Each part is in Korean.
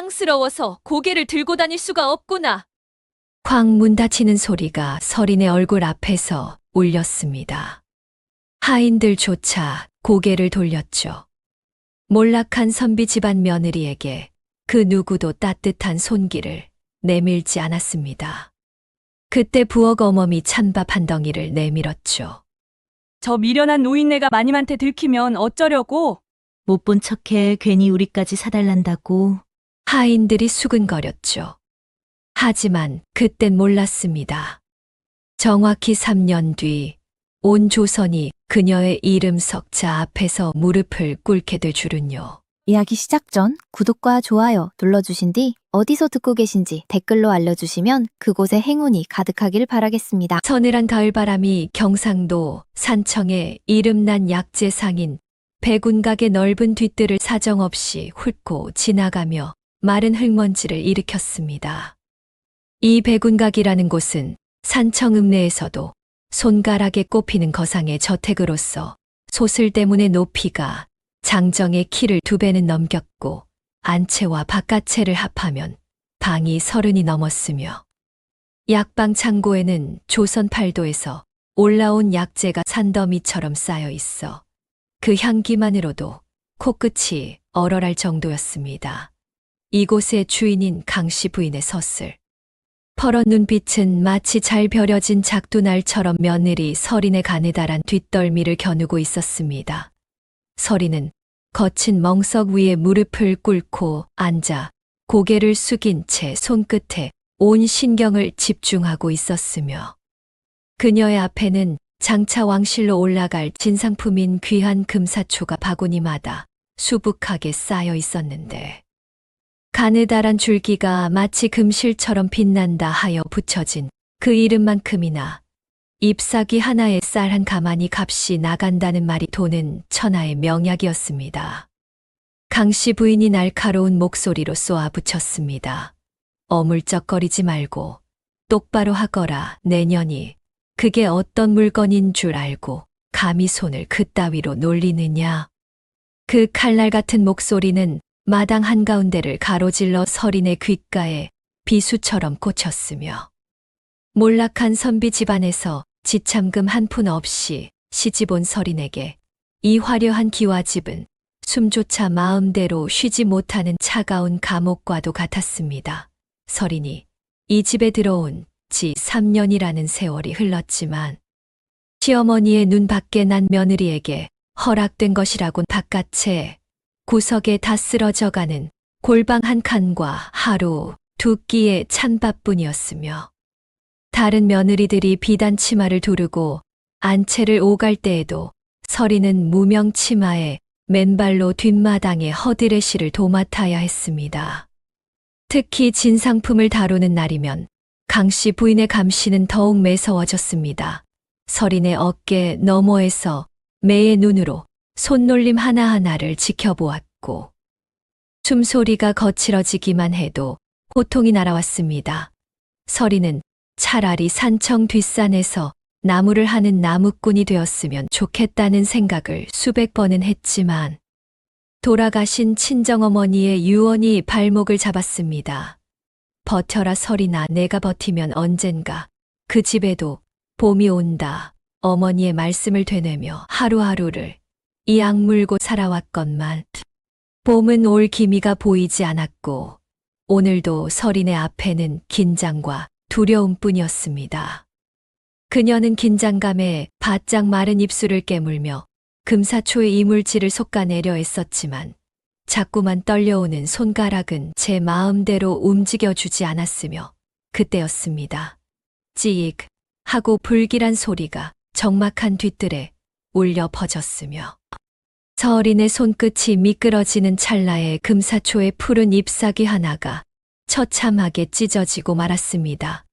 상스러워서 고개를 들고 다닐 수가 없구나. 쾅 문 닫히는 소리가 서린의 얼굴 앞에서 울렸습니다. 하인들조차 고개를 돌렸죠. 몰락한 선비 집안 며느리에게 그 누구도 따뜻한 손길을 내밀지 않았습니다. 그때 부엌 어멈이 찬밥 한 덩이를 내밀었죠. 저 미련한 노인네가 마님한테 들키면 어쩌려고? 못 본 척해 괜히 우리까지 사달란다고. 하인들이 수근거렸죠. 하지만 그땐 몰랐습니다. 정확히 3년 뒤 온 조선이 그녀의 이름 석자 앞에서 무릎을 꿇게 될 줄은요. 이야기 시작 전 구독과 좋아요 눌러주신 뒤 어디서 듣고 계신지 댓글로 알려주시면 그곳에 행운이 가득하길 바라겠습니다. 서늘한 가을바람이 경상도 산청의 이름난 약재 상인 백운각의 넓은 뒷뜰을 사정없이 훑고 지나가며 마른 흙먼지를 일으켰습니다. 이 백운각이라는 곳은 산청 읍내에서도 손가락에 꼽히는 거상의 저택으로서 소슬 때문에 높이가 장정의 키를 2배는 넘겼고 안채와 바깥채를 합하면 방이 30이 넘었으며 약방 창고에는 조선 팔도에서 올라온 약재가 산더미처럼 쌓여 있어 그 향기만으로도 코끝이 얼얼할 정도였습니다. 이곳의 주인인 강씨 부인의 섰을. 퍼런 눈빛은 마치 잘 벼려진 작두날처럼 며느리 서린의 가느다란 뒷덜미를 겨누고 있었습니다. 서린은 거친 멍석 위에 무릎을 꿇고 앉아 고개를 숙인 채 손끝에 온 신경을 집중하고 있었으며 그녀의 앞에는 장차 왕실로 올라갈 진상품인 귀한 금사초가 바구니마다 수북하게 쌓여 있었는데 가느다란 줄기가 마치 금실처럼 빛난다 하여 붙여진 그 이름만큼이나 잎사귀 하나에 쌀 한 가마니 값이 나간다는 말이 도는 천하의 명약이었습니다. 강씨 부인이 날카로운 목소리로 쏘아붙였습니다. 어물쩍거리지 말고 똑바로 하거라. 내년이 그게 어떤 물건인 줄 알고 감히 손을 그따위로 놀리느냐. 그 칼날 같은 목소리는 마당 한가운데를 가로질러 서린의 귓가에 비수처럼 꽂혔으며 몰락한 선비 집안에서 지참금 한 푼 없이 시집 온 서린에게 이 화려한 기와집은 숨조차 마음대로 쉬지 못하는 차가운 감옥과도 같았습니다. 서린이 이 집에 들어온 지 3년이라는 세월이 흘렀지만 시어머니의 눈 밖에 난 며느리에게 허락된 것이라곤 바깥에 구석에 다 쓰러져가는 골방 한 칸과 하루 2끼의 찬밥뿐이었으며 다른 며느리들이 비단 치마를 두르고 안채를 오갈 때에도 서린은 무명 치마에 맨발로 뒷마당에 허드레시를 도맡아야 했습니다. 특히 진상품을 다루는 날이면 강씨 부인의 감시는 더욱 매서워졌습니다. 서린의 어깨 너머에서 매의 눈으로 손놀림 하나하나를 지켜보았고 숨소리가 거칠어지기만 해도 호통이 날아왔습니다. 서린은 차라리 산청 뒷산에서 나무를 하는 나무꾼이 되었으면 좋겠다는 생각을 수백 번은 했지만 돌아가신 친정어머니의 유언이 발목을 잡았습니다. 버텨라 서린아, 내가 버티면 언젠가 그 집에도 봄이 온다. 어머니의 말씀을 되뇌며 하루하루를 이 악물고 살아왔건만 봄은 올 기미가 보이지 않았고 오늘도 서린의 앞에는 긴장과 두려움뿐이었습니다. 그녀는 긴장감에 바짝 마른 입술을 깨물며 금사초의 이물질을 솎아내려 애썼지만 자꾸만 떨려오는 손가락은 제 마음대로 움직여주지 않았으며 그때였습니다. 찌익 하고 불길한 소리가 적막한 뒷뜰에 울려 퍼졌으며 서린의 손끝이 미끄러지는 찰나에 금사초의 푸른 잎사귀 하나가 처참하게 찢어지고 말았습니다.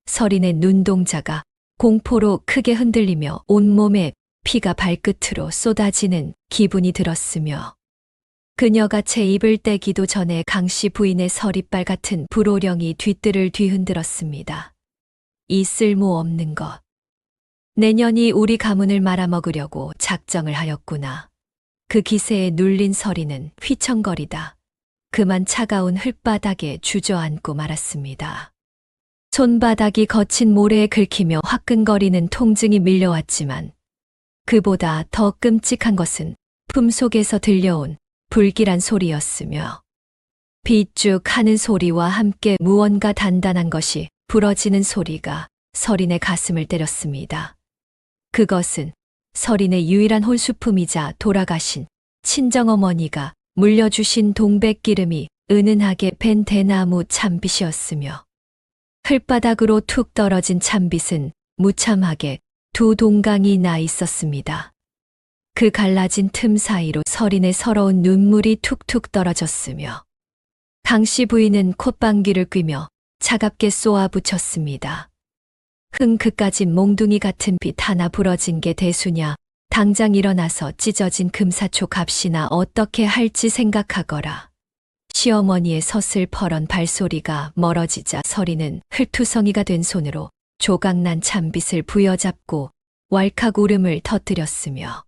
서린의 눈동자가 공포로 크게 흔들리며 온몸에 피가 발끝으로 쏟아지는 기분이 들었으며 그녀가 채 입을 떼기도 전에 강씨 부인의 서리빨 같은 불호령이 뒷뜰을 뒤흔들었습니다. 이 쓸모없는 것. 내년이 우리 가문을 말아먹으려고 작정을 하였구나. 그 기세에 눌린 서린은 휘청거리다 그만 차가운 흙바닥에 주저앉고 말았습니다. 손바닥이 거친 모래에 긁히며 화끈거리는 통증이 밀려왔지만 그보다 더 끔찍한 것은 품속에서 들려온 불길한 소리였으며 비쭉 하는 소리와 함께 무언가 단단한 것이 부러지는 소리가 서린의 가슴을 때렸습니다. 그것은 서린의 유일한 혼수품이자 돌아가신 친정어머니가 물려주신 동백기름이 은은하게 밴 대나무 참빗이었으며 흙바닥으로 툭 떨어진 참빗은 무참하게 두 동강이 나 있었습니다. 그 갈라진 틈 사이로 서린의 서러운 눈물이 툭툭 떨어졌으며 강씨 부인은 콧방귀를 뀌며 차갑게 쏘아붙였습니다. 그까진 몽둥이 같은 빛 하나 부러진 게 대수냐. 당장 일어나서 찢어진 금사초 값이나 어떻게 할지 생각하거라. 시어머니의 서슬퍼런 발소리가 멀어지자 서리는 흙투성이가 된 손으로 조각난 참빗을 부여잡고 왈칵 울음을 터뜨렸으며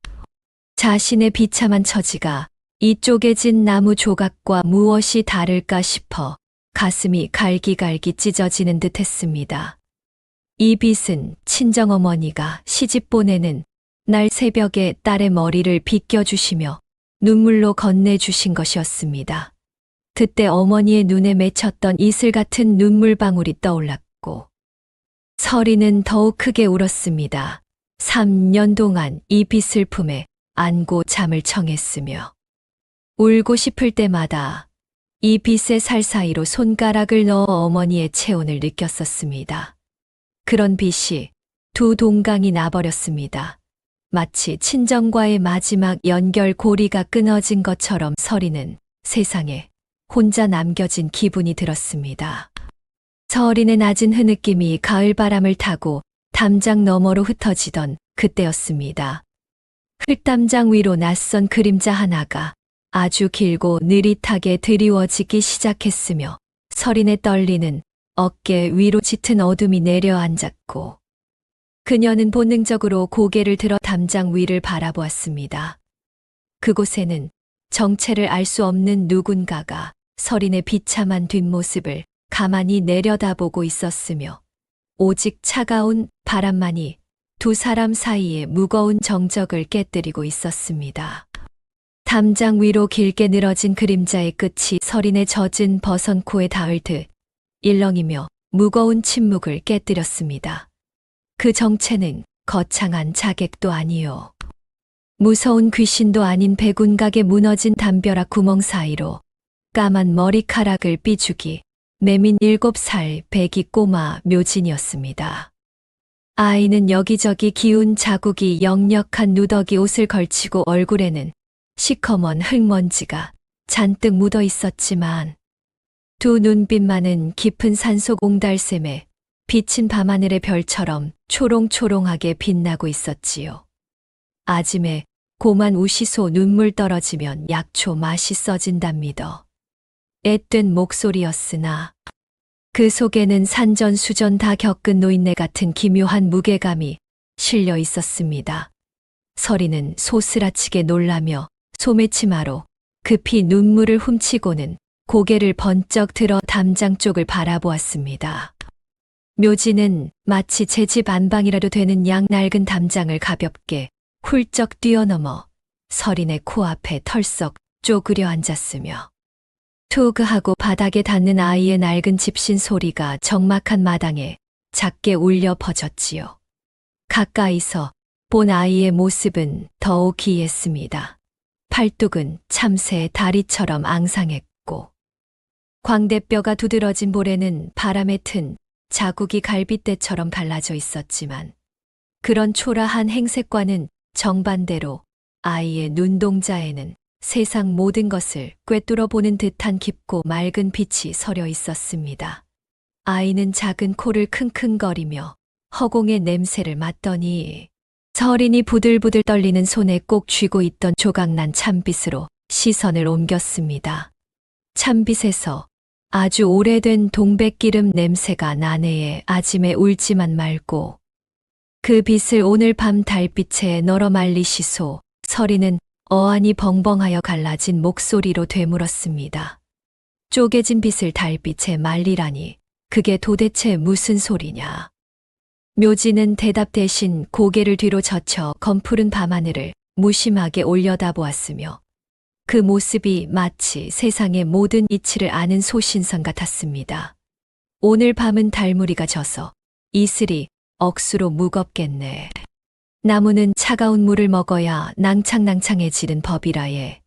자신의 비참한 처지가 이 쪼개진 나무 조각과 무엇이 다를까 싶어 가슴이 갈기갈기 찢어지는 듯 했습니다. 이 빗은 친정어머니가 시집 보내는 날 새벽에 딸의 머리를 빗겨주시며 눈물로 건네주신 것이었습니다. 그때 어머니의 눈에 맺혔던 이슬 같은 눈물방울이 떠올랐고 서리는 더욱 크게 울었습니다. 3년 동안 이 빗을 품에 안고 잠을 청했으며 울고 싶을 때마다 이 빗의 살 사이로 손가락을 넣어 어머니의 체온을 느꼈었습니다. 그런 빗이 두 동강이 나버렸습니다. 마치 친정과의 마지막 연결고리가 끊어진 것처럼 서리는 세상에 혼자 남겨진 기분이 들었습니다. 서린의 낮은 흐느낌이 가을바람을 타고 담장 너머로 흩어지던 그때였습니다. 흙담장 위로 낯선 그림자 하나가 아주 길고 느릿하게 드리워지기 시작했으며 서린의 떨리는 어깨 위로 짙은 어둠이 내려앉았고 그녀는 본능적으로 고개를 들어 담장 위를 바라보았습니다. 그곳에는 정체를 알 수 없는 누군가가 서린의 비참한 뒷모습을 가만히 내려다보고 있었으며 오직 차가운 바람만이 두 사람 사이의 무거운 정적을 깨뜨리고 있었습니다. 담장 위로 길게 늘어진 그림자의 끝이 서린의 젖은 버선 코에 닿을 듯 일렁이며 무거운 침묵을 깨뜨렸습니다. 그 정체는 거창한 자객도 아니요. 무서운 귀신도 아닌 백운각의 무너진 담벼락 구멍 사이로 까만 머리카락을 삐죽이 매민 7살 배기 꼬마 묘진이었습니다. 아이는 여기저기 기운 자국이 역력한 누더기 옷을 걸치고 얼굴에는 시커먼 흙먼지가 잔뜩 묻어 있었지만 두 눈빛만은 깊은 산속 옹달샘에 비친 밤하늘의 별처럼 초롱초롱하게 빛나고 있었지요. 아짐에 고만 우시소 눈물 떨어지면 약초 맛이 써진답니다. 앳된 목소리였으나 그 속에는 산전수전 다 겪은 노인네 같은 기묘한 무게감이 실려 있었습니다. 서리는 소스라치게 놀라며 소매치마로 급히 눈물을 훔치고는 고개를 번쩍 들어 담장 쪽을 바라보았습니다. 묘지는 마치 제 집 안방이라도 되는 양 낡은 담장을 가볍게 훌쩍 뛰어넘어 서린의 코앞에 털썩 쪼그려 앉았으며 투그하고 바닥에 닿는 아이의 낡은 집신 소리가 적막한 마당에 작게 울려 퍼졌지요. 가까이서 본 아이의 모습은 더욱 기이했습니다. 팔뚝은 참새의 다리처럼 앙상했고 광대뼈가 두드러진 볼에는 바람에 튼 자국이 갈빗대처럼 갈라져 있었지만 그런 초라한 행색과는 정반대로 아이의 눈동자에는 세상 모든 것을 꿰뚫어 보는 듯한 깊고 맑은 빛이 서려 있었습니다. 아이는 작은 코를 킁킁거리며 허공의 냄새를 맡더니 서린이 부들부들 떨리는 손에 꼭 쥐고 있던 조각난 참빗으로 시선을 옮겼습니다. 참빗에서 아주 오래된 동백기름 냄새가 나네에 아짐에 울지만 말고 그 빛을 오늘 밤 달빛에 널어 말리시소. 서리는 어안이 벙벙하여 갈라진 목소리로 되물었습니다. 쪼개진 빗을 달빛에 말리라니 그게 도대체 무슨 소리냐. 묘지는 대답 대신 고개를 뒤로 젖혀 검푸른 밤하늘을 무심하게 올려다보았으며 그 모습이 마치 세상의 모든 이치를 아는 소신선 같았습니다. 오늘 밤은 달무리가 져서 이슬이 억수로 무겁겠네. 나무는 차가운 물을 먹어야 낭창낭창해지는 법이라예.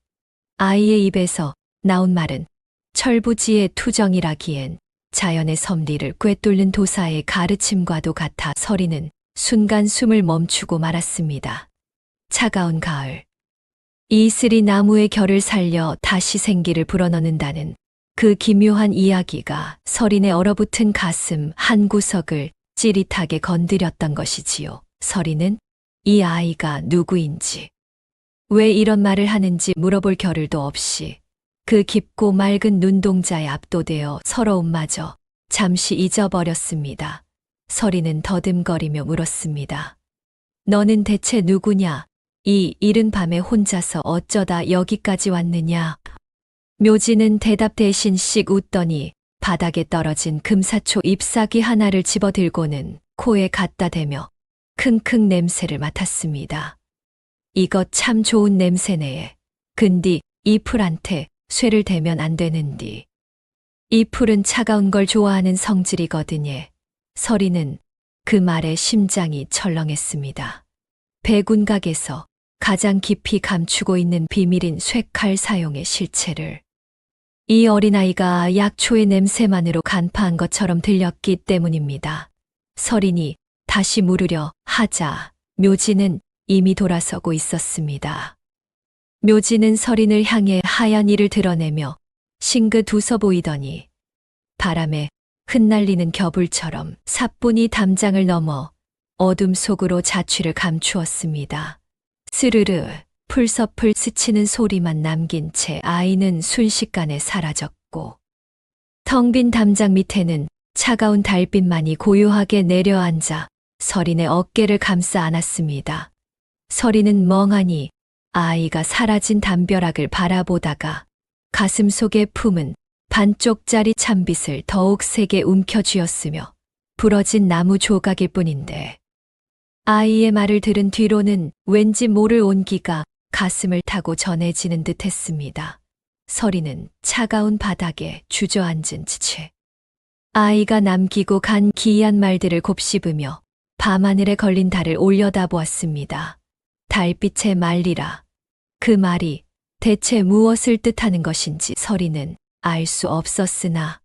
아이의 입에서 나온 말은 철부지의 투정이라기엔 자연의 섭리를 꿰뚫는 도사의 가르침과도 같아 서리는 순간 숨을 멈추고 말았습니다. 차가운 가을. 이슬이 나무의 결을 살려 다시 생기를 불어넣는다는 그 기묘한 이야기가 서린의 얼어붙은 가슴 한 구석을 찌릿하게 건드렸던 것이지요. 서린은 이 아이가 누구인지, 왜 이런 말을 하는지 물어볼 겨를도 없이 그 깊고 맑은 눈동자에 압도되어 서러움마저 잠시 잊어버렸습니다. 서린은 더듬거리며 물었습니다. 너는 대체 누구냐? 이 이른 밤에 혼자서 어쩌다 여기까지 왔느냐? 묘지는 대답 대신 씩 웃더니 바닥에 떨어진 금사초 잎사귀 하나를 집어들고는 코에 갖다 대며 킁킁 냄새를 맡았습니다. 이것 참 좋은 냄새네. 근디 이 풀한테 쇠를 대면 안 되는디. 이 풀은 차가운 걸 좋아하는 성질이거든요. 서리는 그 말에 심장이 철렁했습니다. 백운각에서 가장 깊이 감추고 있는 비밀인 쇠칼 사용의 실체를 이 어린아이가 약초의 냄새만으로 간파한 것처럼 들렸기 때문입니다. 서린이 다시 물으려 하자 묘지는 이미 돌아서고 있었습니다. 묘지는 서린을 향해 하얀 이를 드러내며 싱긋 웃어 보이더니 바람에 흩날리는 겨불처럼 사뿐히 담장을 넘어 어둠 속으로 자취를 감추었습니다. 스르르 풀서풀 스치는 소리만 남긴 채 아이는 순식간에 사라졌고 텅 빈 담장 밑에는 차가운 달빛만이 고요하게 내려앉아 서린의 어깨를 감싸 안았습니다. 서린은 멍하니 아이가 사라진 담벼락을 바라보다가 가슴 속에 품은 반쪽짜리 찬빛을 더욱 세게 움켜쥐었으며 부러진 나무 조각일 뿐인데 아이의 말을 들은 뒤로는 왠지 모를 온기가 가슴을 타고 전해지는 듯 했습니다. 서리는 차가운 바닥에 주저앉은 채 아이가 남기고 간 기이한 말들을 곱씹으며 밤하늘에 걸린 달을 올려다보았습니다. 달빛에 말리라. 그 말이 대체 무엇을 뜻하는 것인지 서리는 알 수 없었으나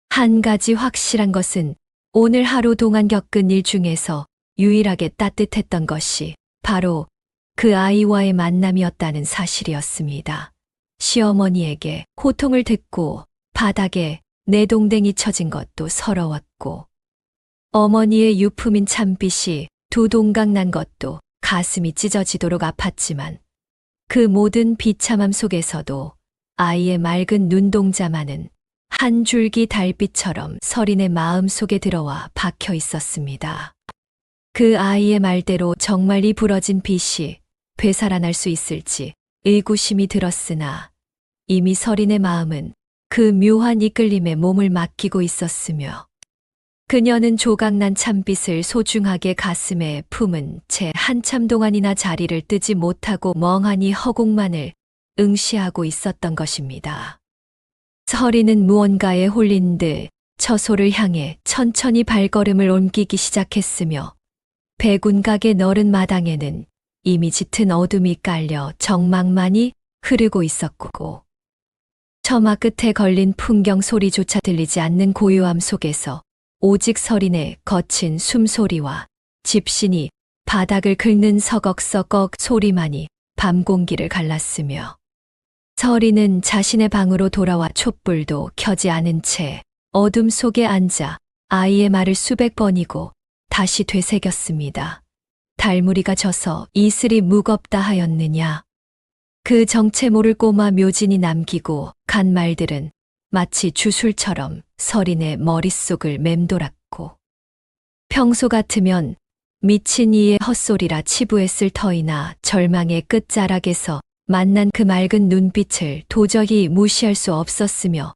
한 가지 확실한 것은 오늘 하루 동안 겪은 일 중에서 유일하게 따뜻했던 것이 바로 그 아이와의 만남이었다는 사실이었습니다. 시어머니에게 호통을 듣고 바닥에 내동댕이 쳐진 것도 서러웠고 어머니의 유품인 찬빛이 두 동강 난 것도 가슴이 찢어지도록 아팠지만 그 모든 비참함 속에서도 아이의 맑은 눈동자만은 한 줄기 달빛처럼 서린의 마음 속에 들어와 박혀 있었습니다. 그 아이의 말대로 정말 이 부러진 빛이 되살아날 수 있을지 의구심이 들었으나 이미 서린의 마음은 그 묘한 이끌림에 몸을 맡기고 있었으며 그녀는 조각난 찬빛을 소중하게 가슴에 품은 채 한참 동안이나 자리를 뜨지 못하고 멍하니 허공만을 응시하고 있었던 것입니다. 서린은 무언가에 홀린 듯 처소를 향해 천천히 발걸음을 옮기기 시작했으며 백운각의 너른 마당에는 이미 짙은 어둠이 깔려 정막만이 흐르고 있었고 처마 끝에 걸린 풍경 소리조차 들리지 않는 고요함 속에서 오직 서린의 거친 숨소리와 집신이 바닥을 긁는 서걱서걱 소리만이 밤 공기를 갈랐으며 서린은 자신의 방으로 돌아와 촛불도 켜지 않은 채 어둠 속에 앉아 아이의 말을 수백 번이고 다시 되새겼습니다. 달무리가 져서 이슬이 무겁다 하였느냐. 그 정체 모를 꼬마 묘진이 남기고 간 말들은 마치 주술처럼 서린의 머릿속을 맴돌았고 평소 같으면 미친 이의 헛소리라 치부했을 터이나 절망의 끝자락에서 만난 그 맑은 눈빛을 도저히 무시할 수 없었으며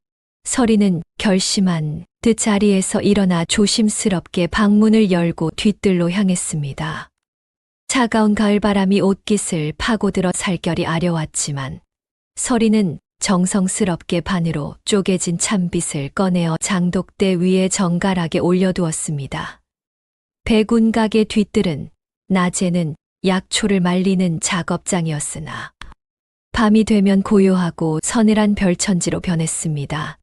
서리는 결심한 듯 자리에서 일어나 조심스럽게 방문을 열고 뒤뜰로 향했습니다. 차가운 가을바람이 옷깃을 파고들어 살결이 아려왔지만 서리는 정성스럽게 반으로 쪼개진 찬빛을 꺼내어 장독대 위에 정갈하게 올려두었습니다. 백운각의 뒤뜰은 낮에는 약초를 말리는 작업장이었으나 밤이 되면 고요하고 서늘한 별천지로 변했습니다.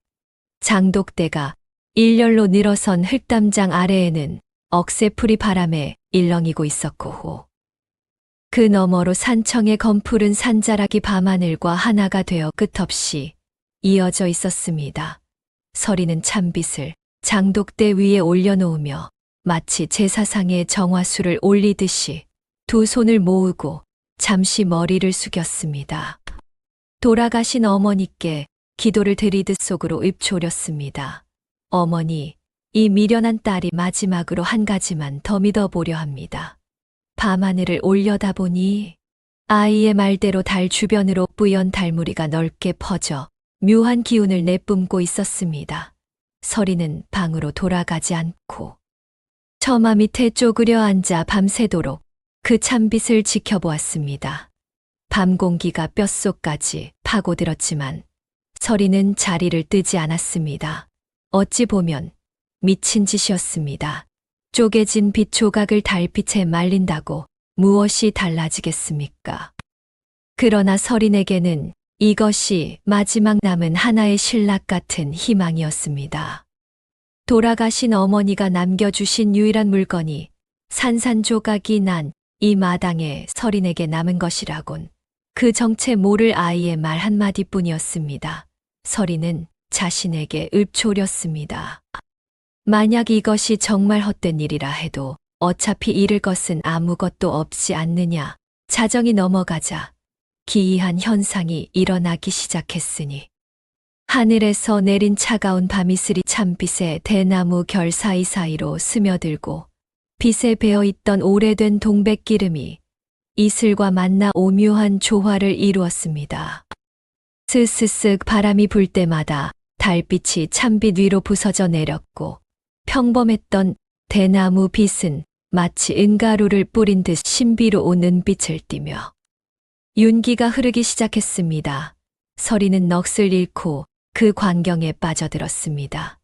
장독대가 일렬로 늘어선 흙담장 아래에는 억새풀이 바람에 일렁이고 있었고 그 너머로 산청의 검푸른 산자락이 밤하늘과 하나가 되어 끝없이 이어져 있었습니다. 서리는 찬빛을 장독대 위에 올려놓으며 마치 제사상에 정화수를 올리듯이 두 손을 모으고 잠시 머리를 숙였습니다. 돌아가신 어머니께 기도를 드리듯 속으로 읊조렸습니다. 어머니, 이 미련한 딸이 마지막으로 한 가지만 더 믿어보려 합니다. 밤하늘을 올려다보니 아이의 말대로 달 주변으로 뿌연 달무리가 넓게 퍼져 묘한 기운을 내뿜고 있었습니다. 서리는 방으로 돌아가지 않고 처마 밑에 쪼그려 앉아 밤새도록 그 찬빛을 지켜보았습니다. 밤 공기가 뼛속까지 파고들었지만 서리는 자리를 뜨지 않았습니다. 어찌 보면 미친 짓이었습니다. 쪼개진 빛 조각을 달빛에 말린다고 무엇이 달라지겠습니까? 그러나 서린에게는 이것이 마지막 남은 하나의 신락 같은 희망이었습니다. 돌아가신 어머니가 남겨주신 유일한 물건이 산산조각이 난 이 마당에 서린에게 남은 것이라곤 그 정체 모를 아이의 말 한마디뿐이었습니다. 서린은 자신에게 읊조렸습니다. 만약 이것이 정말 헛된 일이라 해도 어차피 잃을 것은 아무것도 없지 않느냐. 자정이 넘어가자 기이한 현상이 일어나기 시작했으니 하늘에서 내린 차가운 밤이슬이 찬빛에 대나무 결 사이사이로 스며들고 빛에 배어있던 오래된 동백기름이 이슬과 만나 오묘한 조화를 이루었습니다. 스스쓱 바람이 불 때마다 달빛이 찬빛 위로 부서져 내렸고 평범했던 대나무 빛은 마치 은가루를 뿌린 듯 신비로운 은빛을 띠며 윤기가 흐르기 시작했습니다. 서리는 넋을 잃고 그 광경에 빠져들었습니다.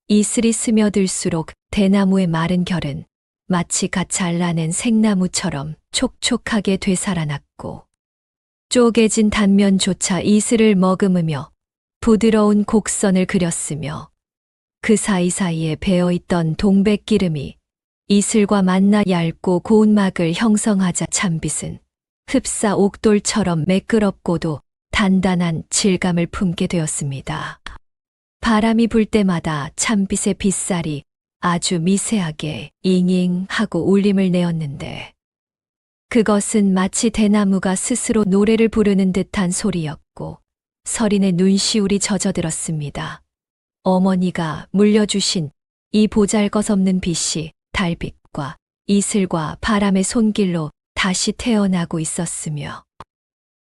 이슬이 스며들수록 대나무의 마른 결은 마치 갓 잘라낸 생나무처럼 촉촉하게 되살아났고 쪼개진 단면조차 이슬을 머금으며 부드러운 곡선을 그렸으며 그 사이사이에 배어있던 동백기름이 이슬과 만나 얇고 고운 막을 형성하자 찬빛은 흡사 옥돌처럼 매끄럽고도 단단한 질감을 품게 되었습니다. 바람이 불 때마다 찬빛의 빗살이 아주 미세하게 잉잉하고 울림을 내었는데 그것은 마치 대나무가 스스로 노래를 부르는 듯한 소리였고 서린의 눈시울이 젖어들었습니다. 어머니가 물려주신 이 보잘것없는 빛이 달빛과 이슬과 바람의 손길로 다시 태어나고 있었으며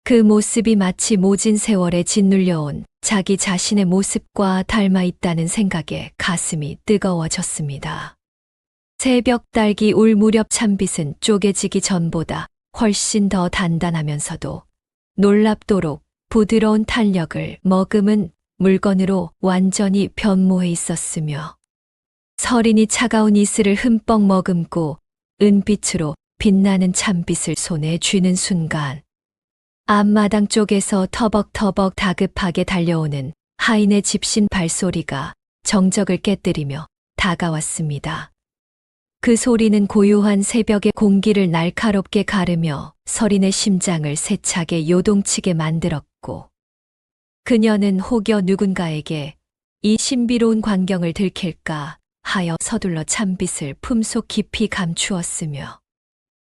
그 모습이 마치 모진 세월에 짓눌려온 자기 자신의 모습과 닮아 있다는 생각에 가슴이 뜨거워졌습니다. 새벽 딸기 울 무렵 찬빛은 쪼개지기 전보다 훨씬 더 단단하면서도 놀랍도록 부드러운 탄력을 머금은 물건으로 완전히 변모해 있었으며 서린이 차가운 이슬을 흠뻑 머금고 은빛으로 빛나는 찬빛을 손에 쥐는 순간 앞마당 쪽에서 터벅터벅 다급하게 달려오는 하인의 집신 발소리가 정적을 깨뜨리며 다가왔습니다. 그 소리는 고요한 새벽의 공기를 날카롭게 가르며 서린의 심장을 세차게 요동치게 만들었고 그녀는 혹여 누군가에게 이 신비로운 광경을 들킬까 하여 서둘러 찬빛을 품속 깊이 감추었으며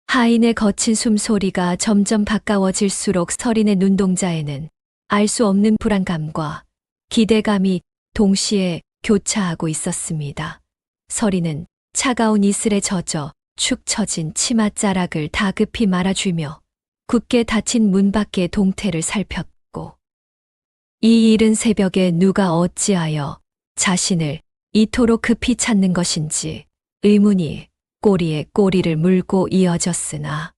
하인의 거친 숨소리가 점점 가까워질수록 서린의 눈동자에는 알 수 없는 불안감과 기대감이 동시에 교차하고 있었습니다. 서린은 차가운 이슬에 젖어 축 처진 치맛자락을 다급히 말아주며 굳게 닫힌 문 밖의 동태를 살폈고 이 이른 새벽에 누가 어찌하여 자신을 이토록 급히 찾는 것인지 의문이 꼬리에 꼬리를 물고 이어졌으나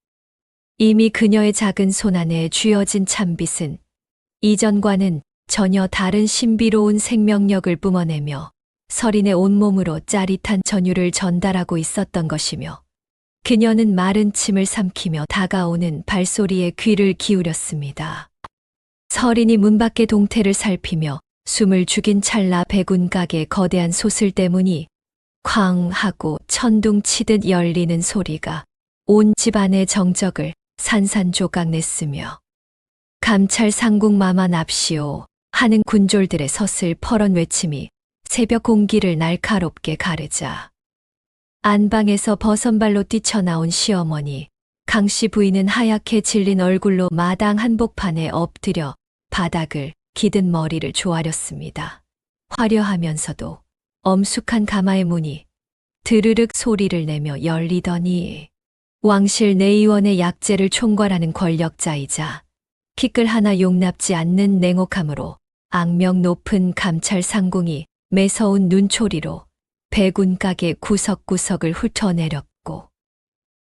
이미 그녀의 작은 손안에 쥐어진 찬빛은 이전과는 전혀 다른 신비로운 생명력을 뿜어내며 서린의 온몸으로 짜릿한 전율을 전달하고 있었던 것이며 그녀는 마른 침을 삼키며 다가오는 발소리에 귀를 기울였습니다. 서린이 문 밖의 동태를 살피며 숨을 죽인 찰나 백운각의 거대한 소슬 때문이 쾅 하고 천둥 치듯 열리는 소리가 온 집안의 정적을 산산조각 냈으며 감찰 상궁마마 납시오 하는 군졸들의 서슬 퍼런 외침이 새벽 공기를 날카롭게 가르자 안방에서 버선발로 뛰쳐나온 시어머니 강씨 부인은 하얗게 질린 얼굴로 마당 한복판에 엎드려 바닥을 기든 머리를 조아렸습니다. 화려하면서도 엄숙한 가마의 문이 드르륵 소리를 내며 열리더니 왕실 내의원의 약제를 총괄하는 권력자이자 키끌 하나 용납지 않는 냉혹함으로 악명 높은 감찰 상궁이 매서운 눈초리로 백운각의 구석구석을 훑어내렸고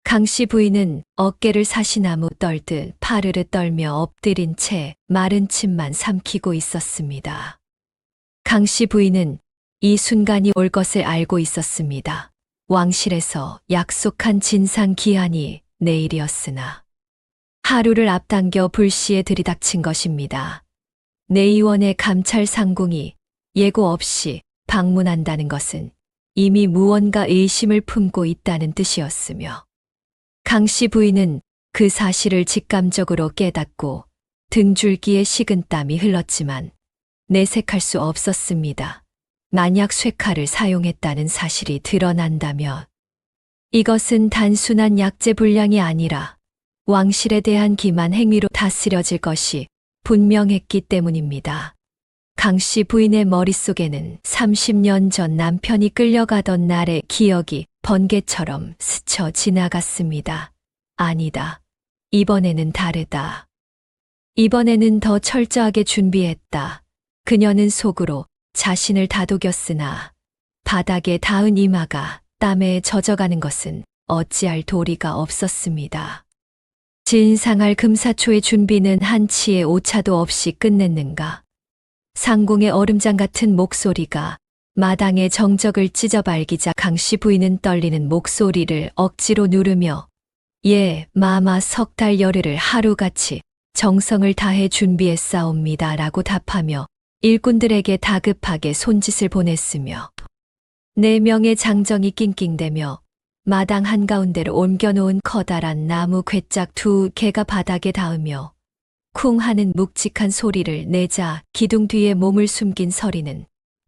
강씨 부인은 어깨를 사시나무 떨듯 파르르 떨며 엎드린 채 마른 침만 삼키고 있었습니다. 강씨 부인은 이 순간이 올 것을 알고 있었습니다. 왕실에서 약속한 진상 기한이 내일이었으나 하루를 앞당겨 불시에 들이닥친 것입니다. 내의원의 감찰 상궁이 예고 없이 방문한다는 것은 이미 무언가 의심을 품고 있다는 뜻이었으며 강씨 부인은 그 사실을 직감적으로 깨닫고 등줄기에 식은땀이 흘렀지만 내색할 수 없었습니다. 만약 쇠칼을 사용했다는 사실이 드러난다면 이것은 단순한 약재 불량이 아니라 왕실에 대한 기만 행위로 다스려질 것이 분명했기 때문입니다. 강씨 부인의 머릿속에는 30년 전 남편이 끌려가던 날의 기억이 번개처럼 스쳐 지나갔습니다. 아니다. 이번에는 다르다. 이번에는 더 철저하게 준비했다. 그녀는 속으로 자신을 다독였으나 바닥에 닿은 이마가 땀에 젖어가는 것은 어찌할 도리가 없었습니다. 진상할 금사초의 준비는 한치의 오차도 없이 끝냈는가. 상궁의 얼음장 같은 목소리가 마당의 정적을 찢어발기자 강씨 부인은 떨리는 목소리를 억지로 누르며 예, 마마 석 달 열흘을 하루같이 정성을 다해 준비했사옵니다 라고 답하며 일꾼들에게 다급하게 손짓을 보냈으며 4명의 장정이 낑낑대며 마당 한가운데로 옮겨놓은 커다란 나무 괴짝 2개가 바닥에 닿으며 쿵 하는 묵직한 소리를 내자 기둥 뒤에 몸을 숨긴 서리는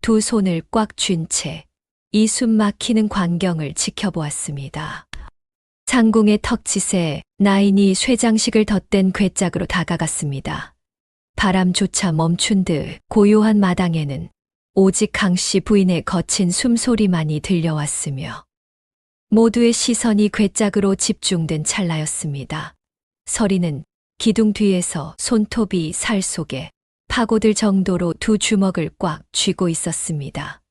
2 손을 꽉 쥔 채 이 숨 막히는 광경을 지켜보았습니다. 상궁의 턱짓에 나인이 쇠장식을 덧댄 괴짝으로 다가갔습니다. 바람조차 멈춘 듯 고요한 마당에는 오직 강씨 부인의 거친 숨소리만이 들려왔으며 모두의 시선이 괴짝으로 집중된 찰나였습니다. 서리는 기둥 뒤에서 손톱이 살 속에 파고들 정도로 2 주먹을 꽉 쥐고 있었습니다.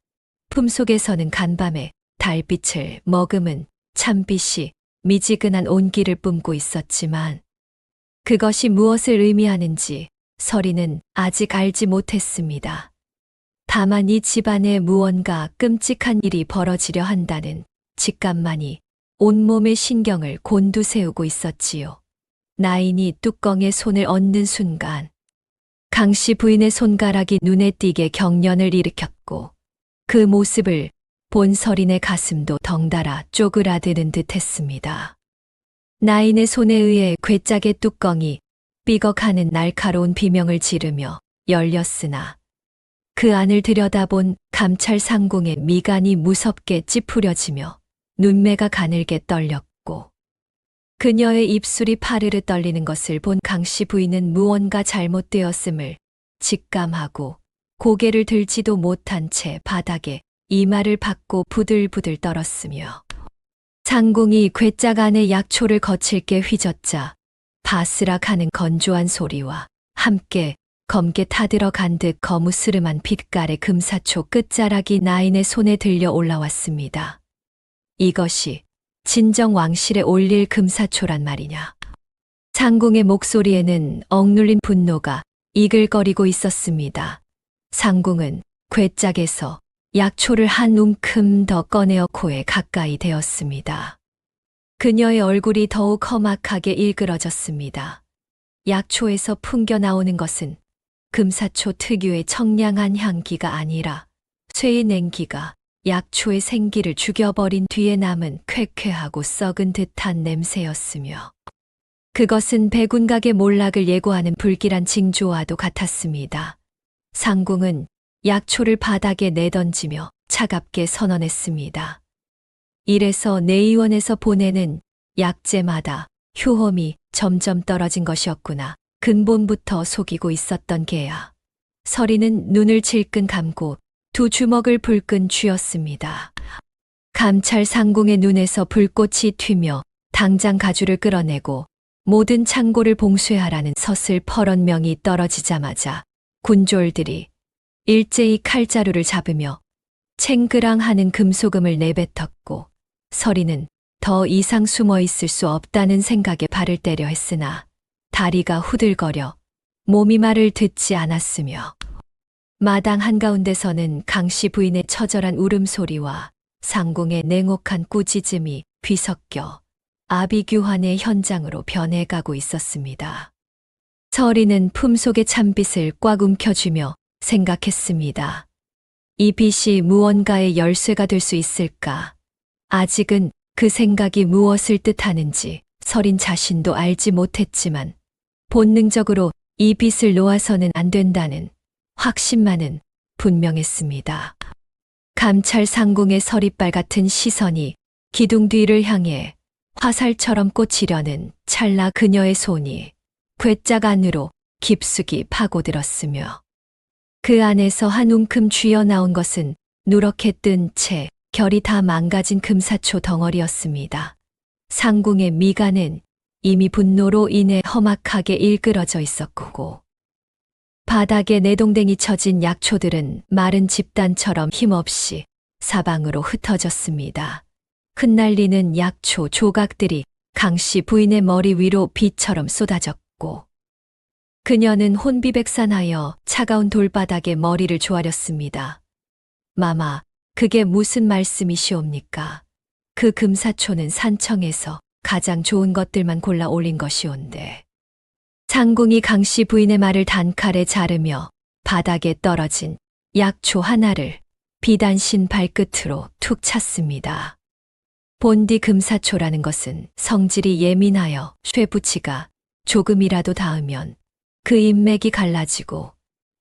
품속에서는 간밤에 달빛을 머금은 찬빛이 미지근한 온기를 뿜고 있었지만 그것이 무엇을 의미하는지 서리는 아직 알지 못했습니다. 다만 이 집안에 무언가 끔찍한 일이 벌어지려 한다는 직감만이 온몸의 신경을 곤두세우고 있었지요. 나인이 뚜껑에 손을 얹는 순간 강씨 부인의 손가락이 눈에 띄게 경련을 일으켰고 그 모습을 본 서린의 가슴도 덩달아 쪼그라드는 듯 했습니다. 나인의 손에 의해 괴짝의 뚜껑이 삐걱하는 날카로운 비명을 지르며 열렸으나 그 안을 들여다본 감찰 상궁의 미간이 무섭게 찌푸려지며 눈매가 가늘게 떨렸고 그녀의 입술이 파르르 떨리는 것을 본 강씨 부인은 무언가 잘못되었음을 직감하고 고개를 들지도 못한 채 바닥에 이마를 박고 부들부들 떨었으며 상궁이 괴짝 안에 약초를 거칠게 휘젓자 바스락하는 건조한 소리와 함께 검게 타들어간 듯 거무스름한 빛깔의 금사초 끝자락이 나인의 손에 들려 올라왔습니다. 이것이 진정 왕실에 올릴 금사초란 말이냐. 상궁의 목소리에는 억눌린 분노가 이글거리고 있었습니다. 상궁은 궤짝에서 약초를 한 움큼 더 꺼내어 코에 가까이 대었습니다. 그녀의 얼굴이 더욱 험악하게 일그러졌습니다. 약초에서 풍겨 나오는 것은 금사초 특유의 청량한 향기가 아니라 쇠의 냉기가 약초의 생기를 죽여버린 뒤에 남은 쾌쾌하고 썩은 듯한 냄새였으며 그것은 백운각의 몰락을 예고하는 불길한 징조와도 같았습니다. 상궁은 약초를 바닥에 내던지며 차갑게 선언했습니다. 이래서 내의원에서 보내는 약재마다 효험이 점점 떨어진 것이었구나. 근본부터 속이고 있었던 개야. 서리는 눈을 질끈 감고 두 주먹을 불끈 쥐었습니다. 감찰 상궁의 눈에서 불꽃이 튀며 당장 가주를 끌어내고 모든 창고를 봉쇄하라는 서슬퍼런 명이 떨어지자마자 군졸들이 일제히 칼자루를 잡으며 챙그랑하는 금소금을 내뱉었고 서리는 더 이상 숨어 있을 수 없다는 생각에 발을 떼려 했으나 다리가 후들거려 몸이 말을 듣지 않았으며 마당 한가운데서는 강씨 부인의 처절한 울음소리와 상궁의 냉혹한 꾸짖음이 뒤섞여 아비규환의 현장으로 변해가고 있었습니다. 서리는 품속의 찬빛을 꽉 움켜쥐며 생각했습니다. 이 빛이 무언가의 열쇠가 될 수 있을까? 아직은 그 생각이 무엇을 뜻하는지 서린 자신도 알지 못했지만 본능적으로 이 빛을 놓아서는 안 된다는 확신만은 분명했습니다. 감찰 상궁의 서리빨 같은 시선이 기둥 뒤를 향해 화살처럼 꽂히려는 찰나 그녀의 손이 궤짝 안으로 깊숙이 파고들었으며 그 안에서 한 움큼 쥐어나온 것은 누렇게 뜬 채 결이 다 망가진 금사초 덩어리였습니다. 상궁의 미간은 이미 분노로 인해 험악하게 일그러져 있었고 바닥에 내동댕이 쳐진 약초들은 마른 집단처럼 힘없이 사방으로 흩어졌습니다. 흩날리는 약초 조각들이 강씨 부인의 머리 위로 비처럼 쏟아졌고 그녀는 혼비백산하여 차가운 돌바닥에 머리를 조아렸습니다. 마마, 그게 무슨 말씀이시옵니까? 그 금사초는 산청에서 가장 좋은 것들만 골라 올린 것이온데. 상궁이 강씨 부인의 말을 단칼에 자르며 바닥에 떨어진 약초 하나를 비단신 발끝으로 툭 찼습니다. 본디 금사초라는 것은 성질이 예민하여 쇠붙이가 조금이라도 닿으면 그 인맥이 갈라지고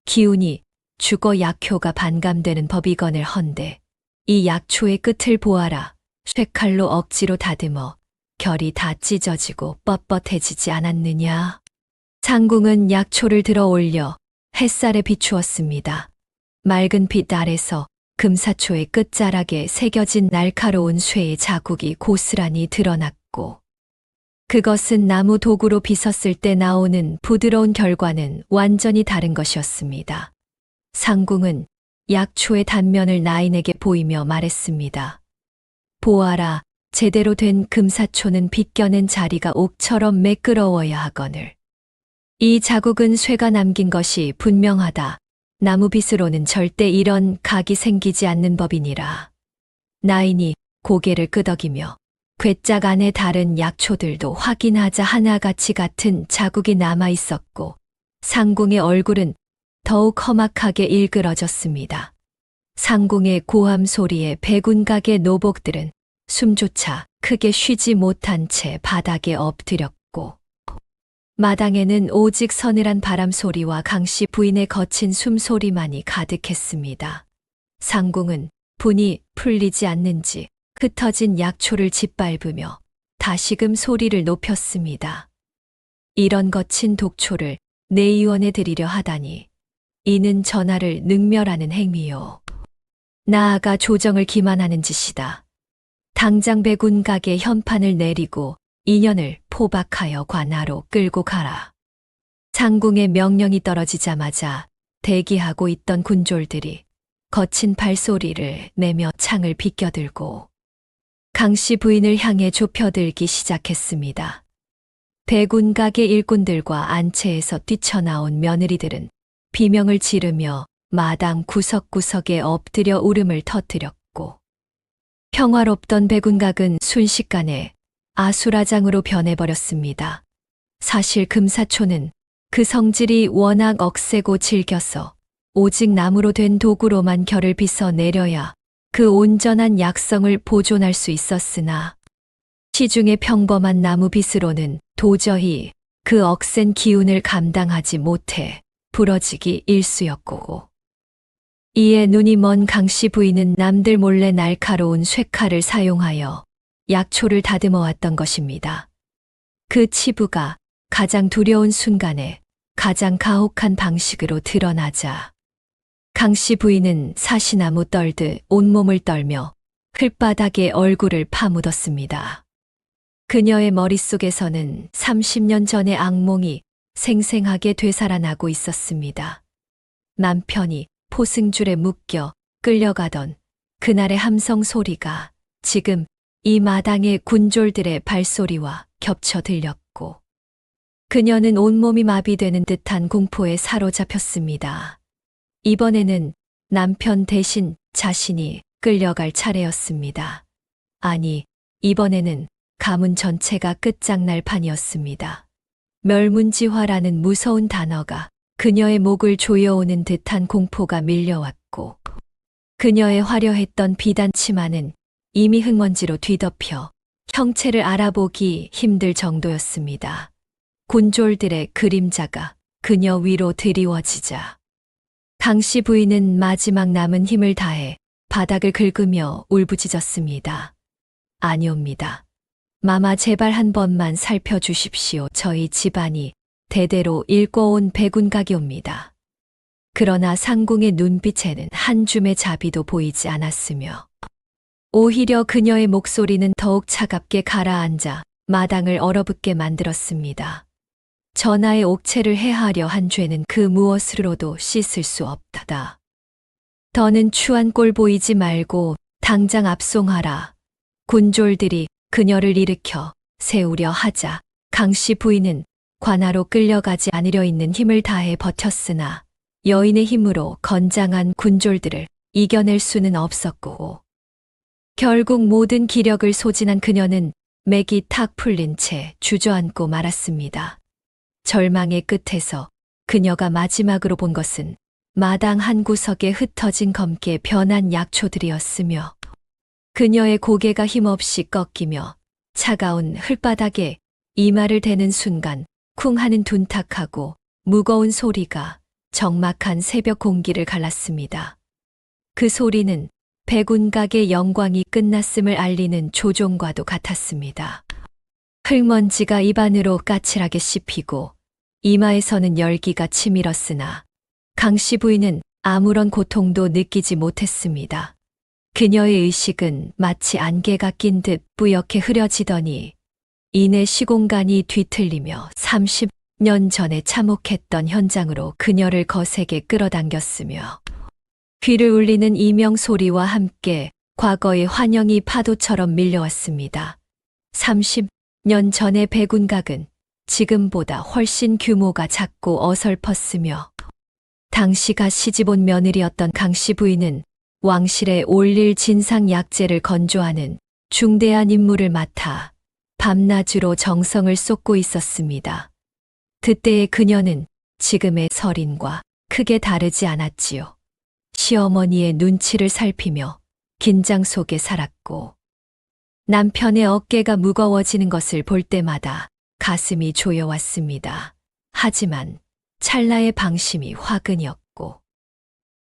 기운이 죽어 약효가 반감되는 법이거늘 헌데 이 약초의 끝을 보아라. 쇠칼로 억지로 다듬어 결이 다 찢어지고 뻣뻣해지지 않았느냐. 상궁은 약초를 들어 올려 햇살에 비추었습니다. 맑은 빛 아래서 금사초의 끝자락에 새겨진 날카로운 쇠의 자국이 고스란히 드러났고 그것은 나무 도구로 빗었을 때 나오는 부드러운 결과는 완전히 다른 것이었습니다. 상궁은 약초의 단면을 나인에게 보이며 말했습니다. 보아라, 제대로 된 금사초는 빗겨낸 자리가 옥처럼 매끄러워야 하거늘. 이 자국은 쇠가 남긴 것이 분명하다. 나무빗으로는 절대 이런 각이 생기지 않는 법이니라. 나인이 고개를 끄덕이며 궤짝 안에 다른 약초들도 확인하자 하나같이 같은 자국이 남아 있었고 상궁의 얼굴은 더욱 험악하게 일그러졌습니다. 상궁의 고함 소리에 백운각의 노복들은 숨조차 크게 쉬지 못한 채 바닥에 엎드렸고 마당에는 오직 서늘한 바람 소리와 강씨 부인의 거친 숨소리만이 가득했습니다. 상궁은 분이 풀리지 않는지 흩어진 약초를 짓밟으며 다시금 소리를 높였습니다. 이런 거친 독초를 내의원에 드리려 하다니 이는 전하를 능멸하는 행위요. 나아가 조정을 기만하는 짓이다. 당장 백운각의 현판을 내리고 인연을 포박하여 관하로 끌고 가라. 상궁의 명령이 떨어지자마자 대기하고 있던 군졸들이 거친 발소리를 내며 창을 비껴들고 강씨 부인을 향해 좁혀들기 시작했습니다. 백운각의 일꾼들과 안채에서 뛰쳐나온 며느리들은 비명을 지르며 마당 구석구석에 엎드려 울음을 터뜨렸고 평화롭던 백운각은 순식간에 아수라장으로 변해버렸습니다. 사실 금사초는 그 성질이 워낙 억세고 질겨서 오직 나무로 된 도구로만 결을 빗어 내려야 그 온전한 약성을 보존할 수 있었으나 시중의 평범한 나무빗으로는 도저히 그 억센 기운을 감당하지 못해 부러지기 일쑤였고 이에 눈이 먼 강씨 부인은 남들 몰래 날카로운 쇠칼을 사용하여 약초를 다듬어 왔던 것입니다. 그 치부가 가장 두려운 순간에 가장 가혹한 방식으로 드러나자 강씨 부인은 사시나무 떨듯 온몸을 떨며 흙바닥에 얼굴을 파묻었습니다. 그녀의 머릿속에서는 30년 전의 악몽이 생생하게 되살아나고 있었습니다. 남편이 포승줄에 묶여 끌려가던 그날의 함성 소리가 지금 이 마당의 군졸들의 발소리와 겹쳐 들렸고 그녀는 온몸이 마비되는 듯한 공포에 사로잡혔습니다. 이번에는 남편 대신 자신이 끌려갈 차례였습니다. 아니, 이번에는 가문 전체가 끝장날 판이었습니다. 멸문지화라는 무서운 단어가 그녀의 목을 조여오는 듯한 공포가 밀려왔고 그녀의 화려했던 비단 치마는 이미 흙먼지로 뒤덮여 형체를 알아보기 힘들 정도였습니다. 군졸들의 그림자가 그녀 위로 드리워지자 강씨 부인은 마지막 남은 힘을 다해 바닥을 긁으며 울부짖었습니다. 아니옵니다. 마마 제발 한 번만 살펴주십시오. 저희 집안이 대대로 일궈온 백운각이옵니다. 그러나 상궁의 눈빛에는 한 줌의 자비도 보이지 않았으며 오히려 그녀의 목소리는 더욱 차갑게 가라앉아 마당을 얼어붙게 만들었습니다. 전하의 옥체를 해하려 한 죄는 그 무엇으로도 씻을 수 없다다. 더는 추한 꼴 보이지 말고 당장 압송하라. 군졸들이 그녀를 일으켜 세우려 하자 강씨 부인은 관하로 끌려가지 않으려 있는 힘을 다해 버텼으나 여인의 힘으로 건장한 군졸들을 이겨낼 수는 없었고 결국 모든 기력을 소진한 그녀는 맥이 탁 풀린 채 주저앉고 말았습니다. 절망의 끝에서 그녀가 마지막으로 본 것은 마당 한 구석에 흩어진 검게 변한 약초들이었으며 그녀의 고개가 힘없이 꺾이며 차가운 흙바닥에 이마를 대는 순간 쿵 하는 둔탁하고 무거운 소리가 적막한 새벽 공기를 갈랐습니다. 그 소리는 백운각의 영광이 끝났음을 알리는 조종과도 같았습니다. 흙먼지가 입안으로 까칠하게 씹히고 이마에서는 열기가 치밀었으나 강씨 부인은 아무런 고통도 느끼지 못했습니다. 그녀의 의식은 마치 안개가 낀 듯 뿌옇게 흐려지더니 이내 시공간이 뒤틀리며 30년 전에 참혹했던 현장으로 그녀를 거세게 끌어당겼으며 귀를 울리는 이명 소리와 함께 과거의 환영이 파도처럼 밀려왔습니다. 30년 전의 백운각은 지금보다 훨씬 규모가 작고 어설펐으며 당시가 시집온 며느리였던 강씨 부인은 왕실에 올릴 진상약재를 건조하는 중대한 임무를 맡아 밤낮으로 정성을 쏟고 있었습니다. 그때의 그녀는 지금의 설인과 크게 다르지 않았지요. 시어머니의 눈치를 살피며 긴장 속에 살았고 남편의 어깨가 무거워지는 것을 볼 때마다 가슴이 조여왔습니다. 하지만 찰나의 방심이 화근이었고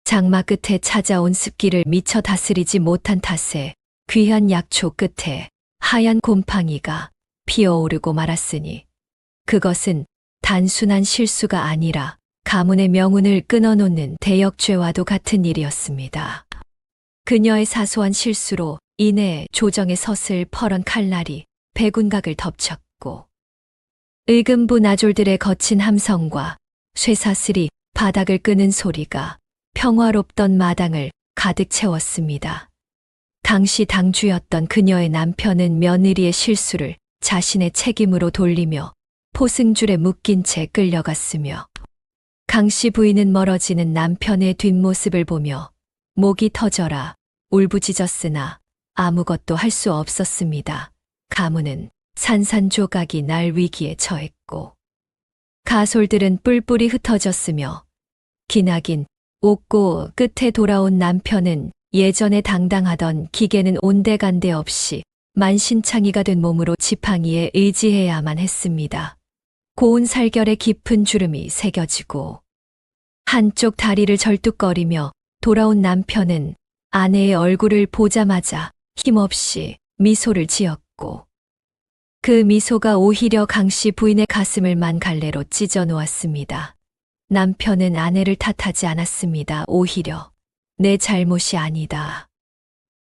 장마 끝에 찾아온 습기를 미처 다스리지 못한 탓에 귀한 약초 끝에 하얀 곰팡이가 피어오르고 말았으니 그것은 단순한 실수가 아니라 가문의 명운을 끊어놓는 대역죄와도 같은 일이었습니다. 그녀의 사소한 실수로 인해 조정의 서슬 퍼런 칼날이 백운각을 덮쳤고 의금부 나졸들의 거친 함성과 쇠사슬이 바닥을 끄는 소리가 평화롭던 마당을 가득 채웠습니다. 당시 당주였던 그녀의 남편은 며느리의 실수를 자신의 책임으로 돌리며 포승줄에 묶인 채 끌려갔으며 강씨 부인은 멀어지는 남편의 뒷모습을 보며 목이 터져라 울부짖었으나 아무것도 할 수 없었습니다. 가문은 산산조각이 날 위기에 처했고 가솔들은 뿔뿔이 흩어졌으며 기나긴 옥고 끝에 돌아온 남편은 예전에 당당하던 기계는 온데간데 없이 만신창이가 된 몸으로 지팡이에 의지해야만 했습니다. 고운 살결에 깊은 주름이 새겨지고 한쪽 다리를 절뚝거리며 돌아온 남편은 아내의 얼굴을 보자마자 힘없이 미소를 지었고 그 미소가 오히려 강씨 부인의 가슴을 만갈래로 찢어 놓았습니다. 남편은 아내를 탓하지 않았습니다. 오히려 내 잘못이 아니다.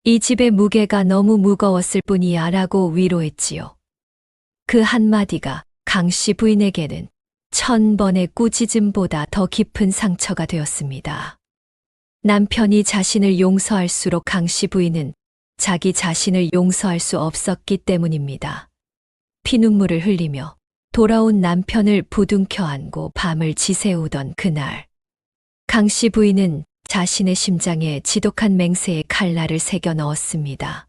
이 집의 무게가 너무 무거웠을 뿐이야 라고 위로했지요. 그 한마디가 강씨 부인에게는 1000번의 꾸짖음보다 더 깊은 상처가 되었습니다. 남편이 자신을 용서할수록 강씨 부인은 자기 자신을 용서할 수 없었기 때문입니다. 피눈물을 흘리며 돌아온 남편을 부둥켜 안고 밤을 지새우던 그날, 강씨 부인은 자신의 심장에 지독한 맹세의 칼날을 새겨 넣었습니다.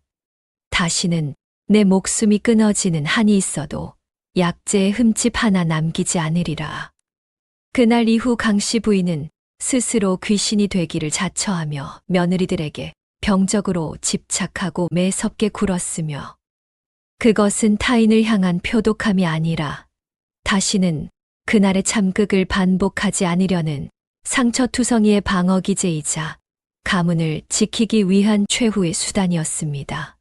다시는 내 목숨이 끊어지는 한이 있어도 약재의 흠집 하나 남기지 않으리라. 그날 이후 강씨 부인은 스스로 귀신이 되기를 자처하며 며느리들에게 병적으로 집착하고 매섭게 굴었으며 그것은 타인을 향한 표독함이 아니라 다시는 그날의 참극을 반복하지 않으려는 상처투성이의 방어기제이자 가문을 지키기 위한 최후의 수단이었습니다.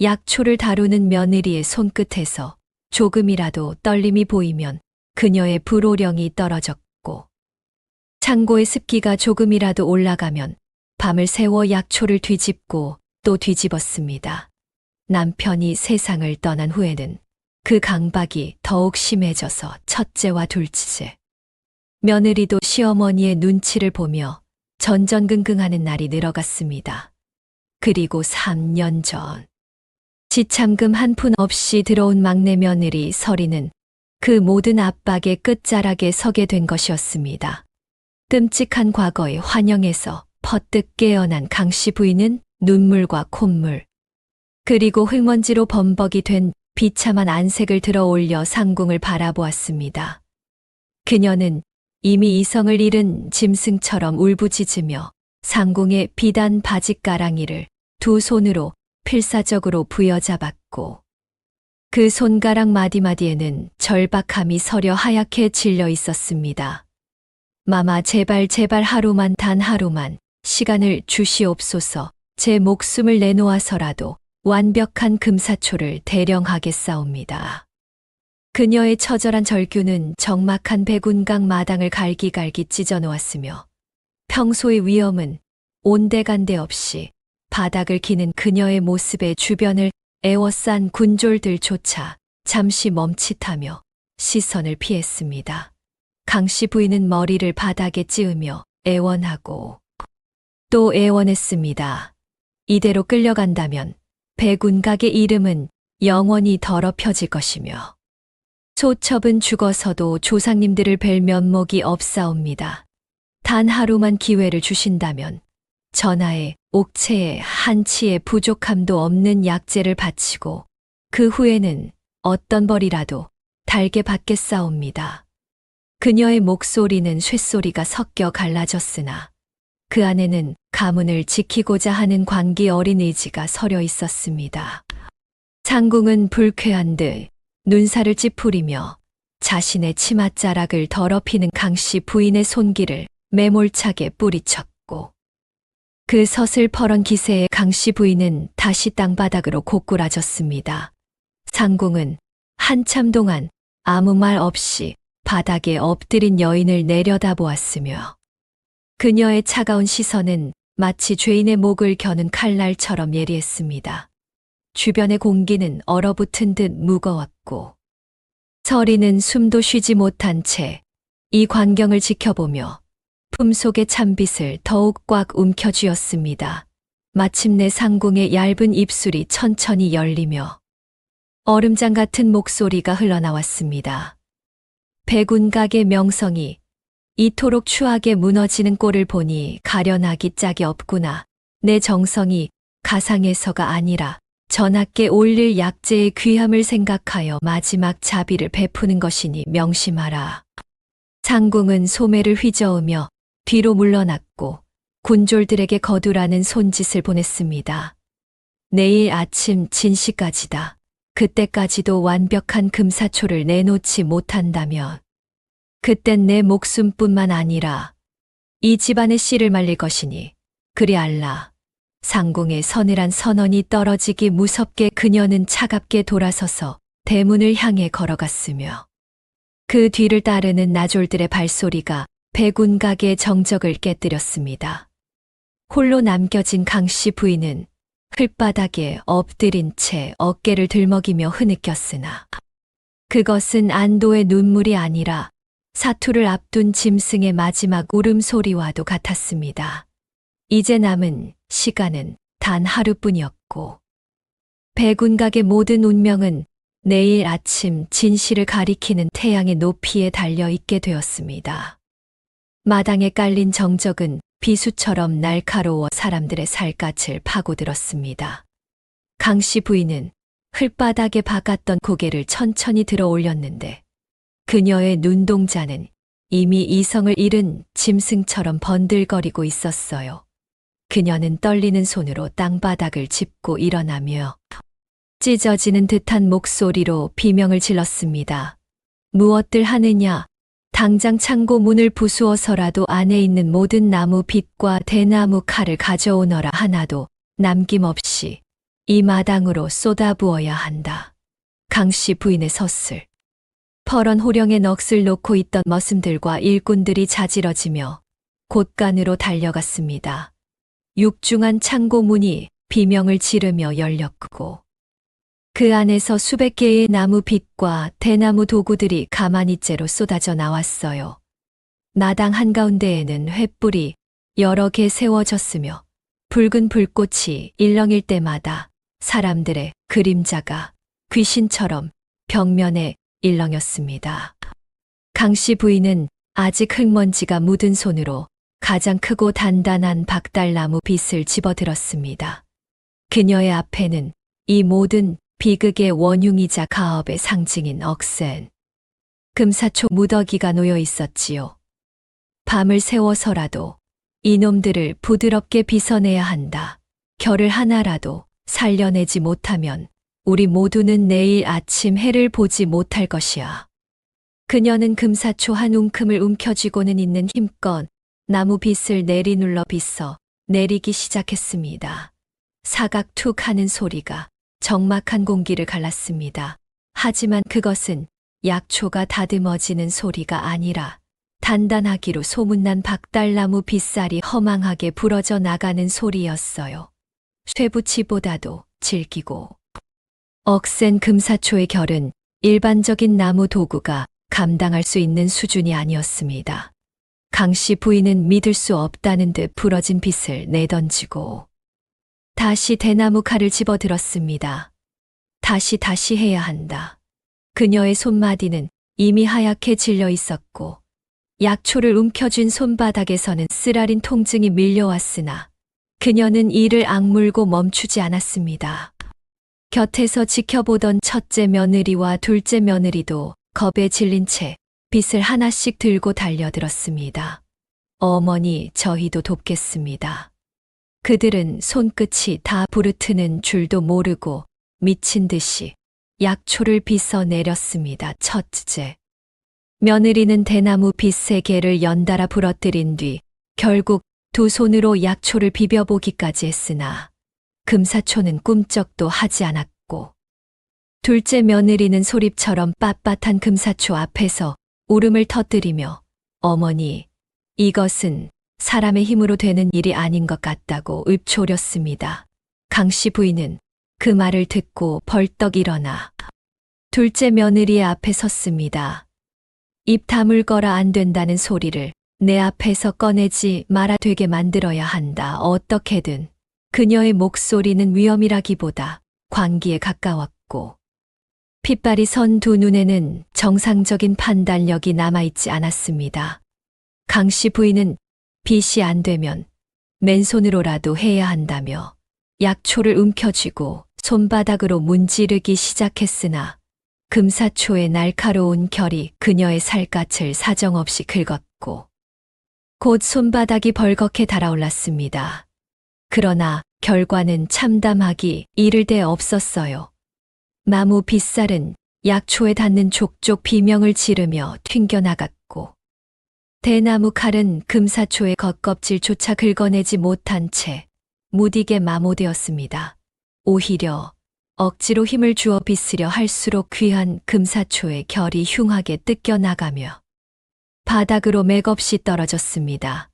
약초를 다루는 며느리의 손끝에서 조금이라도 떨림이 보이면 그녀의 불호령이 떨어졌고 창고의 습기가 조금이라도 올라가면 밤을 새워 약초를 뒤집고 또 뒤집었습니다. 남편이 세상을 떠난 후에는 그 강박이 더욱 심해져서 첫째와 둘째, 며느리도 시어머니의 눈치를 보며 전전긍긍하는 날이 늘어갔습니다. 그리고 3년 전, 지참금 한 푼 없이 들어온 막내 며느리 설이는 그 모든 압박의 끝자락에 서게 된 것이었습니다. 끔찍한 과거의 환영에서 퍼뜩 깨어난 강씨 부인은 눈물과 콧물, 그리고 흙먼지로 범벅이 된 비참한 안색을 들어 올려 상궁을 바라보았습니다. 그녀는 이미 이성을 잃은 짐승처럼 울부짖으며 상궁의 비단 바짓가랑이를 두 손으로 필사적으로 부여잡았고 그 손가락 마디마디에는 절박함이 서려 하얗게 질려 있었습니다. 마마 제발 하루만 단 하루만 시간을 주시옵소서. 제 목숨을 내놓아서라도 완벽한 금사초를 대령하겠사옵니다. 그녀의 처절한 절규는 적막한 백운강 마당을 갈기갈기 찢어 놓았으며 평소의 위험은 온데간데 없이 바닥을 기는 그녀의 모습의 주변을 에워싼 군졸들조차 잠시 멈칫하며 시선을 피했습니다. 강씨 부인은 머리를 바닥에 찌으며 애원하고 또 애원했습니다. 이대로 끌려간다면 백운각의 이름은 영원히 더럽혀질 것이며 소첩은 죽어서도 조상님들을 뵐 면목이 없사옵니다. 단 하루만 기회를 주신다면 전하의 옥체에 한치의 부족함도 없는 약재를 바치고 그 후에는 어떤 벌이라도 달게 받겠사옵니다. 그녀의 목소리는 쇳소리가 섞여 갈라졌으나 그 안에는 가문을 지키고자 하는 광기 어린 의지가 서려 있었습니다. 상궁은 불쾌한 듯 눈살을 찌푸리며 자신의 치맛자락을 더럽히는 강씨 부인의 손길을 매몰차게 뿌리쳤고 그 서슬퍼런 기세에 강씨 부인은 다시 땅바닥으로 고꾸라졌습니다. 상궁은 한참 동안 아무 말 없이 바닥에 엎드린 여인을 내려다보았으며 그녀의 차가운 시선은 마치 죄인의 목을 겨눈 칼날처럼 예리했습니다. 주변의 공기는 얼어붙은 듯 무거웠고 서리는 숨도 쉬지 못한 채 이 광경을 지켜보며 품속의 찬빛을 더욱 꽉 움켜쥐었습니다. 마침내 상궁의 얇은 입술이 천천히 열리며 얼음장 같은 목소리가 흘러나왔습니다. 백운각의 명성이 이토록 추하게 무너지는 꼴을 보니 가련하기 짝이 없구나. 내 정성이 가상에서가 아니라 전하께 올릴 약재의 귀함을 생각하여 마지막 자비를 베푸는 것이니 명심하라. 상궁은 소매를 휘저으며 뒤로 물러났고 군졸들에게 거두라는 손짓을 보냈습니다. 내일 아침 진시까지다. 그때까지도 완벽한 금사초를 내놓지 못한다면 그땐 내 목숨뿐만 아니라 이 집안의 씨를 말릴 것이니 그리 알라. 상궁의 서늘한 선언이 떨어지기 무섭게 그녀는 차갑게 돌아서서 대문을 향해 걸어갔으며 그 뒤를 따르는 나졸들의 발소리가 백운각의 정적을 깨뜨렸습니다. 홀로 남겨진 강씨 부인은 흙바닥에 엎드린 채 어깨를 들먹이며 흐느꼈으나 그것은 안도의 눈물이 아니라 사투를 앞둔 짐승의 마지막 울음소리와도 같았습니다. 이제 남은 시간은 단 하루뿐이었고 백운각의 모든 운명은 내일 아침 진시를 가리키는 태양의 높이에 달려 있게 되었습니다. 마당에 깔린 정적은 비수처럼 날카로워 사람들의 살갗을 파고들었습니다. 강씨 부인은 흙바닥에 박았던 고개를 천천히 들어 올렸는데 그녀의 눈동자는 이미 이성을 잃은 짐승처럼 번들거리고 있었어요. 그녀는 떨리는 손으로 땅바닥을 짚고 일어나며 찢어지는 듯한 목소리로 비명을 질렀습니다. 무엇들 하느냐? 당장 창고 문을 부수어서라도 안에 있는 모든 나무 빗과 대나무 칼을 가져오너라. 하나도 남김없이 이 마당으로 쏟아부어야 한다. 강씨 부인의 섰을 퍼런 호령에 넋을 놓고 있던 머슴들과 일꾼들이 자지러지며 곳간으로 달려갔습니다. 육중한 창고 문이 비명을 지르며 열렸고 그 안에서 수백 개의 나무 빗과 대나무 도구들이 가마니째로 쏟아져 나왔어요. 마당 한가운데에는 횃불이 여러 개 세워졌으며 붉은 불꽃이 일렁일 때마다 사람들의 그림자가 귀신처럼 벽면에 일렁였습니다. 강씨 부인은 아직 흙먼지가 묻은 손으로 가장 크고 단단한 박달나무 빗을 집어들었습니다. 그녀의 앞에는 이 모든 비극의 원흉이자 가업의 상징인 억센 금사초 무더기가 놓여 있었지요. 밤을 새워서라도 이놈들을 부드럽게 빗어내야 한다. 결을 하나라도 살려내지 못하면 우리 모두는 내일 아침 해를 보지 못할 것이야. 그녀는 금사초 한 움큼을 움켜쥐고는 있는 힘껏 나무 빗을 내리눌러 빗어 내리기 시작했습니다. 사각툭 하는 소리가 적막한 공기를 갈랐습니다. 하지만 그것은 약초가 다듬어지는 소리가 아니라 단단하기로 소문난 박달나무 빗살이 허망하게 부러져 나가는 소리였어요. 쇠붙이보다도 질기고 억센 금사초의 결은 일반적인 나무 도구가 감당할 수 있는 수준이 아니었습니다. 강씨 부인은 믿을 수 없다는 듯 부러진 빗을 내던지고 다시 대나무 칼을 집어들었습니다. 다시 해야 한다. 그녀의 손마디는 이미 하얗게 질려 있었고 약초를 움켜쥔 손바닥에서는 쓰라린 통증이 밀려왔으나 그녀는 이를 악물고 멈추지 않았습니다. 곁에서 지켜보던 첫째 며느리와 둘째 며느리도 겁에 질린 채 빗을 하나씩 들고 달려들었습니다. 어머니, 저희도 돕겠습니다. 그들은 손끝이 다 부르트는 줄도 모르고 미친 듯이 약초를 빗어 내렸습니다. 첫째 며느리는 대나무 빗 3개를 연달아 부러뜨린 뒤 결국 두 손으로 약초를 비벼보기까지 했으나 금사초는 꿈쩍도 하지 않았고 둘째 며느리는 소립처럼 빳빳한 금사초 앞에서 울음을 터뜨리며 어머니, 이것은 사람의 힘으로 되는 일이 아닌 것 같다고 읊조렸습니다. 강씨 부인은 그 말을 듣고 벌떡 일어나 둘째 며느리의 앞에 섰습니다. 입 다물거라 안 된다는 소리를 내 앞에서 꺼내지 말아 되게 만들어야 한다. 어떻게든. 그녀의 목소리는 위험이라기보다 광기에 가까웠고 핏발이 선 두 눈에는 정상적인 판단력이 남아있지 않았습니다. 강씨 부인은 빚이 안 되면 맨손으로라도 해야 한다며 약초를 움켜쥐고 손바닥으로 문지르기 시작했으나 금사초의 날카로운 결이 그녀의 살갗을 사정없이 긁었고 곧 손바닥이 벌겋게 달아올랐습니다. 그러나 결과는 참담하기 이를 데 없었어요. 나무 빗살은 약초에 닿는 족족 비명을 지르며 튕겨나갔고 대나무 칼은 금사초의 겉껍질조차 긁어내지 못한 채 무디게 마모되었습니다. 오히려 억지로 힘을 주어 빗으려 할수록 귀한 금사초의 결이 흉하게 뜯겨나가며 바닥으로 맥없이 떨어졌습니다.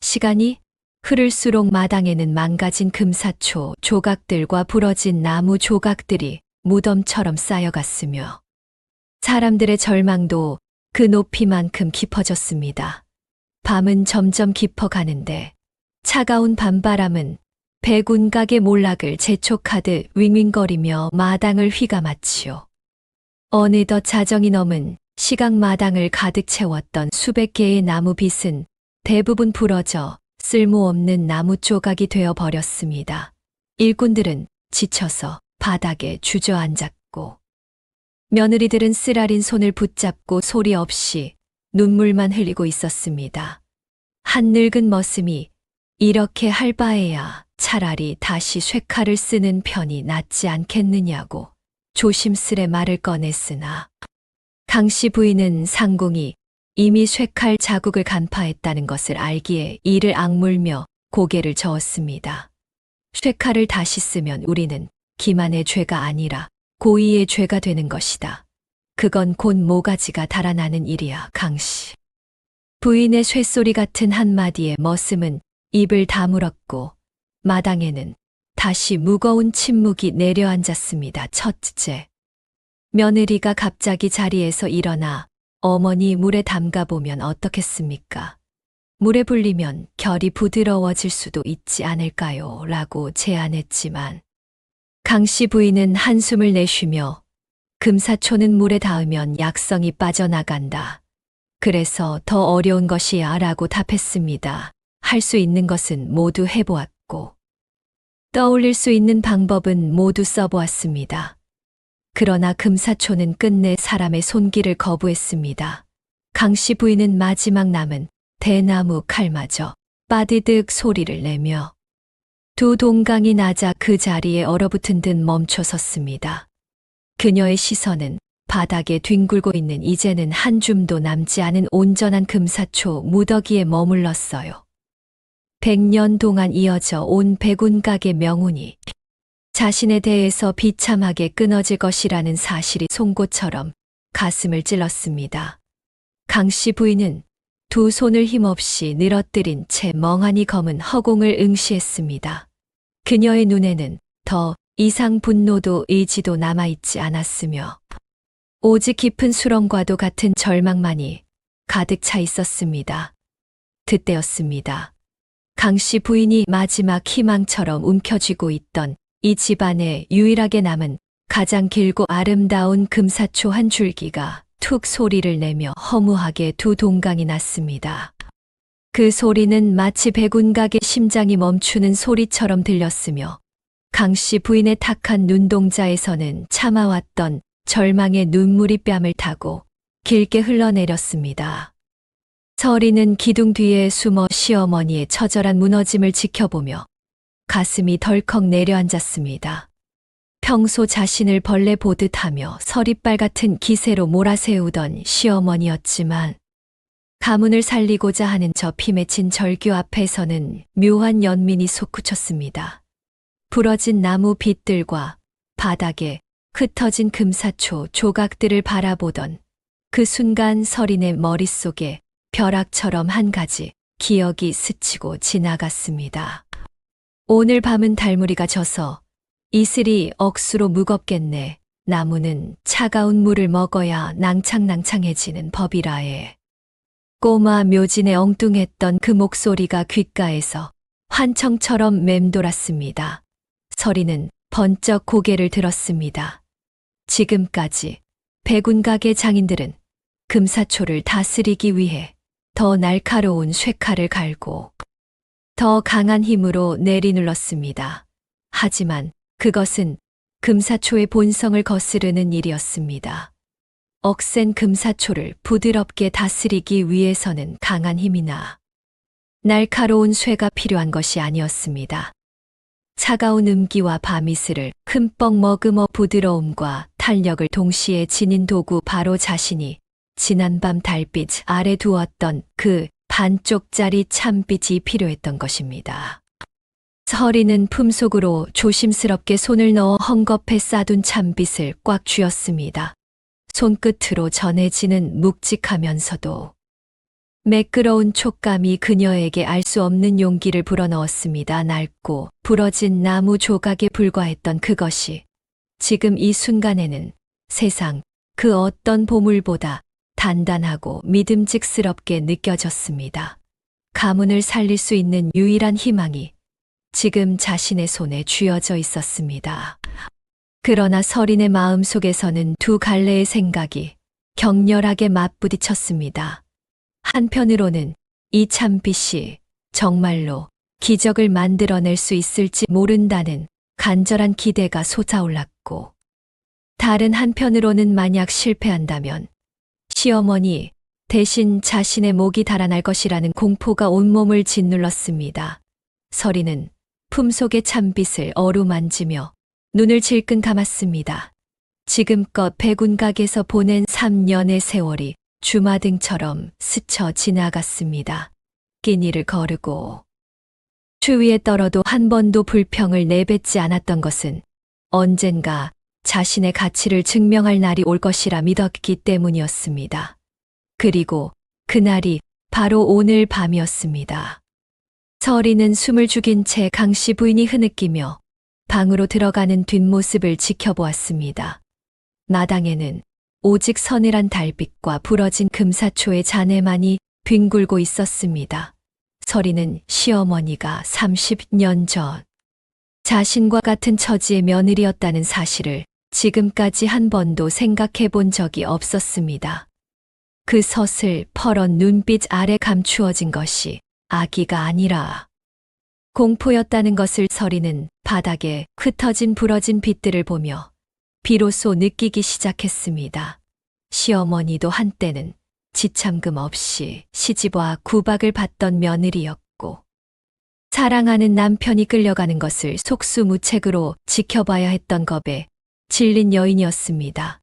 시간이 흐를수록 마당에는 망가진 금사초 조각들과 부러진 나무 조각들이 무덤처럼 쌓여갔으며 사람들의 절망도 그 높이만큼 깊어졌습니다. 밤은 점점 깊어가는데 차가운 밤바람은 백운각의 몰락을 재촉하듯 윙윙거리며 마당을 휘감았지요. 어느덧 자정이 넘은 시각마당을 가득 채웠던 수백 개의 나무빗은 대부분 부러져 쓸모없는 나무 조각이 되어 버렸습니다. 일꾼들은 지쳐서 바닥에 주저앉았고 며느리들은 쓰라린 손을 붙잡고 소리 없이 눈물만 흘리고 있었습니다. 한 늙은 머슴이 이렇게 할 바에야 차라리 다시 쇠칼을 쓰는 편이 낫지 않겠느냐고 조심스레 말을 꺼냈으나 강씨 부인은 상궁이 이미 쇠칼 자국을 간파했다는 것을 알기에 이를 악물며 고개를 저었습니다. 쇠칼을 다시 쓰면 우리는 기만의 죄가 아니라 고의의 죄가 되는 것이다. 그건 곧 모가지가 달아나는 일이야, 강씨. 부인의 쇠소리 같은 한마디에 머슴은 입을 다물었고 마당에는 다시 무거운 침묵이 내려앉았습니다. 첫째, 며느리가 갑자기 자리에서 일어나 어머니 물에 담가보면 어떻겠습니까? 물에 불리면 결이 부드러워질 수도 있지 않을까요? 라고 제안했지만 강씨 부인은 한숨을 내쉬며 금사초는 물에 닿으면 약성이 빠져나간다. 그래서 더 어려운 것이야 라고 답했습니다. 할 수 있는 것은 모두 해보았고 떠올릴 수 있는 방법은 모두 써보았습니다. 그러나 금사초는 끝내 사람의 손길을 거부했습니다. 강씨 부인은 마지막 남은 대나무 칼마저 빠디득 소리를 내며 두 동강이 나자 그 자리에 얼어붙은 듯 멈춰 섰습니다. 그녀의 시선은 바닥에 뒹굴고 있는 이제는 한 줌도 남지 않은 온전한 금사초 무더기에 머물렀어요. 100년 동안 이어져 온 백운각의 명운이 자신에 대해서 비참하게 끊어질 것이라는 사실이 송곳처럼 가슴을 찔렀습니다. 강씨 부인은 두 손을 힘없이 늘어뜨린 채 멍하니 검은 허공을 응시했습니다. 그녀의 눈에는 더 이상 분노도 의지도 남아있지 않았으며 오직 깊은 수렁과도 같은 절망만이 가득 차 있었습니다. 그때였습니다. 강씨 부인이 마지막 희망처럼 움켜쥐고 있던 이 집안에 유일하게 남은 가장 길고 아름다운 금사초 한 줄기가 툭 소리를 내며 허무하게 두 동강이 났습니다. 그 소리는 마치 백운각의 심장이 멈추는 소리처럼 들렸으며 강씨 부인의 탁한 눈동자에서는 참아왔던 절망의 눈물이 뺨을 타고 길게 흘러내렸습니다. 서리는 기둥 뒤에 숨어 시어머니의 처절한 무너짐을 지켜보며 가슴이 덜컥 내려앉았습니다. 평소 자신을 벌레 보듯 하며 서리빨 같은 기세로 몰아세우던 시어머니였지만 가문을 살리고자 하는 저 피맺힌 절규 앞에서는 묘한 연민이 솟구쳤습니다. 부러진 나무 빗들과 바닥에 흩어진 금사초 조각들을 바라보던 그 순간 서린의 머릿속에 벼락처럼 한 가지 기억이 스치고 지나갔습니다. 오늘 밤은 달무리가 져서 이슬이 억수로 무겁겠네. 나무는 차가운 물을 먹어야 낭창낭창해지는 법이라에. 꼬마 묘진의 엉뚱했던 그 목소리가 귓가에서 환청처럼 맴돌았습니다. 서리는 번쩍 고개를 들었습니다. 지금까지 백운가게 장인들은 금사초를 다스리기 위해 더 날카로운 쇠칼을 갈고 더 강한 힘으로 내리눌렀습니다. 하지만 그것은 금사초의 본성을 거스르는 일이었습니다. 억센 금사초를 부드럽게 다스리기 위해서는 강한 힘이나 날카로운 쇠가 필요한 것이 아니었습니다. 차가운 음기와 밤이슬을 흠뻑 머금어 부드러움과 탄력을 동시에 지닌 도구, 바로 자신이 지난밤 달빛 아래 두었던 그 반쪽짜리 참빛이 필요했던 것입니다. 서리는 품속으로 조심스럽게 손을 넣어 헝겊에 싸둔 참빛을 꽉 쥐었습니다. 손끝으로 전해지는 묵직하면서도 매끄러운 촉감이 그녀에게 알 수 없는 용기를 불어넣었습니다. 낡고 부러진 나무 조각에 불과했던 그것이 지금 이 순간에는 세상 그 어떤 보물보다 단단하고 믿음직스럽게 느껴졌습니다. 가문을 살릴 수 있는 유일한 희망이 지금 자신의 손에 쥐어져 있었습니다. 그러나 서린의 마음속에서는 두 갈래의 생각이 격렬하게 맞부딪혔습니다. 한편으로는 이 참빛이 정말로 기적을 만들어낼 수 있을지 모른다는 간절한 기대가 솟아올랐고, 다른 한편으로는 만약 실패한다면 시어머니 대신 자신의 목이 달아날 것이라는 공포가 온몸을 짓눌렀습니다. 서리는 품속의 참빛을 어루만지며 눈을 질끈 감았습니다. 지금껏 백운각에서 보낸 3년의 세월이 주마등처럼 스쳐 지나갔습니다. 끼니를 거르고 추위에 떨어도 한 번도 불평을 내뱉지 않았던 것은 언젠가 자신의 가치를 증명할 날이 올 것이라 믿었기 때문이었습니다. 그리고 그날이 바로 오늘 밤이었습니다. 서리는 숨을 죽인 채 강씨 부인이 흐느끼며 방으로 들어가는 뒷모습을 지켜보았습니다. 마당에는 오직 서늘한 달빛과 부러진 금사초의 잔해만이 뒹굴고 있었습니다. 서리는 시어머니가 30년 전 자신과 같은 처지의 며느리였다는 사실을 지금까지 한 번도 생각해 본 적이 없었습니다. 그 서슬 퍼런 눈빛 아래 감추어진 것이 아기가 아니라 공포였다는 것을 서리는 바닥에 흩어진 부러진 빛들을 보며 비로소 느끼기 시작했습니다. 시어머니도 한때는 지참금 없이 시집와 구박을 받던 며느리였고, 사랑하는 남편이 끌려가는 것을 속수무책으로 지켜봐야 했던 겁에 질린 여인이었습니다.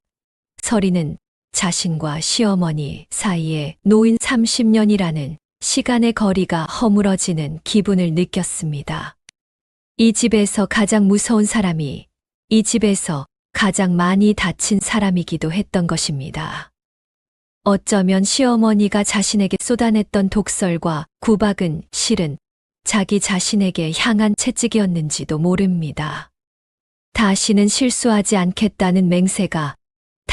서리는 자신과 시어머니 사이에 놓인 30년이라는 시간의 거리가 허물어지는 기분을 느꼈습니다. 이 집에서 가장 무서운 사람이 이 집에서 가장 많이 다친 사람이기도 했던 것입니다. 어쩌면 시어머니가 자신에게 쏟아냈던 독설과 구박은 실은 자기 자신에게 향한 채찍이었는지도 모릅니다. 다시는 실수하지 않겠다는 맹세가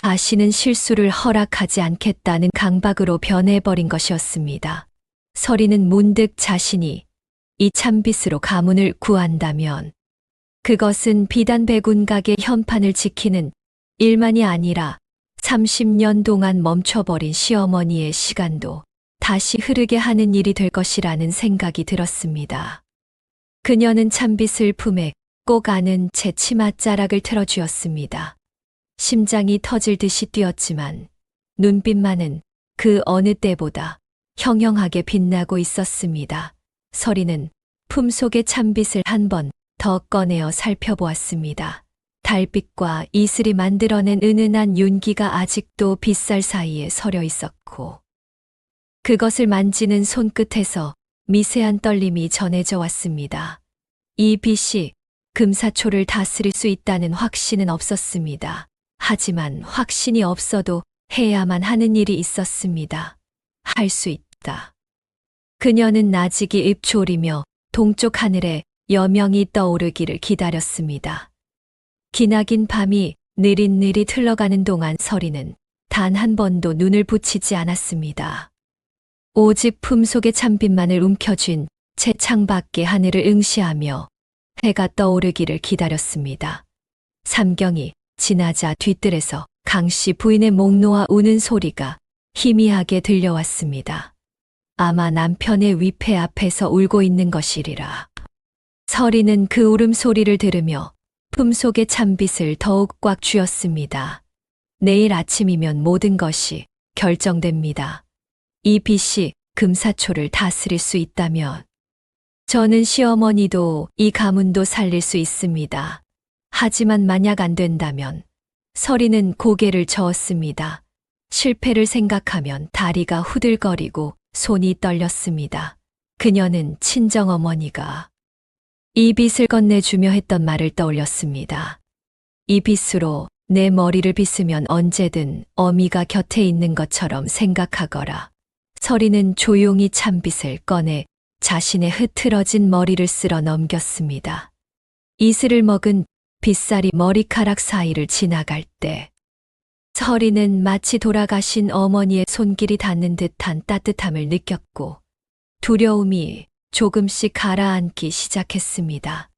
다시는 실수를 허락하지 않겠다는 강박으로 변해버린 것이었습니다. 서리는 문득 자신이 이 참빛으로 가문을 구한다면 그것은 비단 백운각의 현판을 지키는 일만이 아니라 30년 동안 멈춰버린 시어머니의 시간도 다시 흐르게 하는 일이 될 것이라는 생각이 들었습니다. 그녀는 참빛을 품에 꼭 안은 채 치맛자락을 틀어주었습니다. 심장이 터질 듯이 뛰었지만 눈빛만은 그 어느 때보다 형형하게 빛나고 있었습니다. 서리는 품속의 참빛을 한 번 더 꺼내어 살펴보았습니다. 달빛과 이슬이 만들어낸 은은한 윤기가 아직도 빗살 사이에 서려 있었고, 그것을 만지는 손끝에서 미세한 떨림이 전해져 왔습니다. 이 빛이 금사초를 다스릴 수 있다는 확신은 없었습니다. 하지만 확신이 없어도 해야만 하는 일이 있었습니다. 할 수 있다. 그녀는 나직이 입조리며 동쪽 하늘에 여명이 떠오르기를 기다렸습니다. 기나긴 밤이 느릿느릿 흘러가는 동안 서리는 단 한 번도 눈을 붙이지 않았습니다. 오직 품속의 찬빛만을 움켜쥔 채 창밖의 하늘을 응시하며 해가 떠오르기를 기다렸습니다. 삼경이 지나자 뒤뜰에서 강씨 부인의 목 놓아 우는 소리가 희미하게 들려왔습니다. 아마 남편의 위패 앞에서 울고 있는 것이리라. 서리는 그 울음소리를 들으며 품속의 찬빛을 더욱 꽉 쥐었습니다. 내일 아침이면 모든 것이 결정됩니다. 이 빛이 금사초를 다스릴 수 있다면 저는 시어머니도 이 가문도 살릴 수 있습니다. 하지만 만약 안 된다면 서리는 고개를 저었습니다. 실패를 생각하면 다리가 후들거리고 손이 떨렸습니다. 그녀는 친정어머니가 이 빚을 건네주며 했던 말을 떠올렸습니다. 이 빚으로 내 머리를 빗으면 언제든 어미가 곁에 있는 것처럼 생각하거라. 서리는 조용히 찬빛을 꺼내 자신의 흐트러진 머리를 쓸어 넘겼습니다. 이슬을 먹은 빗살이 머리카락 사이를 지나갈 때 서리는 마치 돌아가신 어머니의 손길이 닿는 듯한 따뜻함을 느꼈고 두려움이 조금씩 가라앉기 시작했습니다.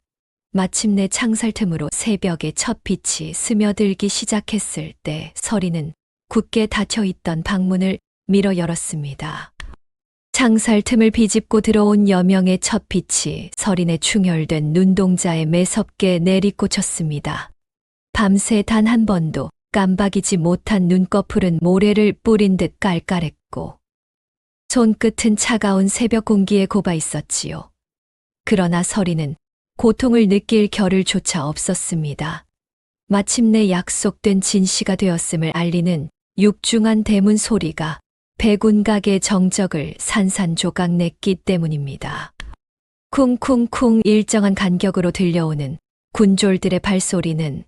마침내 창살 틈으로 새벽의 첫 빛이 스며들기 시작했을 때 서리는 굳게 닫혀있던 방문을 밀어 열었습니다. 창살 틈을 비집고 들어온 여명의 첫 빛이 서린의 충혈된 눈동자에 매섭게 내리꽂혔습니다. 밤새 단 한 번도 깜박이지 못한 눈꺼풀은 모래를 뿌린 듯 깔깔했고 손끝은 차가운 새벽 공기에 곱아 있었지요. 그러나 서리는 고통을 느낄 겨를조차 없었습니다. 마침내 약속된 진시가 되었음을 알리는 육중한 대문 소리가 백운각의 정적을 산산조각 냈기 때문입니다. 쿵쿵쿵 일정한 간격으로 들려오는 군졸들의 발소리는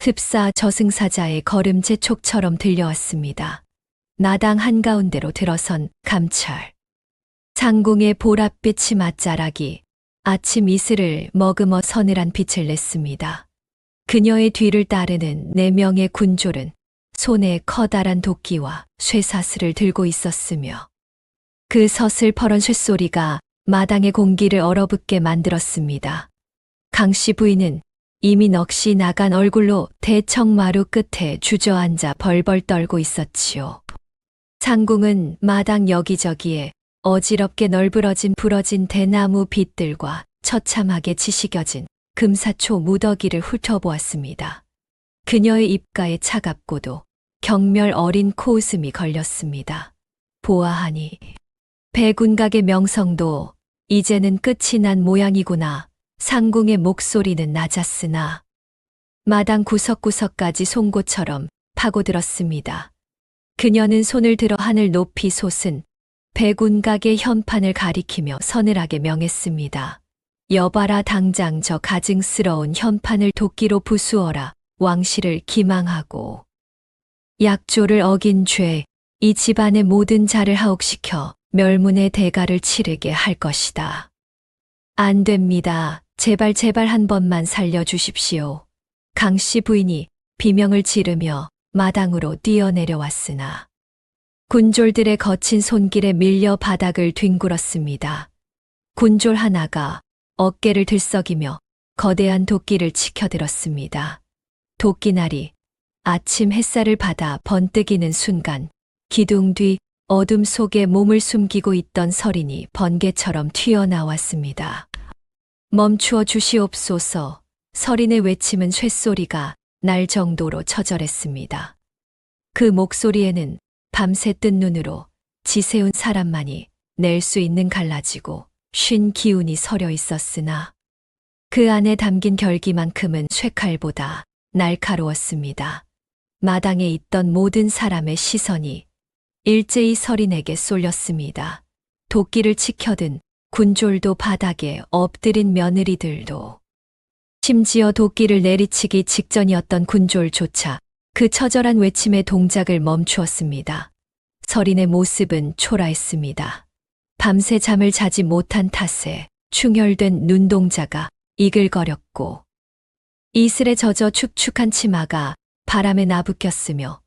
흡사 저승사자의 걸음 재촉처럼 들려왔습니다. 나당 한가운데로 들어선 감찰. 상궁의 보랏빛 치맛자락이 아침 이슬을 머금어 서늘한 빛을 냈습니다. 그녀의 뒤를 따르는 4명의 군졸은 손에 커다란 도끼와 쇠사슬을 들고 있었으며 그 서슬퍼런 쇳소리가 마당의 공기를 얼어붙게 만들었습니다. 강씨 부인은 이미 넋이 나간 얼굴로 대청마루 끝에 주저앉아 벌벌 떨고 있었지요. 상궁은 마당 여기저기에 어지럽게 널브러진 부러진 대나무 빗들과 처참하게 지시겨진 금사초 무더기를 훑어보았습니다. 그녀의 입가에 차갑고도 경멸 어린 코웃음이 걸렸습니다. 보아하니 백운각의 명성도 이제는 끝이 난 모양이구나. 상궁의 목소리는 낮았으나 마당 구석구석까지 송곳처럼 파고들었습니다. 그녀는 손을 들어 하늘 높이 솟은 백운각의 현판을 가리키며 서늘하게 명했습니다. 여봐라 당장 저 가증스러운 현판을 도끼로 부수어라. 왕실을 기망하고 약조를 어긴 죄, 이 집안의 모든 자를 하옥시켜 멸문의 대가를 치르게 할 것이다. 안 됩니다. 제발 제발 한 번만 살려주십시오. 강씨 부인이 비명을 지르며 마당으로 뛰어내려왔으나 군졸들의 거친 손길에 밀려 바닥을 뒹굴었습니다. 군졸 하나가 어깨를 들썩이며 거대한 도끼를 치켜들었습니다. 도끼날이 아침 햇살을 받아 번뜩이는 순간 기둥 뒤 어둠 속에 몸을 숨기고 있던 서린이 번개처럼 튀어나왔습니다. 멈추어 주시옵소서. 서린의 외침은 쇳소리가 날 정도로 처절했습니다. 그 목소리에는 밤새 뜬 눈으로 지새운 사람만이 낼 수 있는 갈라지고 쉰 기운이 서려 있었으나 그 안에 담긴 결기만큼은 쇠칼보다 날카로웠습니다. 마당에 있던 모든 사람의 시선이 일제히 서린에게 쏠렸습니다. 도끼를 치켜든 군졸도 바닥에 엎드린 며느리들도 심지어 도끼를 내리치기 직전이었던 군졸조차 그 처절한 외침의 동작을 멈추었습니다. 서린의 모습은 초라했습니다. 밤새 잠을 자지 못한 탓에 충혈된 눈동자가 이글거렸고 이슬에 젖어 축축한 치마가 바람에 나부꼈으며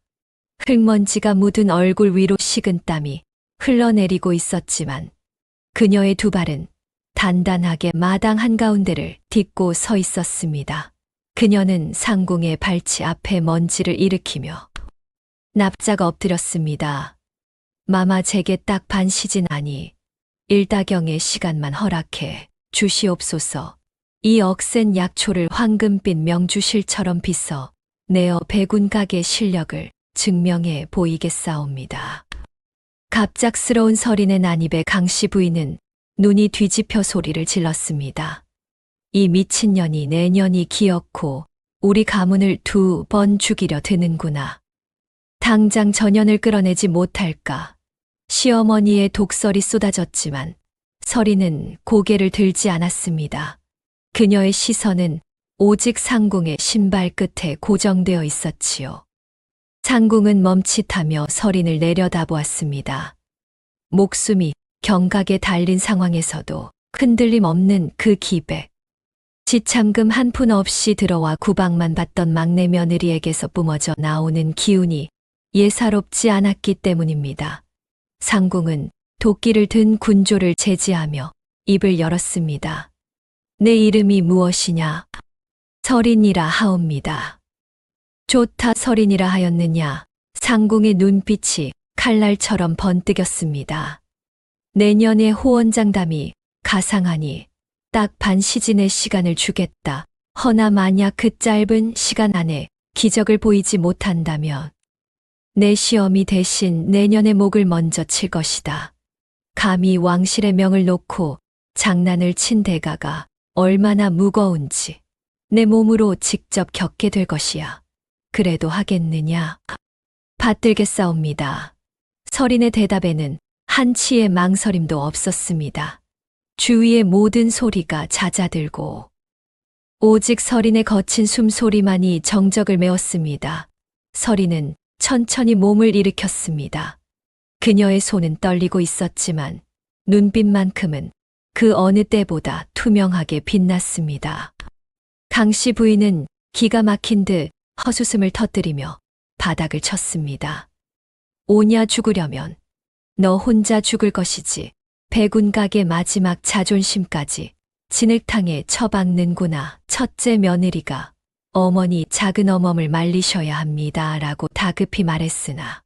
흙먼지가 묻은 얼굴 위로 식은 땀이 흘러내리고 있었지만 그녀의 두 발은 단단하게 마당 한가운데를 딛고 서 있었습니다. 그녀는 상궁의 발치 앞에 먼지를 일으키며 납작 엎드렸습니다. 마마 제게 딱 반 시진 아니 일다경의 시간만 허락해 주시옵소서. 이 억센 약초를 황금빛 명주실처럼 빗어 내어 백운각의 실력을 증명해 보이겠사옵니다. 갑작스러운 설인의 난입에 강씨 부인은 눈이 뒤집혀 소리를 질렀습니다. 이 미친년이 내년이 기어코 우리 가문을 2번 죽이려 드는구나. 당장 전연을 끌어내지 못할까. 시어머니의 독설이 쏟아졌지만 설이는 고개를 들지 않았습니다. 그녀의 시선은 오직 상궁의 신발 끝에 고정되어 있었지요. 상궁은 멈칫하며 설인을 내려다보았습니다. 목숨이 경각에 달린 상황에서도 흔들림 없는 그 기백. 지참금 한 푼 없이 들어와 구박만 받던 막내 며느리에게서 뿜어져 나오는 기운이 예사롭지 않았기 때문입니다. 상궁은 도끼를 든 군조를 제지하며 입을 열었습니다. 내 이름이 무엇이냐? 설인이라 하옵니다. 좋다 설인이라 하였느냐? 상궁의 눈빛이 칼날처럼 번뜩였습니다. 내년의 호원장담이 가상하니 딱 반 시즌의 시간을 주겠다. 허나 만약 그 짧은 시간 안에 기적을 보이지 못한다면 내 시어미 대신 내년의 목을 먼저 칠 것이다. 감히 왕실의 명을 놓고 장난을 친 대가가 얼마나 무거운지 내 몸으로 직접 겪게 될 것이야. 그래도 하겠느냐? 받들겠사옵니다. 설인의 대답에는 한치의 망설임도 없었습니다. 주위의 모든 소리가 잦아들고 오직 설인의 거친 숨소리만이 정적을 메웠습니다. 설인은 천천히 몸을 일으켰습니다. 그녀의 손은 떨리고 있었지만 눈빛만큼은 그 어느 때보다 투명하게 빛났습니다. 강씨 부인은 기가 막힌 듯 헛웃음을 터뜨리며 바닥을 쳤습니다. 오냐 죽으려면 너 혼자 죽을 것이지 백운각의 마지막 자존심까지 진흙탕에 처박는구나. 첫째 며느리가 어머니 작은 어멈을 말리셔야 합니다. 라고 다급히 말했으나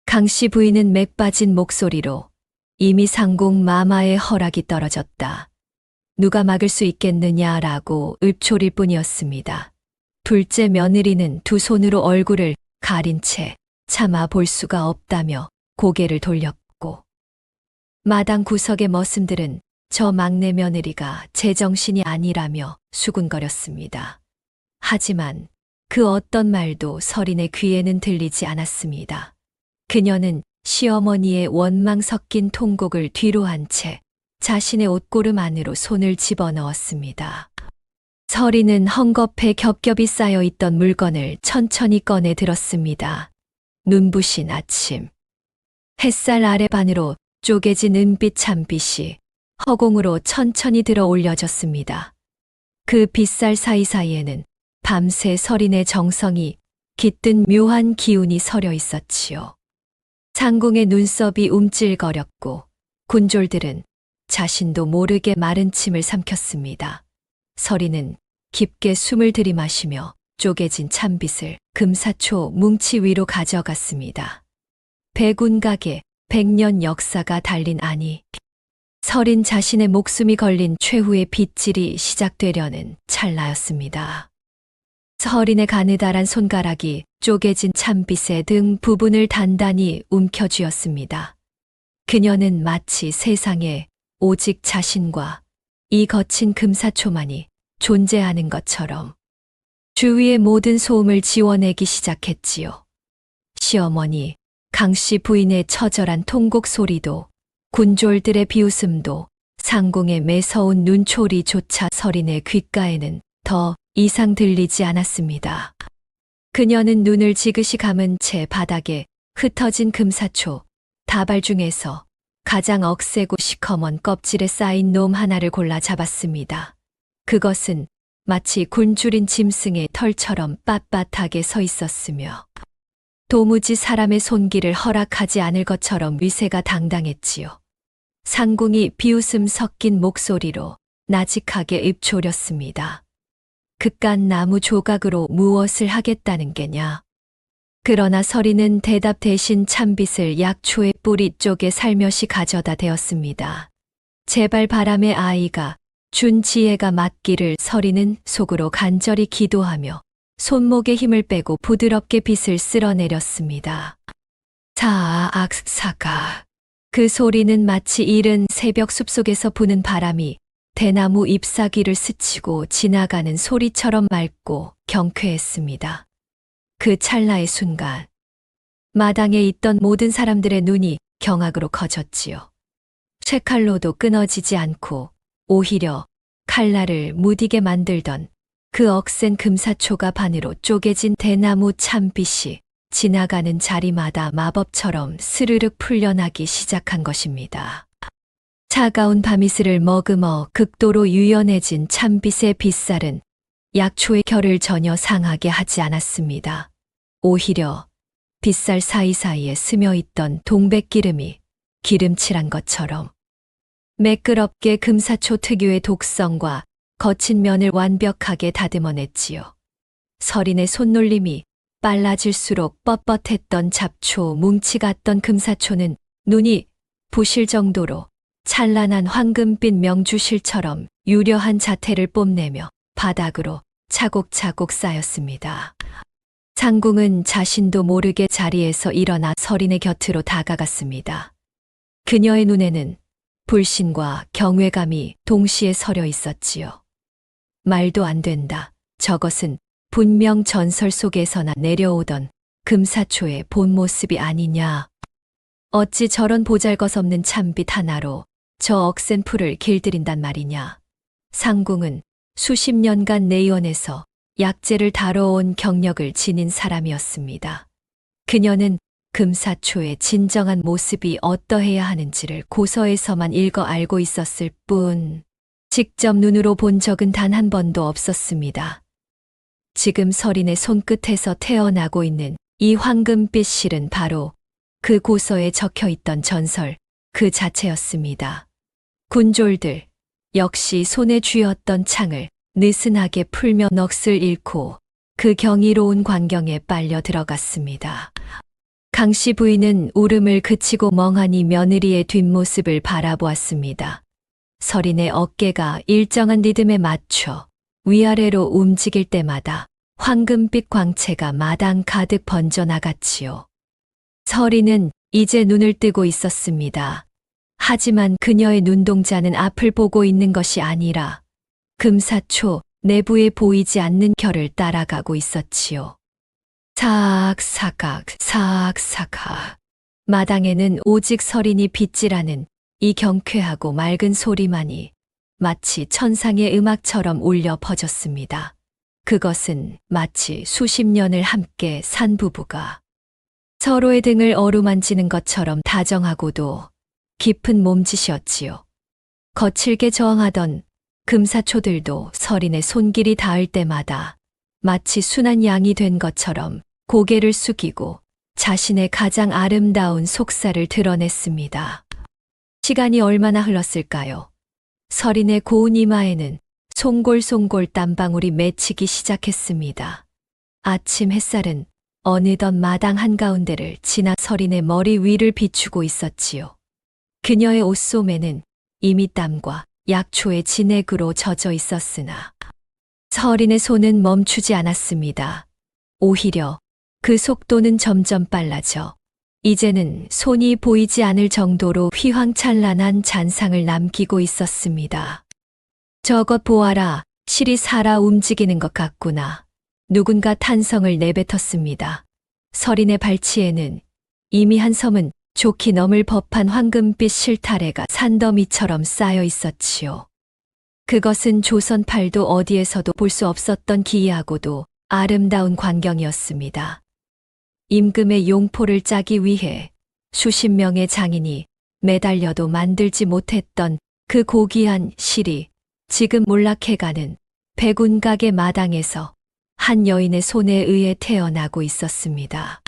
강씨 부인은 맥 빠진 목소리로 이미 상궁 마마의 허락이 떨어졌다. 누가 막을 수 있겠느냐라고 읊조릴 뿐이었습니다. 둘째 며느리는 두 손으로 얼굴을 가린 채 차마 볼 수가 없다며 고개를 돌렸고 마당 구석의 머슴들은 저 막내 며느리가 제정신이 아니라며 수군거렸습니다. 하지만 그 어떤 말도 설인의 귀에는 들리지 않았습니다. 그녀는 시어머니의 원망 섞인 통곡을 뒤로 한 채 자신의 옷고름 안으로 손을 집어넣었습니다. 설인은 헝겊에 겹겹이 쌓여있던 물건을 천천히 꺼내 들었습니다. 눈부신 아침. 햇살 아래 반으로 쪼개진 은빛 참빛이 허공으로 천천히 들어 올려졌습니다. 그 빛살 사이사이에는 밤새 설인의 정성이 깃든 묘한 기운이 서려 있었지요. 상궁의 눈썹이 움찔거렸고 군졸들은 자신도 모르게 마른 침을 삼켰습니다. 설인은 깊게 숨을 들이마시며 쪼개진 참빛을 금사초 뭉치 위로 가져갔습니다. 백운각에 100년 역사가 달린 아니, 설인 자신의 목숨이 걸린 최후의 빗질이 시작되려는 찰나였습니다. 설인의 가느다란 손가락이 쪼개진 참빛의 등 부분을 단단히 움켜쥐었습니다. 그녀는 마치 세상에 오직 자신과 이 거친 금사초만이 존재하는 것처럼 주위의 모든 소음을 지워내기 시작했지요. 시어머니, 강씨 부인의 처절한 통곡 소리도 군졸들의 비웃음도 상궁의 매서운 눈초리조차 설인의 귓가에는 더 이상 들리지 않았습니다. 그녀는 눈을 지그시 감은 채 바닥에 흩어진 금사초, 다발 중에서 가장 억세고 시커먼 껍질에 쌓인 놈 하나를 골라 잡았습니다. 그것은 마치 굶주린 짐승의 털처럼 빳빳하게 서 있었으며 도무지 사람의 손길을 허락하지 않을 것처럼 위세가 당당했지요. 상궁이 비웃음 섞인 목소리로 나직하게 입조렸습니다. 그깟 나무 조각으로 무엇을 하겠다는 게냐. 그러나 서리는 대답 대신 찬빛을 약초의 뿌리 쪽에 살며시 가져다 대었습니다. 제발 바람의 아이가 준 지혜가 맞기를. 서리는 속으로 간절히 기도하며 손목에 힘을 빼고 부드럽게 빛을 쓸어내렸습니다. 사악사가. 그 소리는 마치 이른 새벽 숲속에서 부는 바람이 대나무 잎사귀를 스치고 지나가는 소리처럼 맑고 경쾌했습니다. 그 찰나의 순간 마당에 있던 모든 사람들의 눈이 경악으로 커졌지요. 쇠칼로도 끊어지지 않고 오히려 칼날을 무디게 만들던 그 억센 금사초가 반으로 쪼개진 대나무 참빛이 지나가는 자리마다 마법처럼 스르륵 풀려나기 시작한 것입니다. 차가운 밤이슬을 머금어 극도로 유연해진 참빛의 빗살은 약초의 결을 전혀 상하게 하지 않았습니다. 오히려 빗살 사이사이에 스며있던 동백기름이 기름칠한 것처럼 매끄럽게 금사초 특유의 독성과 거친 면을 완벽하게 다듬어냈지요. 서린의 손놀림이 빨라질수록 뻣뻣했던 잡초 뭉치 같던 금사초는 눈이 부실 정도로 찬란한 황금빛 명주실처럼 유려한 자태를 뽐내며 바닥으로 차곡차곡 쌓였습니다. 상궁은 자신도 모르게 자리에서 일어나 서린의 곁으로 다가갔습니다. 그녀의 눈에는 불신과 경외감이 동시에 서려 있었지요. 말도 안 된다. 저것은 분명 전설 속에서나 내려오던 금사초의 본 모습이 아니냐. 어찌 저런 보잘것없는 참빛 하나로 저 억센 풀을 길들인단 말이냐. 상궁은 수십 년간 내연에서 약재를 다뤄온 경력을 지닌 사람이었습니다. 그녀는 금사초의 진정한 모습이 어떠해야 하는지를 고서에서만 읽어 알고 있었을 뿐 직접 눈으로 본 적은 단 한 번도 없었습니다. 지금 서린의 손끝에서 태어나고 있는 이 황금빛 실은 바로 그 고서에 적혀 있던 전설 그 자체였습니다. 군졸들 역시 손에 쥐었던 창을 느슨하게 풀며 넋을 잃고 그 경이로운 광경에 빨려 들어갔습니다. 강씨 부인은 울음을 그치고 멍하니 며느리의 뒷모습을 바라보았습니다. 서린의 어깨가 일정한 리듬에 맞춰 위아래로 움직일 때마다 황금빛 광채가 마당 가득 번져나갔지요. 서린은 이제 눈을 뜨고 있었습니다. 하지만 그녀의 눈동자는 앞을 보고 있는 것이 아니라 금사초 내부에 보이지 않는 결을 따라가고 있었지요. 사악사각 사악사각. 마당에는 오직 서린이 빗질하는 이 경쾌하고 맑은 소리만이 마치 천상의 음악처럼 울려 퍼졌습니다. 그것은 마치 수십 년을 함께 산 부부가 서로의 등을 어루만지는 것처럼 다정하고도 깊은 몸짓이었지요. 거칠게 저항하던 금사초들도 서린의 손길이 닿을 때마다 마치 순한 양이 된 것처럼 고개를 숙이고 자신의 가장 아름다운 속살을 드러냈습니다. 시간이 얼마나 흘렀을까요? 서린의 고운 이마에는 송골송골 땀방울이 맺히기 시작했습니다. 아침 햇살은 어느덧 마당 한가운데를 지나 서린의 머리 위를 비추고 있었지요. 그녀의 옷소매는 이미 땀과 약초의 진액으로 젖어 있었으나 서린의 손은 멈추지 않았습니다. 오히려 그 속도는 점점 빨라져 이제는 손이 보이지 않을 정도로 휘황찬란한 잔상을 남기고 있었습니다. 저것 보아라, 실이 살아 움직이는 것 같구나. 누군가 탄성을 내뱉었습니다. 서린의 발치에는 이미 한 섬은 좋게 넘을 법한 황금빛 실타래가 산더미처럼 쌓여 있었지요. 그것은 조선팔도 어디에서도 볼 수 없었던 기이하고도 아름다운 광경이었습니다. 임금의 용포를 짜기 위해 수십 명의 장인이 매달려도 만들지 못했던 그 고귀한 실이 지금 몰락해가는 백운각의 마당에서 한 여인의 손에 의해 태어나고 있었습니다.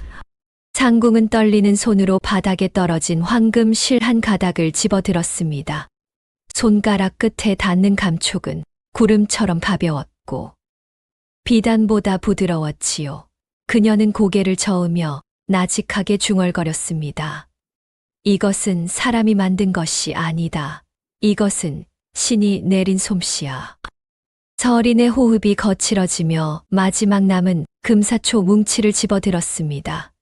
상궁은 떨리는 손으로 바닥에 떨어진 황금 실 한 가닥을 집어들었습니다. 손가락 끝에 닿는 감촉은 구름처럼 가벼웠고 비단보다 부드러웠지요. 그녀는 고개를 저으며 나직하게 중얼거렸습니다. 이것은 사람이 만든 것이 아니다. 이것은 신이 내린 솜씨야. 서린의 호흡이 거칠어지며 마지막 남은 금사초 뭉치를 집어들었습니다.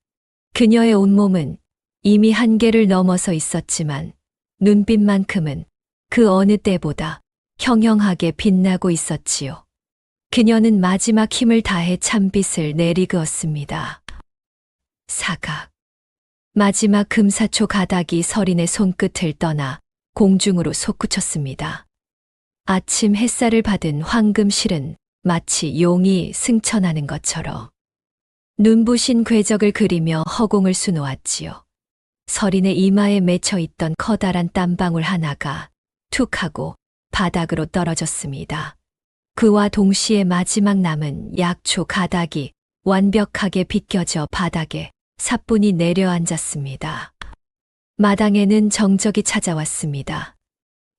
그녀의 온몸은 이미 한계를 넘어서 있었지만 눈빛만큼은 그 어느 때보다 형형하게 빛나고 있었지요. 그녀는 마지막 힘을 다해 찬빛을 내리그었습니다. 사각. 마지막 금사초 가닥이 서린의 손끝을 떠나 공중으로 솟구쳤습니다. 아침 햇살을 받은 황금실은 마치 용이 승천하는 것처럼 눈부신 궤적을 그리며 허공을 수놓았지요. 서린의 이마에 맺혀 있던 커다란 땀방울 하나가 툭 하고 바닥으로 떨어졌습니다. 그와 동시에 마지막 남은 약초 가닥이 완벽하게 비껴져 바닥에 사뿐히 내려앉았습니다. 마당에는 정적이 찾아왔습니다.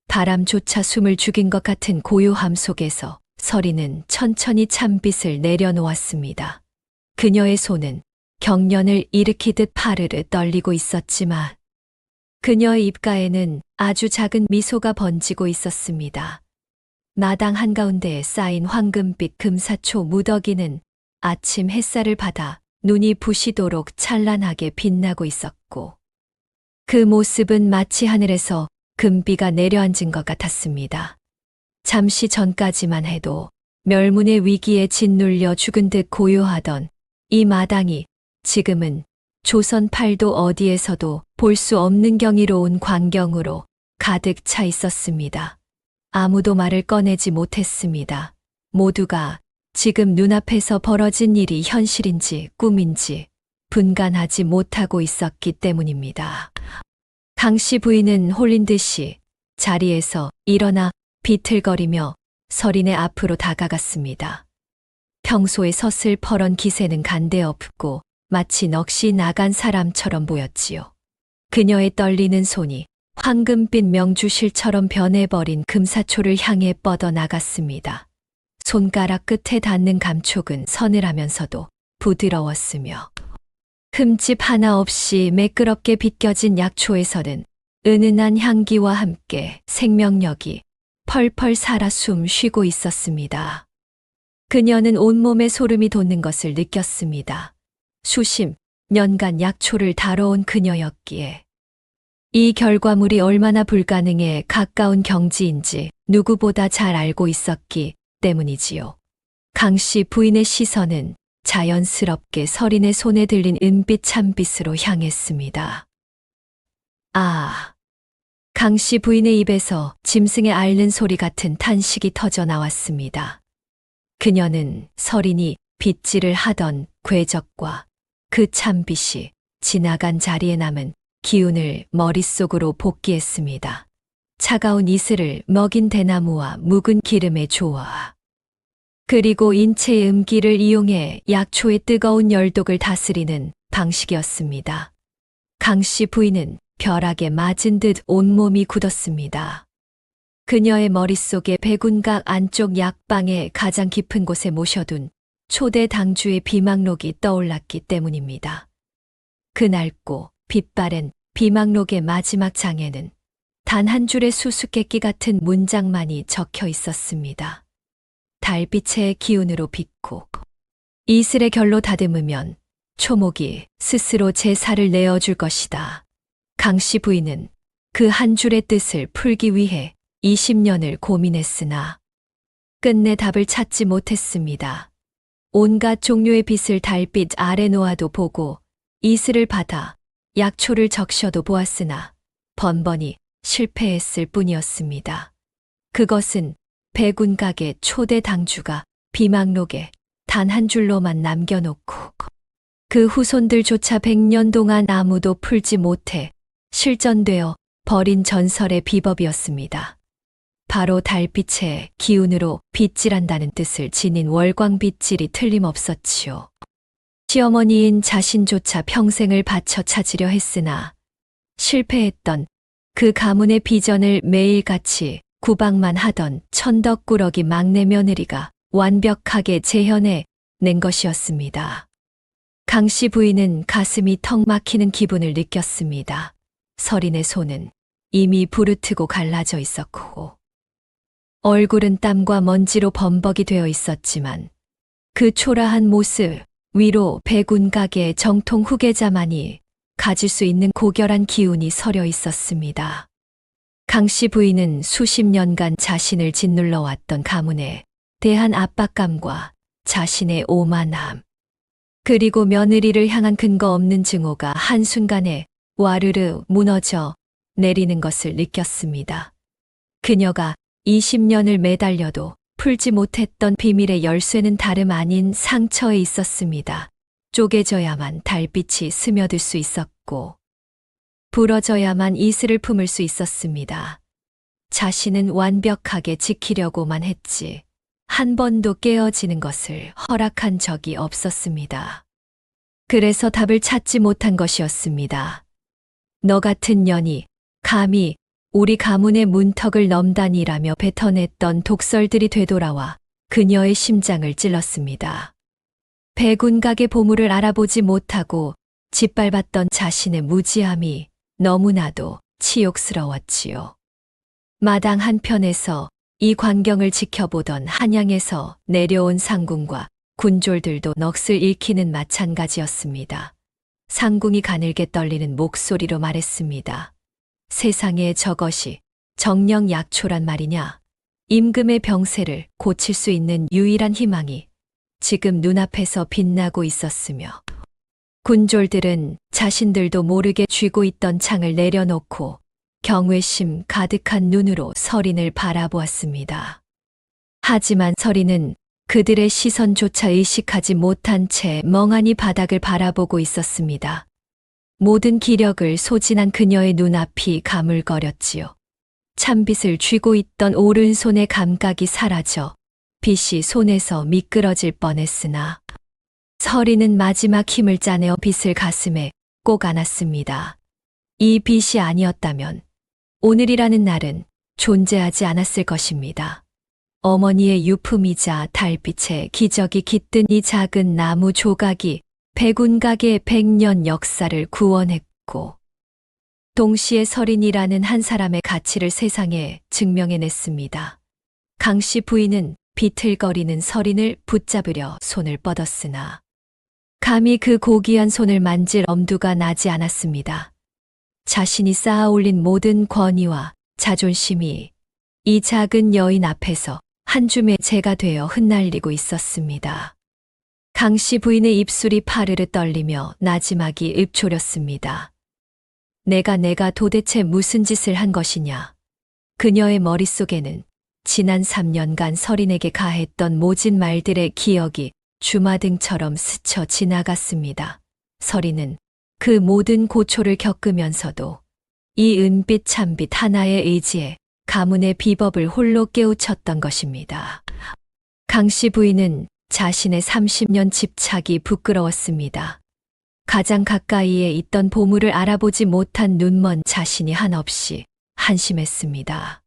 바람조차 숨을 죽인 것 같은 고요함 속에서 서린은 천천히 찬빛을 내려놓았습니다. 그녀의 손은 경련을 일으키듯 파르르 떨리고 있었지만 그녀의 입가에는 아주 작은 미소가 번지고 있었습니다. 마당 한가운데에 쌓인 황금빛 금사초 무더기는 아침 햇살을 받아 눈이 부시도록 찬란하게 빛나고 있었고 그 모습은 마치 하늘에서 금비가 내려앉은 것 같았습니다. 잠시 전까지만 해도 멸문의 위기에 짓눌려 죽은 듯 고요하던 이 마당이 지금은 조선 팔도 어디에서도 볼 수 없는 경이로운 광경으로 가득 차 있었습니다. 아무도 말을 꺼내지 못했습니다. 모두가 지금 눈앞에서 벌어진 일이 현실인지 꿈인지 분간하지 못하고 있었기 때문입니다. 강씨 부인은 홀린 듯이 자리에서 일어나 비틀거리며 서린의 앞으로 다가갔습니다. 평소에 서슬퍼런 기세는 간데없고 마치 넋이 나간 사람처럼 보였지요. 그녀의 떨리는 손이 황금빛 명주실처럼 변해버린 금사초를 향해 뻗어나갔습니다. 손가락 끝에 닿는 감촉은 서늘하면서도 부드러웠으며 흠집 하나 없이 매끄럽게 비껴진 약초에서는 은은한 향기와 함께 생명력이 펄펄 살아 숨 쉬고 있었습니다. 그녀는 온몸에 소름이 돋는 것을 느꼈습니다. 수십 년간 약초를 다뤄온 그녀였기에 이 결과물이 얼마나 불가능에 가까운 경지인지 누구보다 잘 알고 있었기 때문이지요. 강씨 부인의 시선은 자연스럽게 서린의 손에 들린 은빛 찬빛으로 향했습니다. 아! 강씨 부인의 입에서 짐승의 앓는 소리 같은 탄식이 터져 나왔습니다. 그녀는 서린이 빗질을 하던 궤적과 그 찬빛이 지나간 자리에 남은 기운을 머릿속으로 복기했습니다. 차가운 이슬을 먹인 대나무와 묵은 기름의 조화. 그리고 인체의 음기를 이용해 약초의 뜨거운 열독을 다스리는 방식이었습니다. 강씨 부인은 벼락에 맞은 듯 온몸이 굳었습니다. 그녀의 머릿속에 백운각 안쪽 약방의 가장 깊은 곳에 모셔둔 초대 당주의 비망록이 떠올랐기 때문입니다. 그 낡고 빛바랜 비망록의 마지막 장에는 단 한 줄의 수수께끼 같은 문장만이 적혀 있었습니다. 달빛의 기운으로 빚고 이슬의 결로 다듬으면 초목이 스스로 제 살을 내어줄 것이다. 강씨 부인은 그 한 줄의 뜻을 풀기 위해 20년을 고민했으나 끝내 답을 찾지 못했습니다. 온갖 종류의 빛을 달빛 아래 놓아도 보고 이슬을 받아 약초를 적셔도 보았으나 번번이 실패했을 뿐이었습니다. 그것은 백운각의 초대 당주가 비망록에 단 한 줄로만 남겨놓고 그 후손들조차 100년 동안 아무도 풀지 못해 실전되어 버린 전설의 비법이었습니다. 바로 달빛의 기운으로 빗질한다는 뜻을 지닌 월광빗질이 틀림없었지요. 시어머니인 자신조차 평생을 바쳐 찾으려 했으나 실패했던 그 가문의 비전을 매일같이 구박만 하던 천덕꾸러기 막내 며느리가 완벽하게 재현해 낸 것이었습니다. 강씨 부인은 가슴이 턱 막히는 기분을 느꼈습니다. 설인의 손은 이미 부르트고 갈라져 있었고 얼굴은 땀과 먼지로 범벅이 되어 있었지만 그 초라한 모습 위로 백운가게의 정통 후계자만이 가질 수 있는 고결한 기운이 서려 있었습니다. 강씨 부인은 수십 년간 자신을 짓눌러 왔던 가문에 대한 압박감과 자신의 오만함, 그리고 며느리를 향한 근거 없는 증오가 한순간에 와르르 무너져 내리는 것을 느꼈습니다. 그녀가 20년을 매달려도 풀지 못했던 비밀의 열쇠는 다름 아닌 상처에 있었습니다. 쪼개져야만 달빛이 스며들 수 있었고 부러져야만 이슬을 품을 수 있었습니다. 자신은 완벽하게 지키려고만 했지 한 번도 깨어지는 것을 허락한 적이 없었습니다. 그래서 답을 찾지 못한 것이었습니다. 너 같은 년이 감히 우리 가문의 문턱을 넘다니라며 뱉어냈던 독설들이 되돌아와 그녀의 심장을 찔렀습니다. 백운각의 보물을 알아보지 못하고 짓밟았던 자신의 무지함이 너무나도 치욕스러웠지요. 마당 한편에서 이 광경을 지켜보던 한양에서 내려온 상궁과 군졸들도 넋을 잃기는 마찬가지였습니다. 상궁이 가늘게 떨리는 목소리로 말했습니다. 세상에 저것이 정령 약초란 말이냐? 임금의 병세를 고칠 수 있는 유일한 희망이 지금 눈앞에서 빛나고 있었으며 군졸들은 자신들도 모르게 쥐고 있던 창을 내려놓고 경외심 가득한 눈으로 설인을 바라보았습니다. 하지만 설인은 그들의 시선조차 의식하지 못한 채 멍하니 바닥을 바라보고 있었습니다. 모든 기력을 소진한 그녀의 눈앞이 가물거렸지요. 찬빛을 쥐고 있던 오른손의 감각이 사라져 빛이 손에서 미끄러질 뻔했으나 설인은 마지막 힘을 짜내어 빛을 가슴에 꼭 안았습니다. 이 빛이 아니었다면 오늘이라는 날은 존재하지 않았을 것입니다. 어머니의 유품이자 달빛의 기적이 깃든 이 작은 나무 조각이 백운각의 100년 역사를 구원했고 동시에 설인이라는 한 사람의 가치를 세상에 증명해냈습니다. 강씨 부인은 비틀거리는 설인을 붙잡으려 손을 뻗었으나 감히 그 고귀한 손을 만질 엄두가 나지 않았습니다. 자신이 쌓아올린 모든 권위와 자존심이 이 작은 여인 앞에서 한 줌의 재가 되어 흩날리고 있었습니다. 강씨 부인의 입술이 파르르 떨리며 나지막이 읊조렸습니다. 내가 도대체 무슨 짓을 한 것이냐. 그녀의 머릿속에는 지난 3년간 설인에게 가했던 모진 말들의 기억이 주마등처럼 스쳐 지나갔습니다. 설인은 그 모든 고초를 겪으면서도 이 은빛 찬빛 하나의 의지에 가문의 비법을 홀로 깨우쳤던 것입니다. 강씨 부인은 자신의 30년 집착이 부끄러웠습니다. 가장 가까이에 있던 보물을 알아보지 못한 눈먼 자신이 한없이 한심했습니다.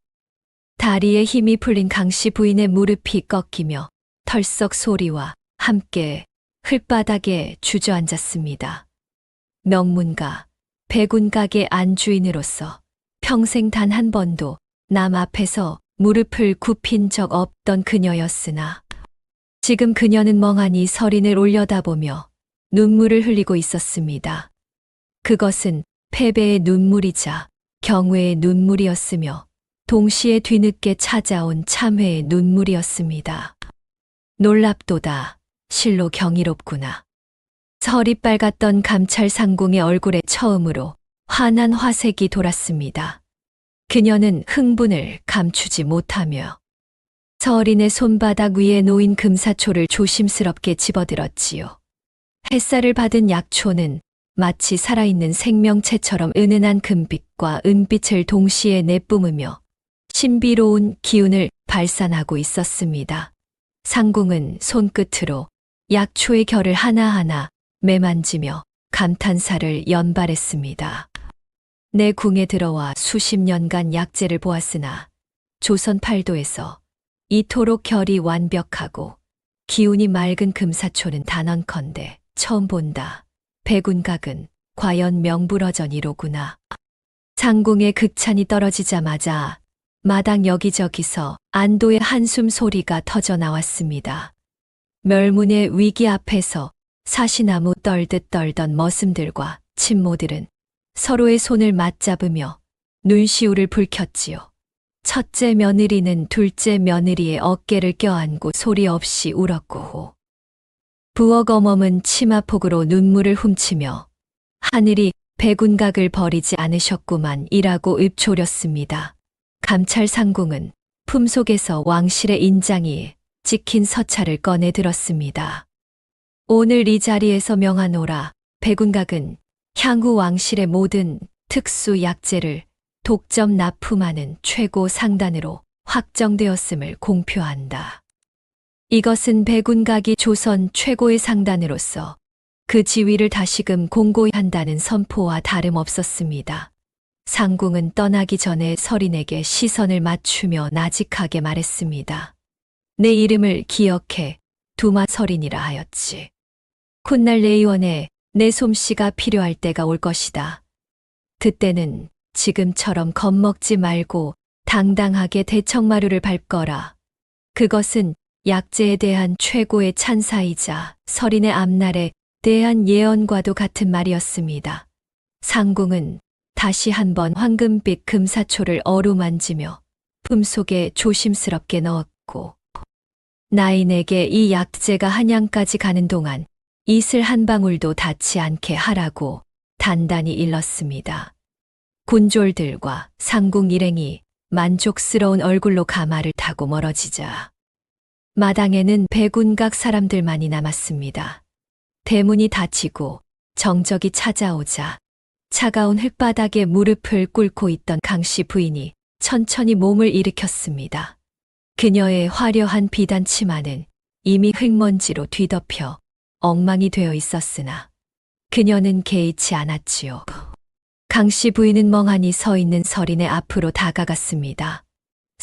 다리에 힘이 풀린 강씨 부인의 무릎이 꺾이며 털썩 소리와 함께 흙바닥에 주저앉았습니다. 명문가, 백운각의 안주인으로서 평생 단 한 번도 남 앞에서 무릎을 굽힌 적 없던 그녀였으나 지금 그녀는 멍하니 설인을 올려다보며 눈물을 흘리고 있었습니다. 그것은 패배의 눈물이자 경외의 눈물이었으며 동시에 뒤늦게 찾아온 참회의 눈물이었습니다. 놀랍도다. 실로 경이롭구나. 설이 빨갛던 감찰 상궁의 얼굴에 처음으로 환한 화색이 돌았습니다. 그녀는 흥분을 감추지 못하며 설인의 손바닥 위에 놓인 금사초를 조심스럽게 집어들었지요. 햇살을 받은 약초는 마치 살아있는 생명체처럼 은은한 금빛과 은빛을 동시에 내뿜으며 신비로운 기운을 발산하고 있었습니다. 상궁은 손끝으로 약초의 결을 하나하나 매만지며 감탄사를 연발했습니다. 내 궁에 들어와 수십 년간 약재를 보았으나 조선 팔도에서 이토록 결이 완벽하고 기운이 맑은 금사초는 단언컨대 처음 본다. 백운각은 과연 명불허전이로구나. 상궁의 극찬이 떨어지자마자 마당 여기저기서 안도의 한숨 소리가 터져 나왔습니다. 멸문의 위기 앞에서 사시나무 떨듯 떨던 머슴들과 친모들은 서로의 손을 맞잡으며 눈시울을 붉혔지요. 첫째 며느리는 둘째 며느리의 어깨를 껴안고 소리 없이 울었고 부엌 어멈은 치마폭으로 눈물을 훔치며 하늘이 백운각을 버리지 않으셨구만 이라고 읊조렸습니다. 감찰 상궁은 품속에서 왕실의 인장이 찍힌 서찰을 꺼내 들었습니다. 오늘 이 자리에서 명하노라. 백운각은 향후 왕실의 모든 특수 약재를 독점 납품하는 최고 상단으로 확정되었음을 공표한다. 이것은 백운각이 조선 최고의 상단으로서 그 지위를 다시금 공고히 한다는 선포와 다름없었습니다. 상궁은 떠나기 전에 서린에게 시선을 맞추며 나직하게 말했습니다. 내 이름을 기억해 두마 서린이라 하였지. 훗날 내 의원에 내 솜씨가 필요할 때가 올 것이다. 그때는 지금처럼 겁먹지 말고 당당하게 대청마루를 밟거라. 그것은 약재에 대한 최고의 찬사이자 서린의 앞날에 대한 예언과도 같은 말이었습니다. 상궁은 다시 한번 황금빛 금사초를 어루만지며 품속에 조심스럽게 넣었고 나인에게 이 약재가 한양까지 가는 동안 이슬 한 방울도 닿지 않게 하라고 단단히 일렀습니다. 군졸들과 상궁 일행이 만족스러운 얼굴로 가마를 타고 멀어지자 마당에는 백운각 사람들만이 남았습니다. 대문이 닫히고 정적이 찾아오자 차가운 흙바닥에 무릎을 꿇고 있던 강씨 부인이 천천히 몸을 일으켰습니다. 그녀의 화려한 비단 치마는 이미 흙먼지로 뒤덮여 엉망이 되어 있었으나 그녀는 개의치 않았지요. 강씨 부인은 멍하니 서 있는 서린의 앞으로 다가갔습니다.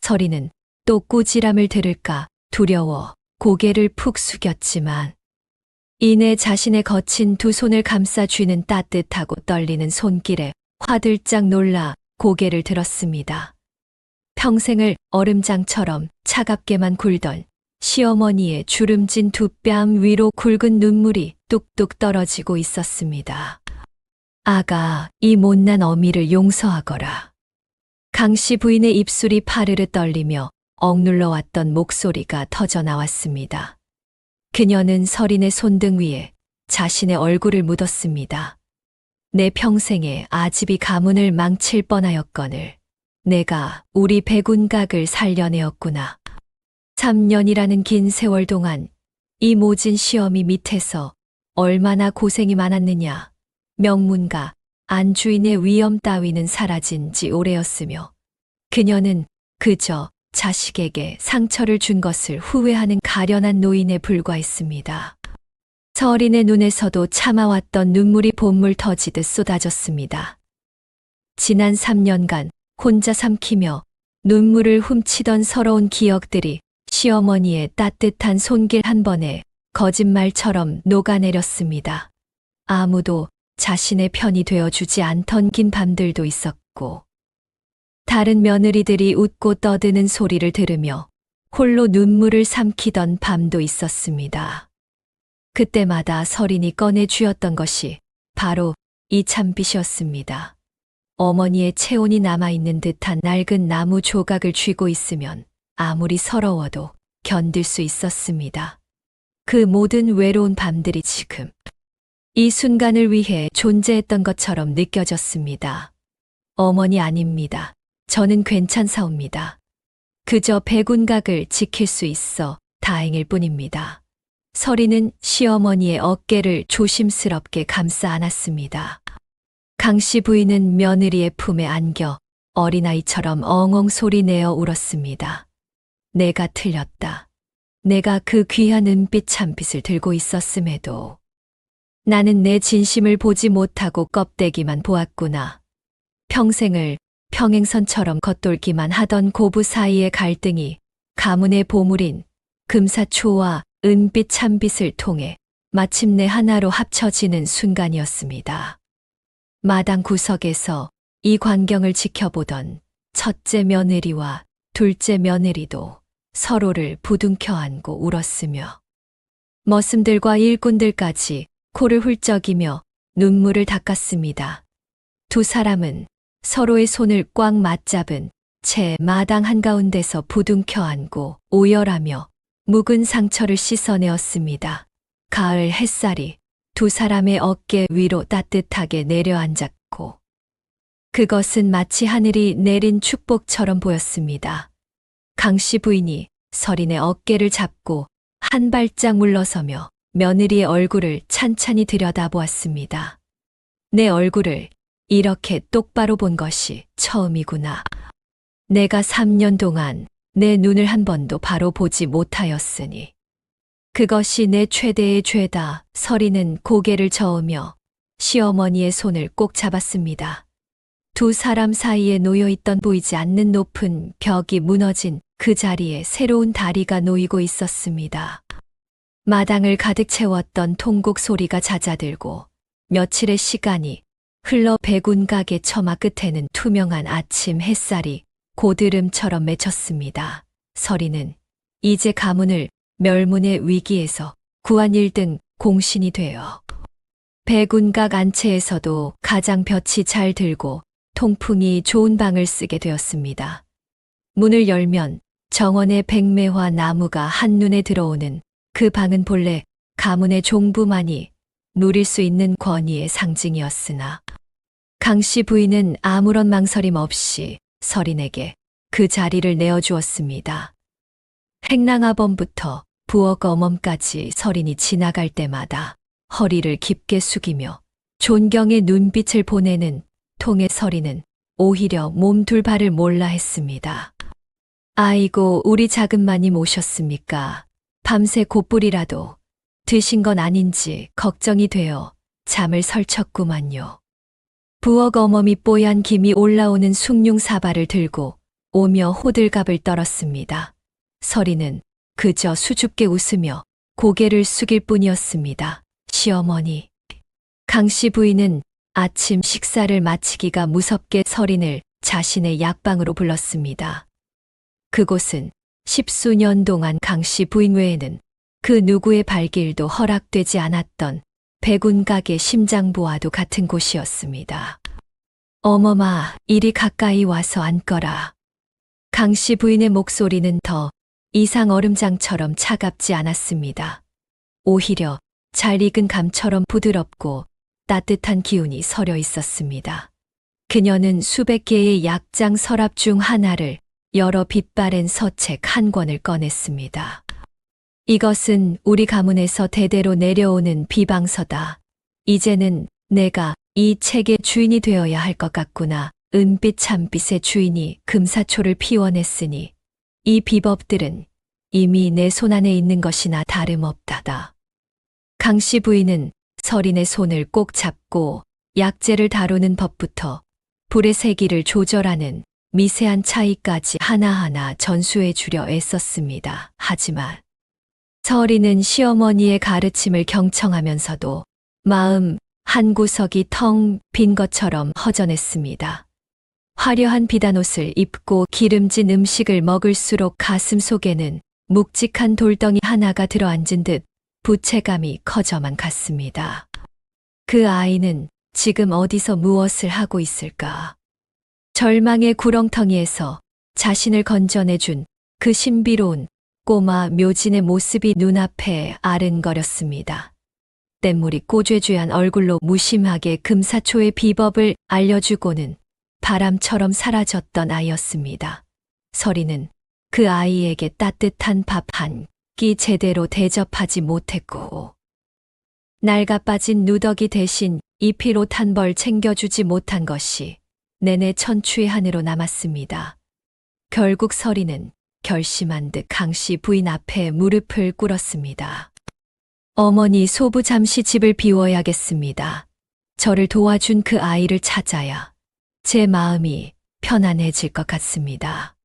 서린은 또 꾸지람을 들을까 두려워 고개를 푹 숙였지만 이내 자신의 거친 두 손을 감싸 쥐는 따뜻하고 떨리는 손길에 화들짝 놀라 고개를 들었습니다. 평생을 얼음장처럼 차갑게만 굴던 시어머니의 주름진 두 뺨 위로 굵은 눈물이 뚝뚝 떨어지고 있었습니다. 아가, 이 못난 어미를 용서하거라. 강씨 부인의 입술이 파르르 떨리며 억눌러 왔던 목소리가 터져 나왔습니다. 그녀는 서린의 손등 위에 자신의 얼굴을 묻었습니다. 내 평생에 아집이 가문을 망칠 뻔하였거늘 내가 우리 백운각을 살려내었구나. 3년이라는 긴 세월 동안 이 모진 시어미 밑에서 얼마나 고생이 많았느냐. 명문가 안주인의 위엄 따위는 사라진 지 오래였으며 그녀는 그저 자식에게 상처를 준 것을 후회하는 가련한 노인에 불과했습니다. 서린의 눈에서도 참아왔던 눈물이 봇물 터지듯 쏟아졌습니다. 지난 3년간 혼자 삼키며 눈물을 훔치던 서러운 기억들이 시어머니의 따뜻한 손길 한 번에 거짓말처럼 녹아내렸습니다. 아무도 자신의 편이 되어주지 않던 긴 밤들도 있었고 다른 며느리들이 웃고 떠드는 소리를 들으며 홀로 눈물을 삼키던 밤도 있었습니다. 그때마다 서린이 꺼내 쥐었던 것이 바로 이 찬빛이었습니다. 어머니의 체온이 남아있는 듯한 낡은 나무 조각을 쥐고 있으면 아무리 서러워도 견딜 수 있었습니다. 그 모든 외로운 밤들이 지금 이 순간을 위해 존재했던 것처럼 느껴졌습니다. 어머니 아닙니다. 저는 괜찮사옵니다. 그저 백운각을 지킬 수 있어 다행일 뿐입니다. 서린은 시어머니의 어깨를 조심스럽게 감싸 안았습니다. 강씨 부인은 며느리의 품에 안겨 어린아이처럼 엉엉 소리내어 울었습니다. 내가 틀렸다. 내가 그 귀한 은빛 참빛을 들고 있었음에도 나는 내 진심을 보지 못하고 껍데기만 보았구나. 평생을 평행선처럼 겉돌기만 하던 고부 사이의 갈등이 가문의 보물인 금사초와 은빛 참빛을 통해 마침내 하나로 합쳐지는 순간이었습니다. 마당 구석에서 이 광경을 지켜보던 첫째 며느리와 둘째 며느리도 서로를 부둥켜 안고 울었으며 머슴들과 일꾼들까지 코를 훌쩍이며 눈물을 닦았습니다. 두 사람은 서로의 손을 꽉 맞잡은 채 마당 한가운데서 부둥켜 안고 오열하며 묵은 상처를 씻어내었습니다. 가을 햇살이 두 사람의 어깨 위로 따뜻하게 내려앉았고 그것은 마치 하늘이 내린 축복처럼 보였습니다. 강씨 부인이 서린의 어깨를 잡고 한 발짝 물러서며 며느리의 얼굴을 찬찬히 들여다보았습니다. 내 얼굴을 이렇게 똑바로 본 것이 처음이구나. 내가 3년 동안 내 눈을 한 번도 바로 보지 못하였으니 그것이 내 최대의 죄다. 서린은 고개를 저으며 시어머니의 손을 꼭 잡았습니다. 두 사람 사이에 놓여있던 보이지 않는 높은 벽이 무너진 그 자리에 새로운 다리가 놓이고 있었습니다. 마당을 가득 채웠던 통곡 소리가 잦아들고 며칠의 시간이 흘러 백운각의 처마 끝에는 투명한 아침 햇살이 고드름처럼 맺혔습니다. 서린은 이제 가문을 멸문의 위기에서 구한 1등 공신이 되어 백운각 안채에서도 가장 볕이 잘 들고 통풍이 좋은 방을 쓰게 되었습니다. 문을 열면 정원의 백매화 나무가 한눈에 들어오는 그 방은 본래 가문의 종부만이 누릴 수 있는 권위의 상징이었으나 강씨 부인은 아무런 망설임 없이 서린에게 그 자리를 내어주었습니다. 행랑아범부터 부엌 어멈까지 서린이 지나갈 때마다 허리를 깊게 숙이며 존경의 눈빛을 보내는 통의 서린은 오히려 몸둘 바를 몰라 했습니다. 아이고, 우리 작은 마님 오셨습니까? 밤새 곧불이라도 드신 건 아닌지 걱정이 되어 잠을 설쳤구만요. 부엌 어멈이 뽀얀 김이 올라오는 숭늉 사발을 들고 오며 호들갑을 떨었습니다. 서린은 그저 수줍게 웃으며 고개를 숙일 뿐이었습니다. 시어머니. 강씨 부인은 아침 식사를 마치기가 무섭게 서린을 자신의 약방으로 불렀습니다. 그곳은 10수년 동안 강씨 부인 외에는 그 누구의 발길도 허락되지 않았던 백운각의 심장부와도 같은 곳이었습니다. 어머마, 이리 가까이 와서 앉거라. 강씨 부인의 목소리는 더 이상 얼음장처럼 차갑지 않았습니다. 오히려 잘 익은 감처럼 부드럽고 따뜻한 기운이 서려 있었습니다. 그녀는 수백 개의 약장 서랍 중 하나를 열어 빛바랜 서책 한 권을 꺼냈습니다. 이것은 우리 가문에서 대대로 내려오는 비방서다. 이제는 내가 이 책의 주인이 되어야 할 것 같구나. 은빛 참빛의 주인이 금사초를 피워냈으니 이 비법들은 이미 내 손안에 있는 것이나 다름없다다. 강씨 부인은 서린의 손을 꼭 잡고 약재를 다루는 법부터 불의 세기를 조절하는 미세한 차이까지 하나하나 전수해 주려 애썼습니다. 하지만 서린은 시어머니의 가르침을 경청하면서도 마음 한구석이 텅 빈 것처럼 허전했습니다. 화려한 비단옷을 입고 기름진 음식을 먹을수록 가슴 속에는 묵직한 돌덩이 하나가 들어앉은 듯 부채감이 커져만 갔습니다. 그 아이는 지금 어디서 무엇을 하고 있을까? 절망의 구렁텅이에서 자신을 건져내준 그 신비로운 꼬마 묘진의 모습이 눈앞에 아른거렸습니다. 뗏물이 꼬죄죄한 얼굴로 무심하게 금사초의 비법을 알려주고는 바람처럼 사라졌던 아이였습니다. 서린은 그 아이에게 따뜻한 밥 한 끼 제대로 대접하지 못했고 낡아 빠진 누더기 대신 이 피로 탄 벌 챙겨주지 못한 것이 내내 천추의 한으로 남았습니다. 결국 서리는 결심한 듯 강씨 부인 앞에 무릎을 꿇었습니다. 어머니, 소부 잠시 집을 비워야겠습니다. 저를 도와준 그 아이를 찾아야 제 마음이 편안해질 것 같습니다.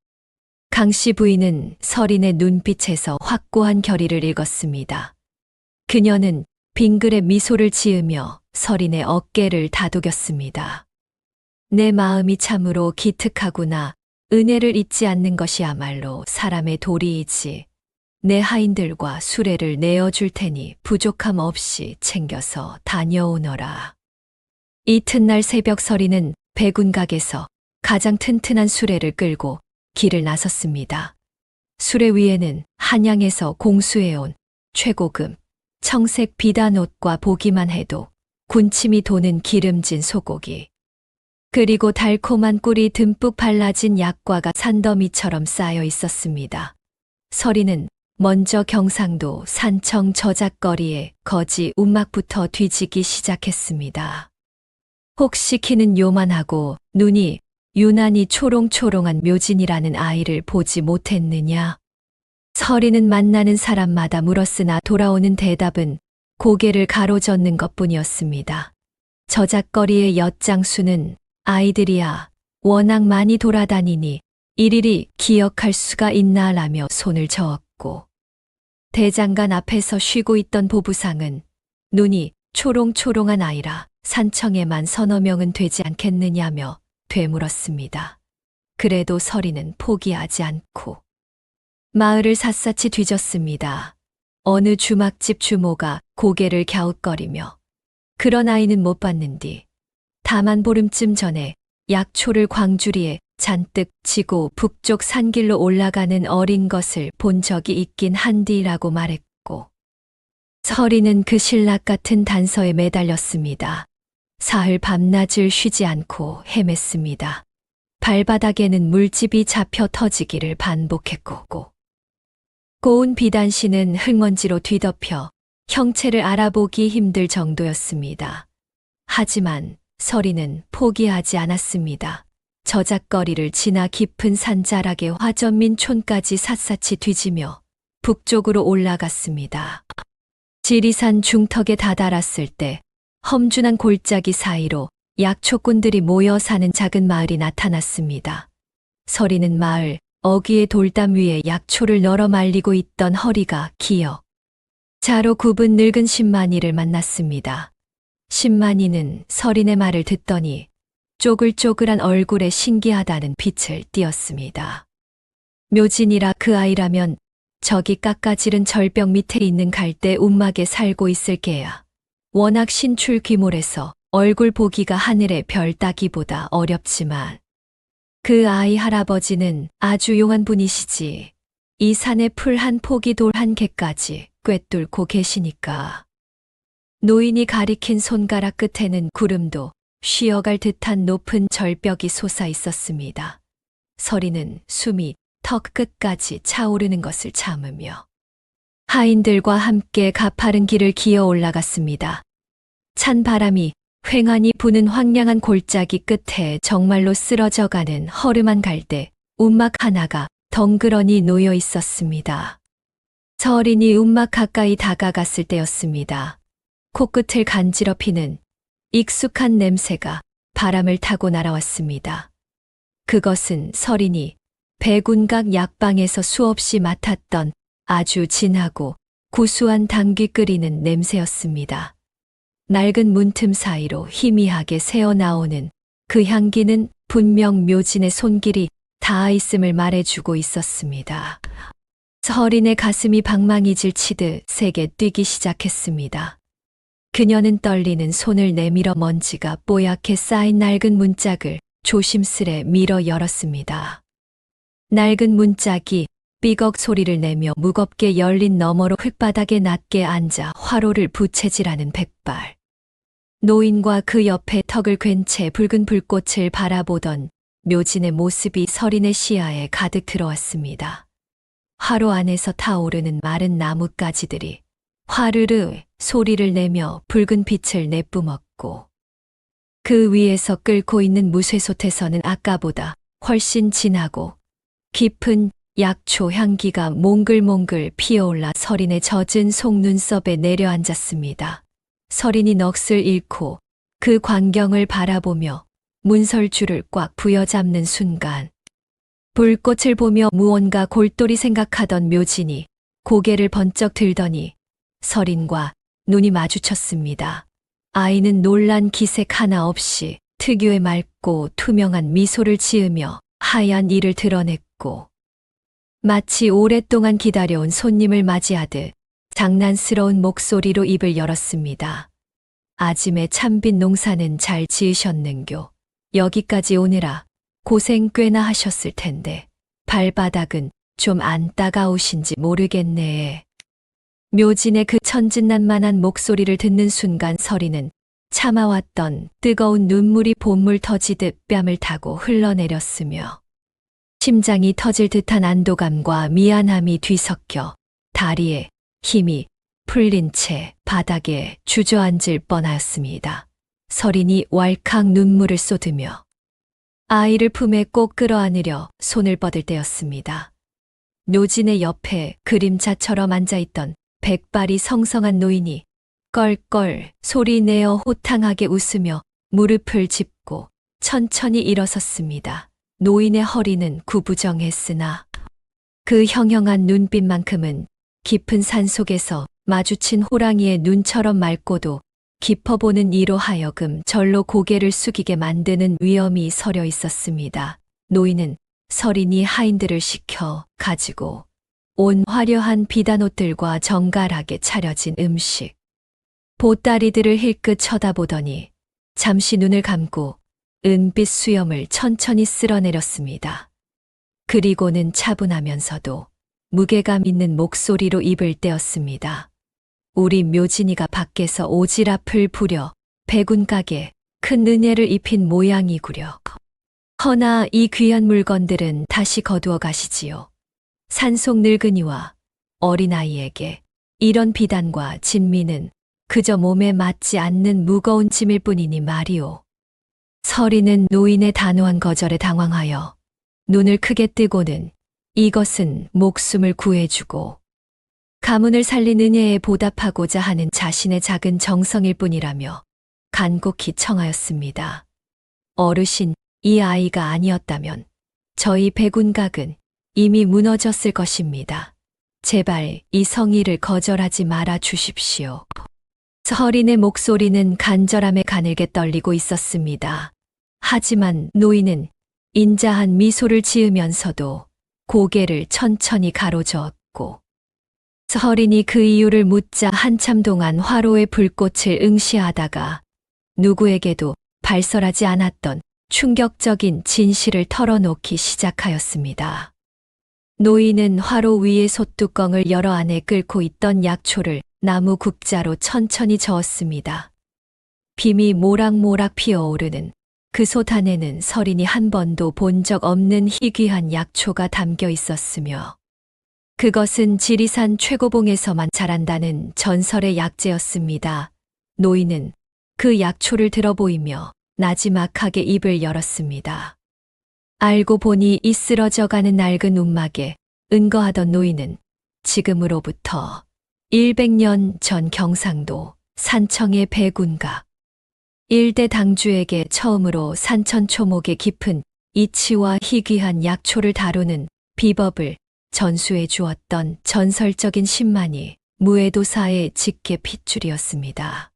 강씨 부인은 서린의 눈빛에서 확고한 결의를 읽었습니다. 그녀는 빙그레 미소를 지으며 서린의 어깨를 다독였습니다. 내 마음이 참으로 기특하구나. 은혜를 잊지 않는 것이야말로 사람의 도리이지. 내 하인들과 수레를 내어줄 테니 부족함 없이 챙겨서 다녀오너라. 이튿날 새벽 서린은 백운각에서 가장 튼튼한 수레를 끌고 길을 나섰습니다. 수레 위에는 한양에서 공수해온 최고금, 청색 비단옷과 보기만 해도 군침이 도는 기름진 소고기, 그리고 달콤한 꿀이 듬뿍 발라진 약과가 산더미처럼 쌓여 있었습니다. 서리는 먼저 경상도 산청 저작거리에 거지 움막부터 뒤지기 시작했습니다. 혹시 키는 요만하고 눈이 유난히 초롱초롱한 묘진이라는 아이를 보지 못했느냐? 서리는 만나는 사람마다 물었으나 돌아오는 대답은 고개를 가로젓는 것뿐이었습니다. 저작거리의 엿장수는 아이들이야 워낙 많이 돌아다니니 일일이 기억할 수가 있나라며 손을 저었고, 대장간 앞에서 쉬고 있던 보부상은 눈이 초롱초롱한 아이라 산청에만 서너 명은 되지 않겠느냐며 되물었습니다. 그래도 서리는 포기하지 않고 마을을 샅샅이 뒤졌습니다. 어느 주막집 주모가 고개를 갸웃거리며 그런 아이는 못 봤는디, 다만 보름쯤 전에 약초를 광주리에 잔뜩 지고 북쪽 산길로 올라가는 어린 것을 본 적이 있긴 한디라고 말했고, 서리는 그 신락 같은 단서에 매달렸습니다. 사흘 밤낮을 쉬지 않고 헤맸습니다. 발바닥에는 물집이 잡혀 터지기를 반복했고, 고운 비단씨는 흙먼지로 뒤덮여 형체를 알아보기 힘들 정도였습니다. 하지만 서리는 포기하지 않았습니다. 저작거리를 지나 깊은 산자락의 화전민 촌까지 샅샅이 뒤지며 북쪽으로 올라갔습니다. 지리산 중턱에 다다랐을 때 험준한 골짜기 사이로 약초꾼들이 모여 사는 작은 마을이 나타났습니다. 서리는 마을 어귀의 돌담 위에 약초를 널어 말리고 있던 허리가 기어 자로 굽은 늙은 신만이를 만났습니다. 신만이는 서린의 말을 듣더니 쪼글쪼글한 얼굴에 신기하다는 빛을 띠었습니다. 묘진이라 그 아이라면 저기 깎아지른 절벽 밑에 있는 갈대 움막에 살고 있을 게야. 워낙 신출 귀몰해서 얼굴 보기가 하늘의 별 따기보다 어렵지만 그 아이 할아버지는 아주 용한 분이시지. 이 산에 풀 한 포기 돌 한 개까지 꿰뚫고 계시니까. 노인이 가리킨 손가락 끝에는 구름도 쉬어갈 듯한 높은 절벽이 솟아 있었습니다. 서리는 숨이 턱 끝까지 차오르는 것을 참으며 하인들과 함께 가파른 길을 기어 올라갔습니다. 찬 바람이 휑하니 부는 황량한 골짜기 끝에 정말로 쓰러져가는 허름한 갈대 움막 하나가 덩그러니 놓여 있었습니다. 서린이 움막 가까이 다가갔을 때였습니다. 코끝을 간지럽히는 익숙한 냄새가 바람을 타고 날아왔습니다. 그것은 서린이 백운각 약방에서 수없이 맡았던 아주 진하고 구수한 당귀 끓이는 냄새였습니다. 낡은 문틈 사이로 희미하게 새어나오는 그 향기는 분명 묘진의 손길이 닿아 있음을 말해주고 있었습니다. 서린의 가슴이 방망이질 치듯 세게 뛰기 시작했습니다. 그녀는 떨리는 손을 내밀어 먼지가 뽀얗게 쌓인 낡은 문짝을 조심스레 밀어 열었습니다. 낡은 문짝이 삐걱 소리를 내며 무겁게 열린 너머로 흙바닥에 낮게 앉아 화로를 부채질하는 백발. 노인과 그 옆에 턱을 괜 채 붉은 불꽃을 바라보던 묘진의 모습이 서린의 시야에 가득 들어왔습니다. 화로 안에서 타오르는 마른 나뭇가지들이 화르르 소리를 내며 붉은 빛을 내뿜었고, 그 위에서 끓고 있는 무쇠솥에서는 아까보다 훨씬 진하고 깊은 약초 향기가 몽글몽글 피어올라 서린의 젖은 속눈썹에 내려앉았습니다. 서린이 넋을 잃고 그 광경을 바라보며 문설주를 꽉 부여잡는 순간 불꽃을 보며 무언가 골똘히 생각하던 묘진이 고개를 번쩍 들더니 서린과 눈이 마주쳤습니다. 아이는 놀란 기색 하나 없이 특유의 맑고 투명한 미소를 지으며 하얀 이를 드러냈고 마치 오랫동안 기다려온 손님을 맞이하듯 장난스러운 목소리로 입을 열었습니다. 아짐의 참빛 농사는 잘 지으셨는교. 여기까지 오느라 고생 꽤나 하셨을 텐데 발바닥은 좀 안 따가우신지 모르겠네. 묘진의 그 천진난만한 목소리를 듣는 순간 서리는 참아왔던 뜨거운 눈물이 봇물 터지듯 뺨을 타고 흘러내렸으며 심장이 터질 듯한 안도감과 미안함이 뒤섞여 다리에 힘이 풀린 채 바닥에 주저앉을 뻔하였습니다. 서린이 왈칵 눈물을 쏟으며 아이를 품에 꼭 끌어안으려 손을 뻗을 때였습니다. 묘진의 옆에 그림자처럼 앉아있던 백발이 성성한 노인이 껄껄 소리내어 호탕하게 웃으며 무릎을 짚고 천천히 일어섰습니다. 노인의 허리는 구부정했으나 그 형형한 눈빛만큼은 깊은 산속에서 마주친 호랑이의 눈처럼 맑고도 깊어보는 이로 하여금 절로 고개를 숙이게 만드는 위엄이 서려 있었습니다. 노인은 서린이 하인들을 시켜 가지고 온 화려한 비단옷들과 정갈하게 차려진 음식, 보따리들을 힐끗 쳐다보더니 잠시 눈을 감고 은빛 수염을 천천히 쓸어내렸습니다. 그리고는 차분하면서도 무게감 있는 목소리로 입을 떼었습니다. 우리 묘진이가 밖에서 오지랖을 부려 백운각에 큰 은혜를 입힌 모양이구려. 허나 이 귀한 물건들은 다시 거두어 가시지요. 산속 늙은이와 어린아이에게 이런 비단과 진미는 그저 몸에 맞지 않는 무거운 짐일 뿐이니 말이오. 서리는 노인의 단호한 거절에 당황하여 눈을 크게 뜨고는 이것은 목숨을 구해주고 가문을 살린 은혜에 보답하고자 하는 자신의 작은 정성일 뿐이라며 간곡히 청하였습니다. 어르신, 이 아이가 아니었다면 저희 백운각은 이미 무너졌을 것입니다. 제발 이 성의를 거절하지 말아 주십시오. 서린의 목소리는 간절함에 가늘게 떨리고 있었습니다. 하지만 노인은 인자한 미소를 지으면서도 고개를 천천히 가로저었고 서린이 그 이유를 묻자 한참 동안 화로의 불꽃을 응시하다가 누구에게도 발설하지 않았던 충격적인 진실을 털어놓기 시작하였습니다. 노인은 화로 위의 솥뚜껑을 열어 안에 끓고 있던 약초를 나무 국자로 천천히 저었습니다. 김이 모락모락 피어오르는 그 솥 안에는 서린이 한 번도 본 적 없는 희귀한 약초가 담겨 있었으며 그것은 지리산 최고봉에서만 자란다는 전설의 약재였습니다. 노인은 그 약초를 들어보이며 나지막하게 입을 열었습니다. 알고 보니 이 쓰러져가는 낡은 움막에 은거하던 노인은 지금으로부터 100년 전 경상도 산청의 백운각 일대 당주에게 처음으로 산천초목의 깊은 이치와 희귀한 약초를 다루는 비법을 전수해 주었던 전설적인 신만이 무에도사의 직계 핏줄이었습니다.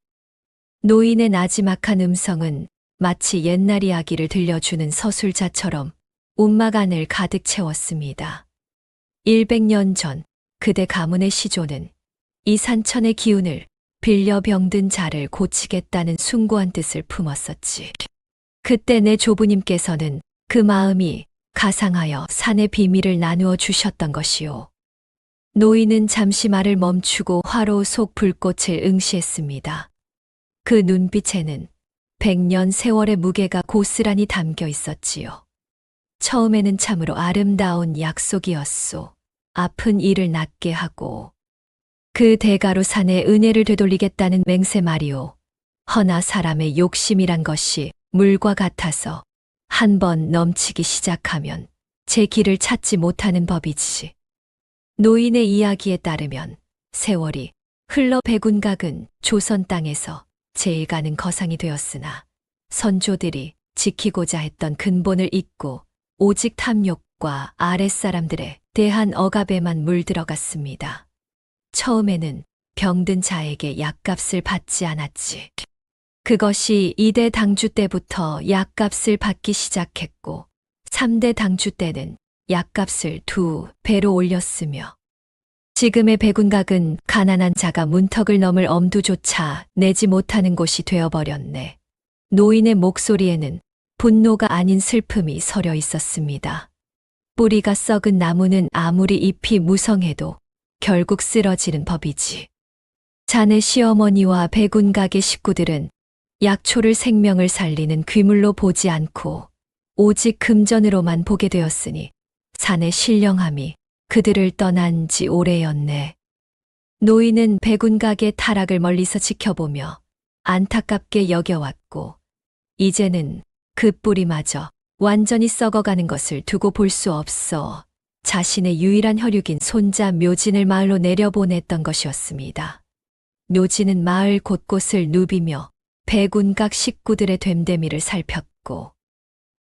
노인의 나지막한 음성은 마치 옛날 이야기를 들려주는 서술자처럼 움막 안을 가득 채웠습니다. 100년 전 그대 가문의 시조는 이 산천의 기운을 빌려 병든 자를 고치겠다는 숭고한 뜻을 품었었지. 그때 내 조부님께서는 그 마음이 가상하여 산의 비밀을 나누어 주셨던 것이요. 노인은 잠시 말을 멈추고 화로 속 불꽃을 응시했습니다. 그 눈빛에는 100년 세월의 무게가 고스란히 담겨 있었지요. 처음에는 참으로 아름다운 약속이었소. 아픈 이를 낫게 하고 그 대가로 산의 은혜를 되돌리겠다는 맹세 말이오. 허나 사람의 욕심이란 것이 물과 같아서 한 번 넘치기 시작하면 제 길을 찾지 못하는 법이지. 노인의 이야기에 따르면 세월이 흘러 백운각은 조선 땅에서 제일 가는 거상이 되었으나 선조들이 지키고자 했던 근본을 잊고 오직 탐욕과 아랫사람들에 대한 억압에만 물들어갔습니다. 처음에는 병든 자에게 약값을 받지 않았지. 그것이 2대 당주 때부터 약값을 받기 시작했고 3대 당주 때는 약값을 2배로 올렸으며 지금의 백운각은 가난한 자가 문턱을 넘을 엄두조차 내지 못하는 곳이 되어버렸네. 노인의 목소리에는 분노가 아닌 슬픔이 서려 있었습니다. 뿌리가 썩은 나무는 아무리 잎이 무성해도 결국 쓰러지는 법이지. 자네 시어머니와 백운각의 식구들은 약초를 생명을 살리는 귀물로 보지 않고 오직 금전으로만 보게 되었으니 자네 신령함이 그들을 떠난 지 오래였네. 노인은 백운각의 타락을 멀리서 지켜보며 안타깝게 여겨왔고 이제는 그 뿌리마저 완전히 썩어가는 것을 두고 볼 수 없어 자신의 유일한 혈육인 손자 묘진을 마을로 내려보냈던 것이었습니다. 묘진은 마을 곳곳을 누비며 백운각 식구들의 됨됨이를 살폈고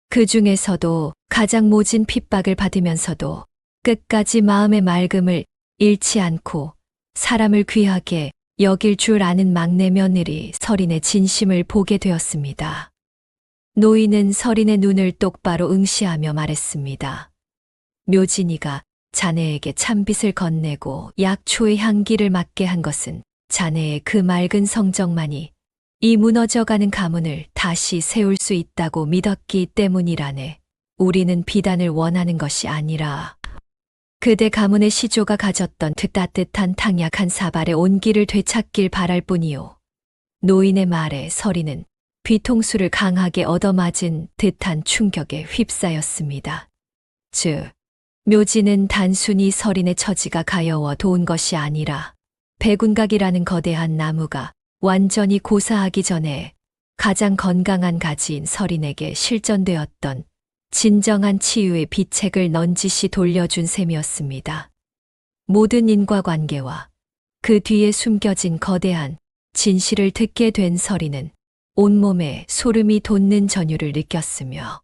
그 중에서도 가장 모진 핍박을 받으면서도 끝까지 마음의 맑음을 잃지 않고 사람을 귀하게 여길 줄 아는 막내 며느리 설인의 진심을 보게 되었습니다. 노인은 설인의 눈을 똑바로 응시하며 말했습니다. 묘진이가 자네에게 참빚을 건네고 약초의 향기를 맡게 한 것은 자네의 그 맑은 성정만이 이 무너져가는 가문을 다시 세울 수 있다고 믿었기 때문이라네. 우리는 비단을 원하는 것이 아니라 그대 가문의 시조가 가졌던 그 따뜻한 탕약 한 사발의 온기를 되찾길 바랄 뿐이요. 노인의 말에 설이는 뒤통수를 강하게 얻어맞은 듯한 충격에 휩싸였습니다. 즉, 묘지는 단순히 설인의 처지가 가여워 도운 것이 아니라 백운각이라는 거대한 나무가 완전히 고사하기 전에 가장 건강한 가지인 설인에게 실전되었던 진정한 치유의 비책을 넌지시 돌려준 셈이었습니다. 모든 인과관계와 그 뒤에 숨겨진 거대한 진실을 듣게 된 설인은 온몸에 소름이 돋는 전율을 느꼈으며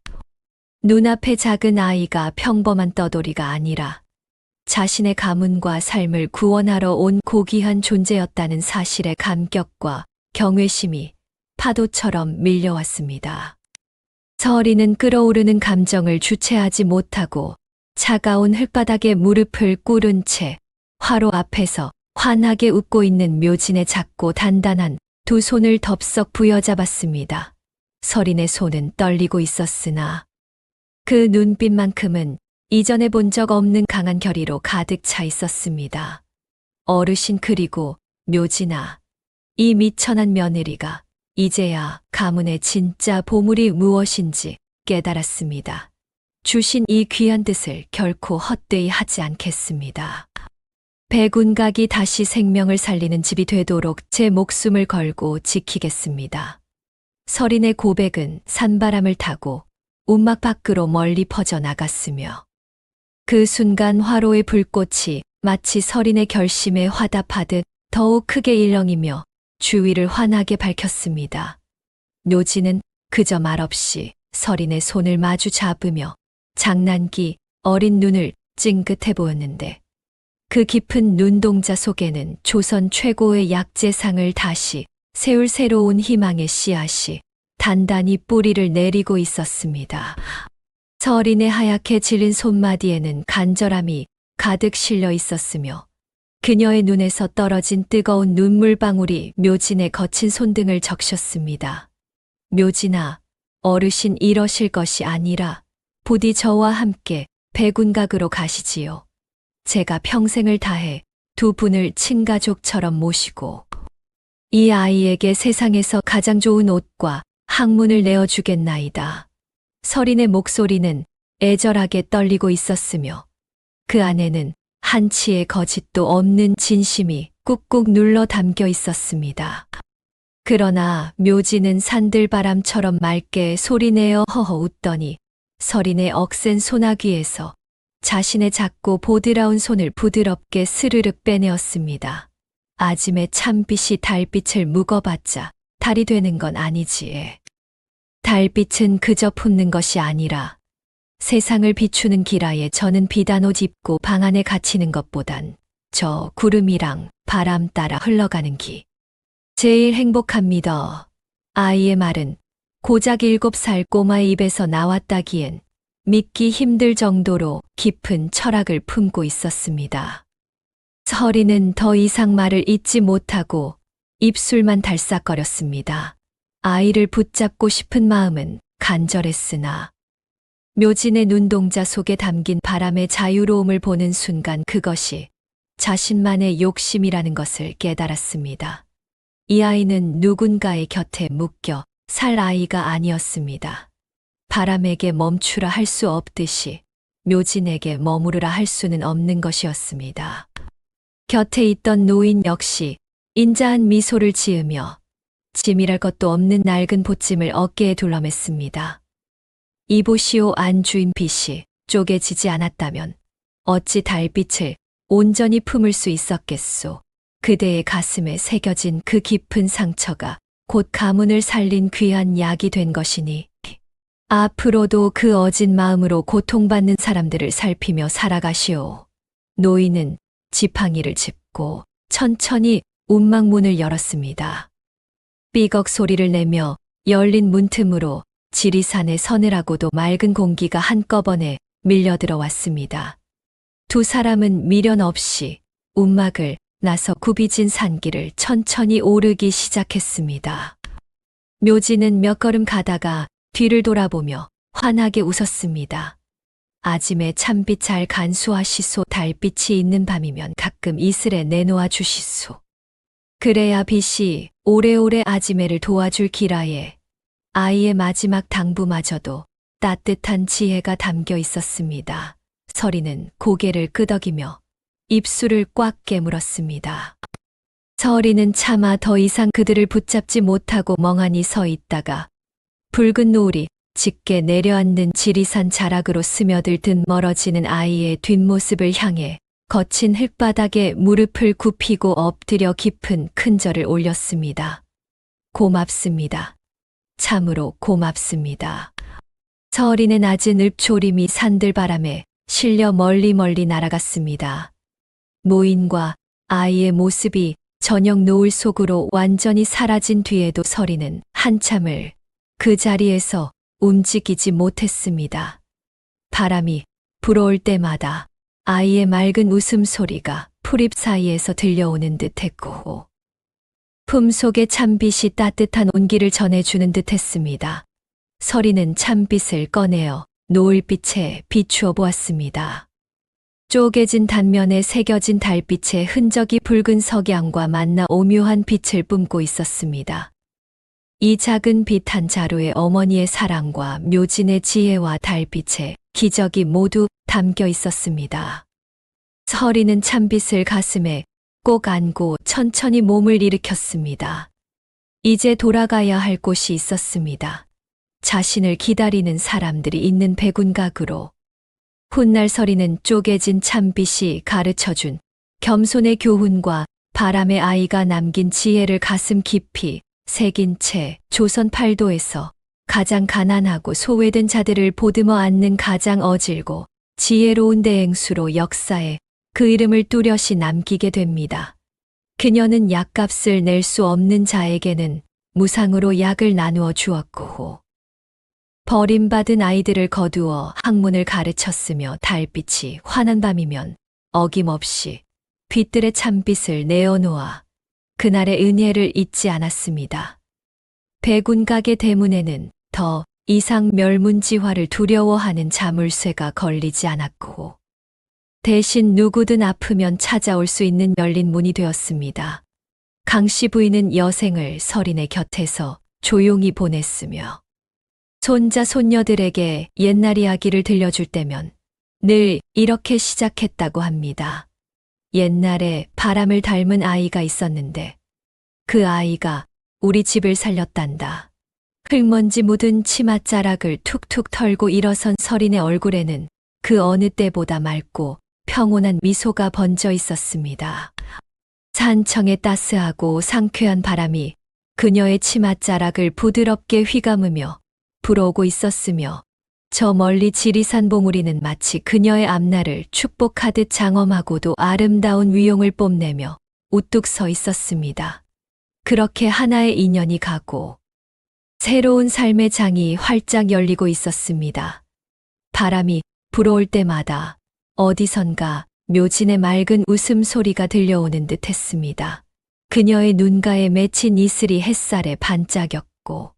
눈앞의 작은 아이가 평범한 떠돌이가 아니라 자신의 가문과 삶을 구원하러 온 고귀한 존재였다는 사실의 감격과 경외심이 파도처럼 밀려왔습니다. 설이는 끓어오르는 감정을 주체하지 못하고 차가운 흙바닥에 무릎을 꿇은 채 화로 앞에서 환하게 웃고 있는 묘진의 작고 단단한 두 손을 덥석 부여잡았습니다. 설인의 손은 떨리고 있었으나 그 눈빛만큼은 이전에 본 적 없는 강한 결의로 가득 차 있었습니다. 어르신 그리고 묘진아, 이 미천한 며느리가 이제야 가문의 진짜 보물이 무엇인지 깨달았습니다. 주신 이 귀한 뜻을 결코 헛되이 하지 않겠습니다. 백운각이 다시 생명을 살리는 집이 되도록 제 목숨을 걸고 지키겠습니다. 설인의 고백은 산바람을 타고 움막 밖으로 멀리 퍼져나갔으며 그 순간 화로의 불꽃이 마치 설인의 결심에 화답하듯 더욱 크게 일렁이며 주위를 환하게 밝혔습니다. 묘지는 그저 말없이 설인의 손을 마주 잡으며 장난기 어린 눈을 찡긋해 보였는데 그 깊은 눈동자 속에는 조선 최고의 약재상을 다시 세울 새로운 희망의 씨앗이 단단히 뿌리를 내리고 있었습니다. 설인의 하얗게 질린 손마디에는 간절함이 가득 실려 있었으며 그녀의 눈에서 떨어진 뜨거운 눈물방울이 묘진의 거친 손등을 적셨습니다. 묘진아, 어르신 이러실 것이 아니라 부디 저와 함께 백운각으로 가시지요. 제가 평생을 다해 두 분을 친가족처럼 모시고 이 아이에게 세상에서 가장 좋은 옷과 학문을 내어주겠나이다. 설인의 목소리는 애절하게 떨리고 있었으며 그 안에는 한치의 거짓도 없는 진심이 꾹꾹 눌러 담겨 있었습니다. 그러나 묘지는 산들바람처럼 맑게 소리내어 허허 웃더니 서린의 억센 소나귀에서 자신의 작고 보드라운 손을 부드럽게 스르륵 빼내었습니다. 아짐의 찬빛이 달빛을 묵어봤자 달이 되는 건 아니지. 달빛은 그저 품는 것이 아니라 세상을 비추는 기라에 저는 비단옷 입고 방 안에 갇히는 것보단 저 구름이랑 바람 따라 흘러가는 기. 제일 행복합니다. 아이의 말은 고작 7살 꼬마의 입에서 나왔다기엔 믿기 힘들 정도로 깊은 철학을 품고 있었습니다. 서리는 더 이상 말을 잇지 못하고 입술만 달싹거렸습니다. 아이를 붙잡고 싶은 마음은 간절했으나 묘진의 눈동자 속에 담긴 바람의 자유로움을 보는 순간 그것이 자신만의 욕심이라는 것을 깨달았습니다. 이 아이는 누군가의 곁에 묶여 살 아이가 아니었습니다. 바람에게 멈추라 할 수 없듯이 묘진에게 머무르라 할 수는 없는 것이었습니다. 곁에 있던 노인 역시 인자한 미소를 지으며 짐이랄 것도 없는 낡은 보찜을 어깨에 둘러맸습니다. 이보시오 안주인 빛이 쪼개지지 않았다면 어찌 달빛을 온전히 품을 수 있었겠소. 그대의 가슴에 새겨진 그 깊은 상처가 곧 가문을 살린 귀한 약이 된 것이니 앞으로도 그 어진 마음으로 고통받는 사람들을 살피며 살아가시오. 노인은 지팡이를 짚고 천천히 운막문을 열었습니다. 삐걱 소리를 내며 열린 문틈으로 지리산의 서늘하고도 맑은 공기가 한꺼번에 밀려들어왔습니다. 두 사람은 미련 없이 운막을 나서 굽이진 산길을 천천히 오르기 시작했습니다. 묘지는 몇 걸음 가다가 뒤를 돌아보며 환하게 웃었습니다. 아짐의 찬빛 잘 간수하시소. 달빛이 있는 밤이면 가끔 이슬에 내놓아 주시소. 그래야 빛이 오래오래 아지매를 도와줄 기라에 아이의 마지막 당부마저도 따뜻한 지혜가 담겨 있었습니다. 서리는 고개를 끄덕이며 입술을 꽉 깨물었습니다. 서리는 차마 더 이상 그들을 붙잡지 못하고 멍하니 서 있다가 붉은 노을이 짙게 내려앉는 지리산 자락으로 스며들듯 멀어지는 아이의 뒷모습을 향해 거친 흙바닥에 무릎을 굽히고 엎드려 깊은 큰절을 올렸습니다. 고맙습니다. 참으로 고맙습니다. 서린의 낮은 읍초림이 산들바람에 실려 멀리 날아갔습니다. 노인과 아이의 모습이 저녁 노을 속으로 완전히 사라진 뒤에도 서리는 한참을 그 자리에서 움직이지 못했습니다. 바람이 불어올 때마다 아이의 맑은 웃음소리가 풀잎 사이에서 들려오는 듯했고 품속의 찬빛이 따뜻한 온기를 전해주는 듯했습니다. 서리는 찬빛을 꺼내어 노을빛에 비추어 보았습니다. 쪼개진 단면에 새겨진 달빛의 흔적이 붉은 석양과 만나 오묘한 빛을 뿜고 있었습니다. 이 작은 빛 한 자루에 어머니의 사랑과 묘진의 지혜와 달빛의 기적이 모두 담겨 있었습니다. 서리는 찬빛을 가슴에 꼭 안고 천천히 몸을 일으켰습니다. 이제 돌아가야 할 곳이 있었습니다. 자신을 기다리는 사람들이 있는 백운각으로. 훗날 서리는 쪼개진 찬빛이 가르쳐준 겸손의 교훈과 바람의 아이가 남긴 지혜를 가슴 깊이 새긴 채 조선 팔도에서 가장 가난하고 소외된 자들을 보듬어 안는 가장 어질고 지혜로운 대행수로 역사에 그 이름을 뚜렷이 남기게 됩니다. 그녀는 약값을 낼 수 없는 자에게는 무상으로 약을 나누어 주었고 버림받은 아이들을 거두어 학문을 가르쳤으며 달빛이 환한 밤이면 어김없이 빛들의 찬빛을 내어놓아 그날의 은혜를 잊지 않았습니다. 백운각의 대문에는 더 이상 멸문지화를 두려워하는 자물쇠가 걸리지 않았고 대신 누구든 아프면 찾아올 수 있는 열린 문이 되었습니다. 강씨 부인은 여생을 서린의 곁에서 조용히 보냈으며 손자 손녀들에게 옛날 이야기를 들려줄 때면 늘 이렇게 시작했다고 합니다. 옛날에 바람을 닮은 아이가 있었는데 그 아이가 우리 집을 살렸단다. 흙먼지 묻은 치맛자락을 툭툭 털고 일어선 설인의 얼굴에는 그 어느 때보다 맑고 평온한 미소가 번져 있었습니다. 산청의 따스하고 상쾌한 바람이 그녀의 치맛자락을 부드럽게 휘감으며 불어오고 있었으며 저 멀리 지리산 봉우리는 마치 그녀의 앞날을 축복하듯 장엄하고도 아름다운 위용을 뽐내며 우뚝 서 있었습니다. 그렇게 하나의 인연이 가고 새로운 삶의 장이 활짝 열리고 있었습니다. 바람이 불어올 때마다 어디선가 묘진의 맑은 웃음소리가 들려오는 듯 했습니다. 그녀의 눈가에 맺힌 이슬이 햇살에 반짝였고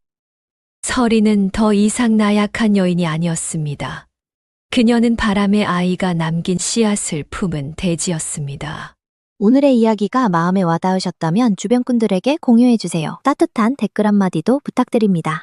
설이는 더 이상 나약한 여인이 아니었습니다. 그녀는 바람의 아이가 남긴 씨앗을 품은 돼지였습니다. 오늘의 이야기가 마음에 와닿으셨다면 주변 분들에게 공유해주세요. 따뜻한 댓글 한마디도 부탁드립니다.